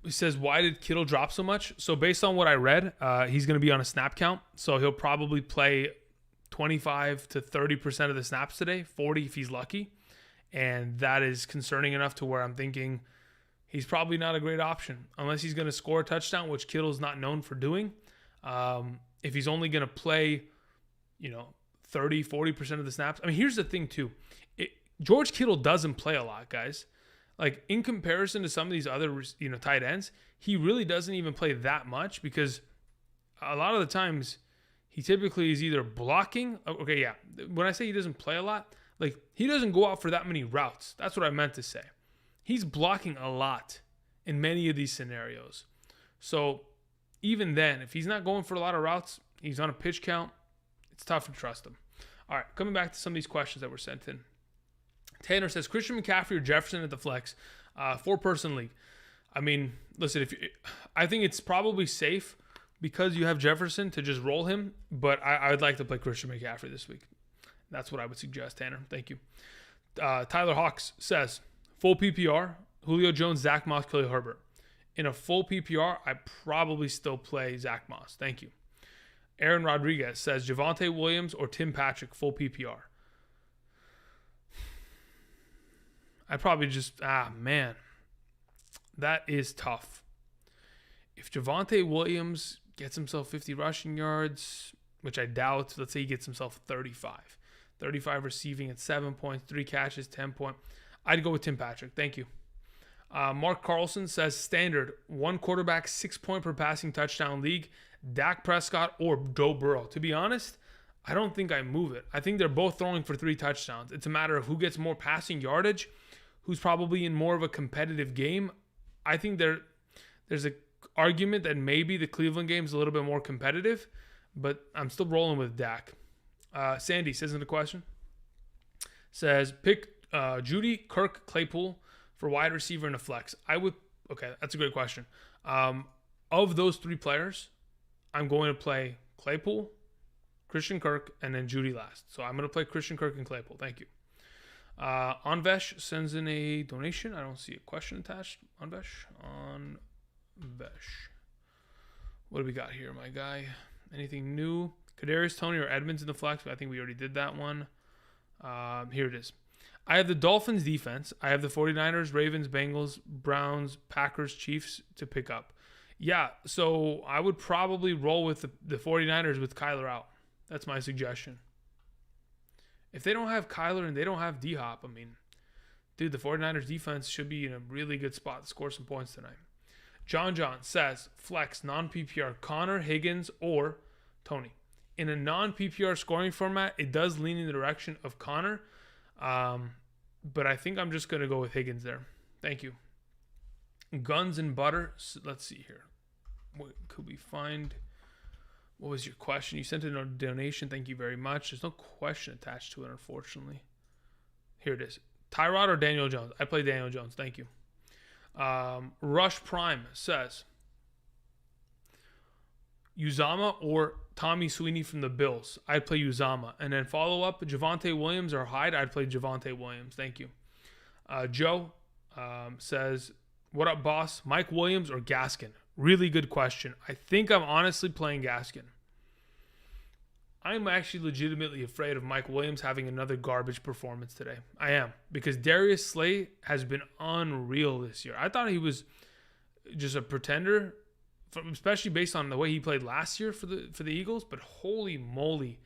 says, why did Kittle drop so much? So based on what I read, he's going to be on a snap count. So he'll probably play 25 to 30% of the snaps today, 40 if he's lucky. And that is concerning enough to where I'm thinking he's probably not a great option unless he's going to score a touchdown, which Kittle's not known for doing. If he's only going to play, 30, 40% of the snaps. Here's the thing too. George Kittle doesn't play a lot, guys. Like in comparison to some of these other, tight ends, he really doesn't even play that much because a lot of the times he typically is either blocking. Okay, yeah. When I say he doesn't play a lot, like he doesn't go out for that many routes. That's what I meant to say. He's blocking a lot in many of these scenarios. So even then, if he's not going for a lot of routes, he's on a pitch count, it's tough to trust him. All right, coming back to some of these questions that were sent in. Tanner says, Christian McCaffrey or Jefferson at the flex, 4-person league. Listen, I think it's probably safe because you have Jefferson to just roll him, but I would like to play Christian McCaffrey this week. That's what I would suggest, Tanner. Thank you. Tyler Hawks says, full PPR, Julio Jones, Zach Moss, Khalil Herbert. In a full PPR, I probably still play Zach Moss. Thank you. Aaron Rodriguez says, Javonte Williams or Tim Patrick, full PPR. I probably just, that is tough. If Javonte Williams gets himself 50 rushing yards, which I doubt, let's say he gets himself 35 receiving at 7 points, 3 catches, 10 points, I'd go with Tim Patrick. Thank you. Mark Carlson says, standard, 1 quarterback, 6 point per passing touchdown league, Dak Prescott or Joe Burrow. To be honest, I don't think I move it. I think they're both throwing for 3 touchdowns. It's a matter of who gets more passing yardage, who's probably in more of a competitive game. I think there's an argument that maybe the Cleveland game is a little bit more competitive, but I'm still rolling with Dak. Sandy says in the question, says, pick Judy, Kirk, Claypool for wide receiver and a flex. Okay, that's a great question. Of those 3 players, I'm going to play Claypool, Christian Kirk, and then Judy last. So I'm going to play Christian Kirk and Claypool. Thank you. Anvesh sends in a donation. I don't see a question attached. Anvesh. What do we got here, my guy? Anything new? Kadarius Toney or Edmonds in the flex? I think we already did that one. Here it is. I have the Dolphins defense. I have the 49ers, Ravens, Bengals, Browns, Packers, Chiefs to pick up. Yeah, so I would probably roll with the 49ers with Kyler out. That's my suggestion. If they don't have Kyler and they don't have D-Hop, I mean, dude, the 49ers defense should be in a really good spot to score some points tonight. John says, flex, non-PPR, Connor, Higgins, or Tony. In a non-PPR scoring format, it does lean in the direction of Connor, but I think I'm just going to go with Higgins there. Thank you. Guns and butter. Let's see here. What could we find? What was your question? You sent in a donation. Thank you very much. There's no question attached to it, unfortunately. Here it is. Tyrod or Daniel Jones? I play Daniel Jones. Thank you. Rush Prime says, Uzama or Tommy Sweeney from the Bills? I'd play Uzama. And then follow up, Javonte Williams or Hyde? I'd play Javonte Williams. Thank you. Joe says, what up, boss? Mike Williams or Gaskin? Really good question. I think I'm honestly playing Gaskin. I'm actually legitimately afraid of Mike Williams having another garbage performance today. I am. Because Darius Slay has been unreal this year. I thought he was just a pretender, especially based on the way he played last year for the Eagles. But holy moly,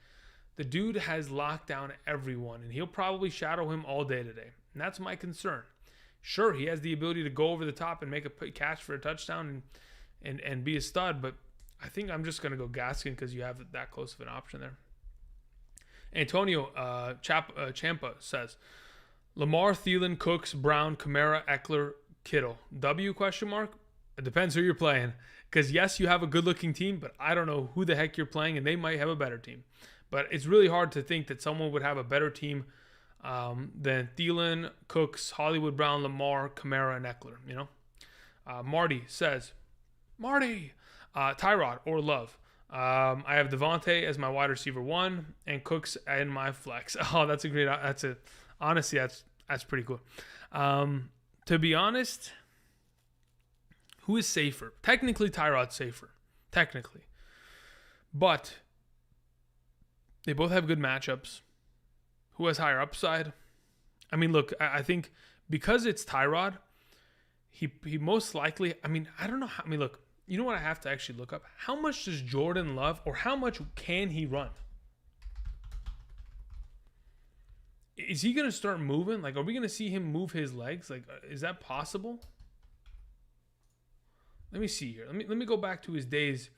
the dude has locked down everyone. And he'll probably shadow him all day today. And that's my concern. Sure, he has the ability to go over the top and make a catch for a touchdown and be a stud, but I think I'm just going to go Gaskin because you have that close of an option there. Antonio Champa says, Lamar, Thielen, Cooks, Brown, Kamara, Eckler, Kittle. W question mark? It depends who you're playing. Because yes, you have a good-looking team, but I don't know who the heck you're playing, and they might have a better team. But it's really hard to think that someone would have a better team than Thielen, Cooks, Hollywood Brown, Lamar, Kamara, and Eckler, you know? Marty says, Tyrod or Love. I have Devontae as my wide receiver 1 and Cooks in my flex. Oh, honestly, that's pretty cool. To be honest, who is safer? Technically, Tyrod's safer. Technically. But they both have good matchups. Who has higher upside? I mean, look, I think because it's Tyrod, he most likely, I mean, I don't know how, I mean, look, you know what I have to actually look up? How much does Jordan Love, or how much can he run? Is he going to start moving? Like, are we going to see him move his legs? Like, is that possible? Let me see here. Let me go back to his days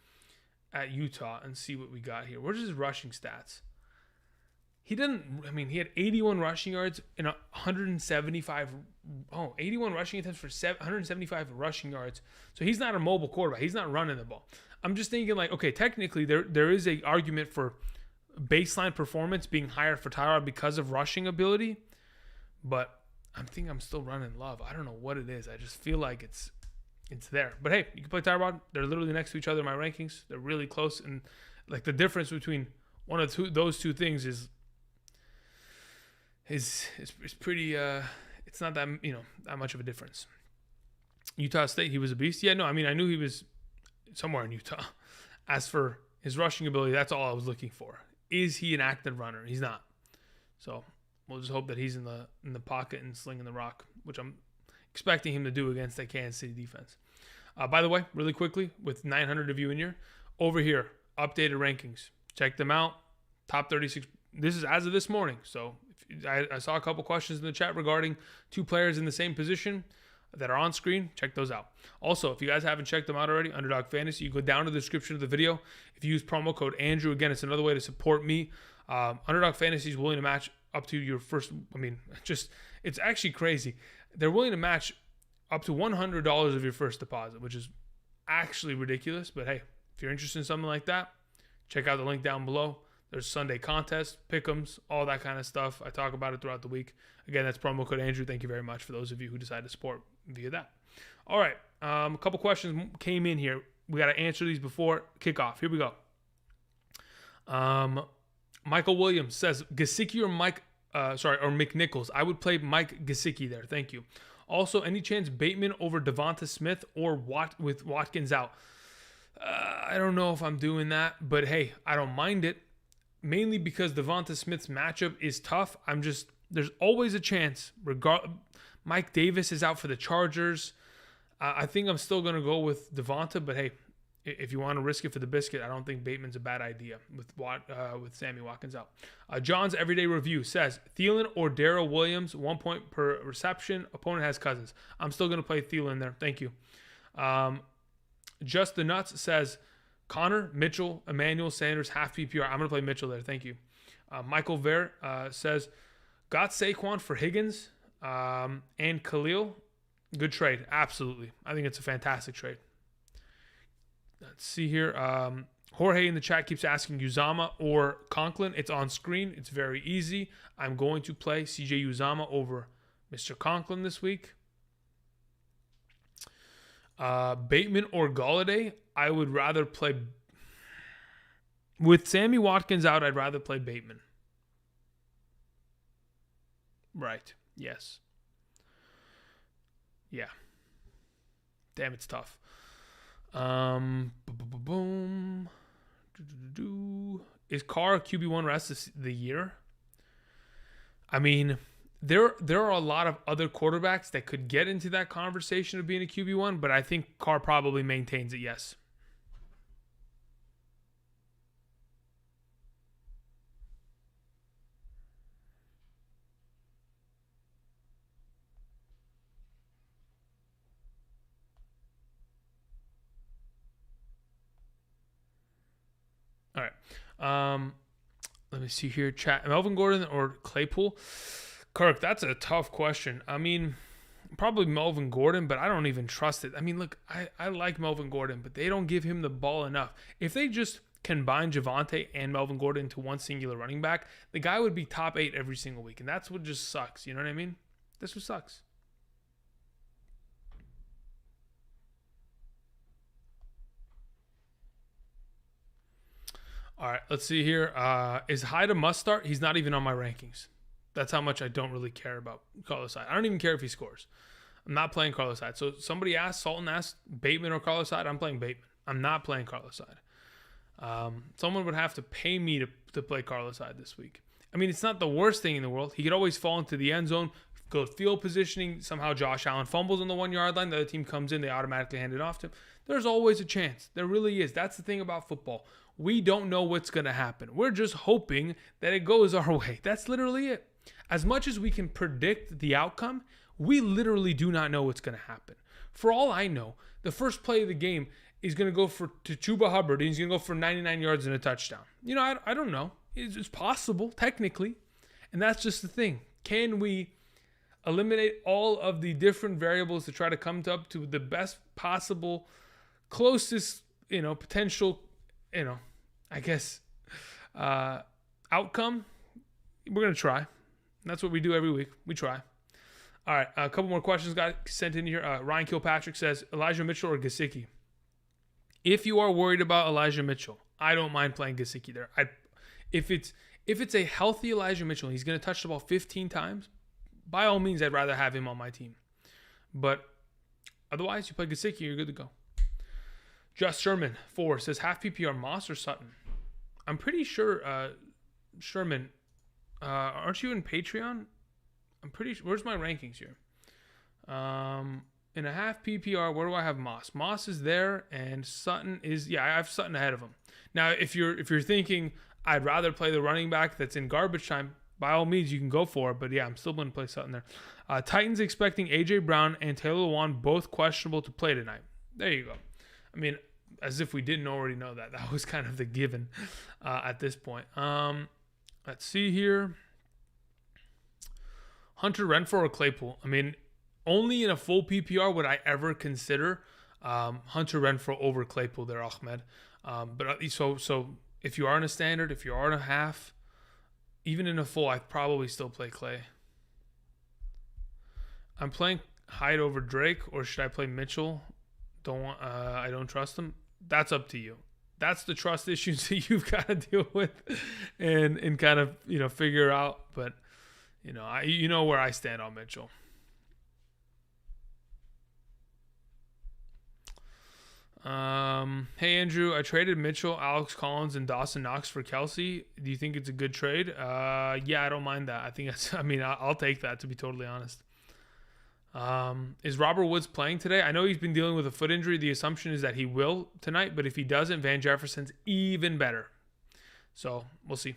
at Utah and see what we got here. Where's his rushing stats? He had 81 rushing yards in 175. 81 rushing attempts for 175 rushing yards. So he's not a mobile quarterback. He's not running the ball. I'm just thinking like, okay, technically there is a argument for baseline performance being higher for Tyrod because of rushing ability, but I think I'm still running Love. I don't know what it is. I just feel like it's there. But hey, you can play Tyrod. They're literally next to each other in my rankings. They're really close, and like the difference between one of those two things is pretty it's not that that much of a difference. Utah State, he was a beast. Yeah, no, I mean I knew he was somewhere in Utah. As for his rushing ability, that's all I was looking for. Is he an active runner? He's not. So we'll just hope that he's in the pocket and slinging the rock, which I'm expecting him to do against that Kansas City defense. By the way, really quickly, with 900 of you in here, over here, updated rankings. Check them out. Top 36. This is as of this morning, so I saw a couple questions in the chat regarding two players in the same position that are on screen. Check those out. Also, if you guys haven't checked them out already, Underdog Fantasy, you go down to the description of the video. If you use promo code Andrew, again, it's another way to support me. Underdog Fantasy is willing to match up to your first, it's actually crazy. They're willing to match up to $100 of your first deposit, which is actually ridiculous. But hey, if you're interested in something like that, check out the link down below. There's Sunday contests, pick'ems, all that kind of stuff. I talk about it throughout the week. Again, that's promo code Andrew. Thank you very much for those of you who decide to support via that. All right, a couple questions came in here. We got to answer these before kickoff. Here we go. Michael Williams says Gesicki or McNichols. I would play Mike Gesicki there. Thank you. Also, any chance Bateman over Devonta Smith or with Watkins out? I don't know if I'm doing that, but hey, I don't mind it. Mainly because Devonta Smith's matchup is tough. There's always a chance. Mike Davis is out for the Chargers. I think I'm still going to go with Devonta, but hey, if you want to risk it for the biscuit, I don't think Bateman's a bad idea with Sammy Watkins out. John's Everyday Review says, Thielen or Darrell Williams, 1 point per reception. Opponent has Cousins. I'm still going to play Thielen there. Thank you. Just the Nuts says, Connor, Mitchell, Emmanuel, Sanders, half PPR. I'm going to play Mitchell there. Thank you. Michael Ver says, got Saquon for Higgins and Khalil. Good trade. Absolutely. I think it's a fantastic trade. Let's see here. Jorge in the chat keeps asking Uzama or Conklin. It's on screen. It's very easy. I'm going to play CJ Uzama over Mr. Conklin this week. Bateman or Golladay. I would rather play... With Sammy Watkins out, I'd rather play Bateman. Right. Yes. Yeah. Damn, it's tough. Is Carr a QB1 rest of the year? I mean, there are a lot of other quarterbacks that could get into that conversation of being a QB1, but I think Carr probably maintains it, yes. All right. Let me see here. Chat. Melvin Gordon or Claypool? Kirk, that's a tough question. I mean, probably Melvin Gordon, but I don't even trust it. I mean, look, I like Melvin Gordon, but they don't give him the ball enough. If they just combine Javonte and Melvin Gordon into one singular running back, the guy would be top 8 every single week, and that's what just sucks. You know what I mean? That's what sucks. All right, let's see here. Is Hyde a must start? He's not even on my rankings. That's how much I don't really care about Carlos Hyde. I don't even care if he scores. I'm not playing Carlos Hyde. So somebody asked, Sultan asked, Bateman or Carlos Hyde? I'm playing Bateman. I'm not playing Carlos Hyde. Someone would have to pay me to play Carlos Hyde this week. I mean, it's not the worst thing in the world. He could always fall into the end zone, go field positioning. Somehow Josh Allen fumbles on the 1 yard line. The other team comes in. They automatically hand it off to him. There's always a chance. There really is. That's the thing about football. We don't know what's going to happen. We're just hoping that it goes our way. That's literally it. As much as we can predict the outcome, we literally do not know what's going to happen. For all I know, the first play of the game is going to go to Chuba Hubbard, and he's going to go for 99 yards and a touchdown. You know, I don't know. It's possible, technically. And that's just the thing. Can we eliminate all of the different variables to try to come up to the best possible, closest, potential, I guess, outcome? We're going to try. That's what we do every week. We try. All right, a couple more questions got sent in here. Ryan Kilpatrick says, Elijah Mitchell or Gesicki? If you are worried about Elijah Mitchell, I don't mind playing Gesicki there. If it's a healthy Elijah Mitchell, and he's going to touch the ball 15 times, by all means, I'd rather have him on my team. But otherwise, you play Gesicki, you're good to go. Just Sherman 4 says, half PPR Moss or Sutton? I'm pretty sure, Sherman, aren't you in Patreon? I'm pretty sure. Where's my rankings here? In a half PPR, where do I have Moss? Moss is there, and Sutton is, I have Sutton ahead of him. Now, if you're thinking I'd rather play the running back that's in garbage time, by all means, you can go for it. But yeah, I'm still going to play Sutton there. Titans expecting A.J. Brown and Taylor Lewan both questionable to play tonight. There you go. I mean, as if we didn't already know that. That was kind of the given at this point. Let's see here. Hunter Renfrow or Claypool? I mean, only in a full PPR would I ever consider Hunter Renfrow over Claypool there, Ahmed. But so if you are in a standard, if you are in a half, even in a full, I'd probably still play Clay. I'm playing Hyde over Drake, or should I play Mitchell? I don't trust him. That's up to you. That's the trust issues that you've got to deal with and kind of figure out. But you know where I stand on Mitchell. Hey Andrew, I traded Mitchell, Alex Collins, and Dawson Knox for Kelsey. Do you think it's a good trade? Yeah, I don't mind that. I think that's. I mean, I'll take that, to be totally honest. Is Robert Woods playing today? I know he's been dealing with a foot injury. The assumption is that he will tonight, but if he doesn't, Van Jefferson's even better. So we'll see.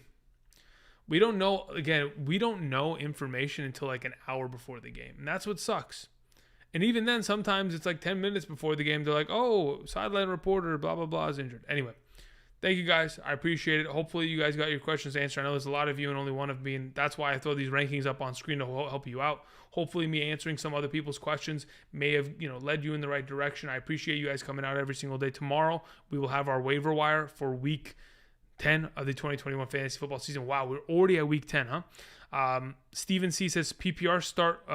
We don't know. Again, we don't know information until like an hour before the game, and that's what sucks. And even then, sometimes it's like 10 minutes before the game. They're like, oh, sideline reporter, blah, blah, blah, is injured. Anyway, thank you guys. I appreciate it. Hopefully you guys got your questions answered. I know there's a lot of you and only one of me, and that's why I throw these rankings up on screen to help you out. Hopefully me answering some other people's questions may have, led you in the right direction. I appreciate you guys coming out every single day. Tomorrow, we will have our waiver wire for week 10 of the 2021 fantasy football season. Wow, we're already at week 10, huh? Steven C says PPR start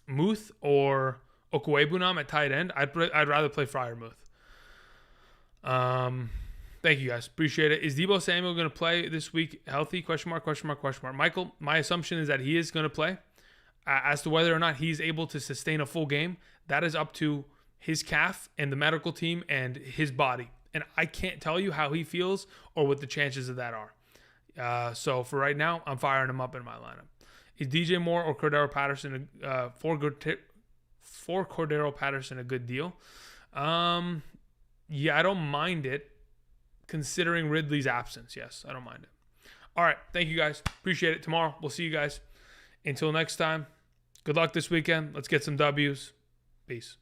Muth or Okwuegbunam at tight end. I'd rather play Freiermuth. Thank you guys. Appreciate it. Is Deebo Samuel going to play this week healthy? Question mark. Michael, my assumption is that he is going to play. As to whether or not he's able to sustain a full game, that is up to his calf and the medical team and his body. And I can't tell you how he feels or what the chances of that are. So for right now, I'm firing him up in my lineup. Is DJ Moore or Cordero Patterson for Cordero Patterson a good deal? Yeah, I don't mind it considering Ridley's absence. Yes, I don't mind it. All right, thank you guys. Appreciate it. Tomorrow, we'll see you guys. Until next time, good luck this weekend. Let's get some W's. Peace.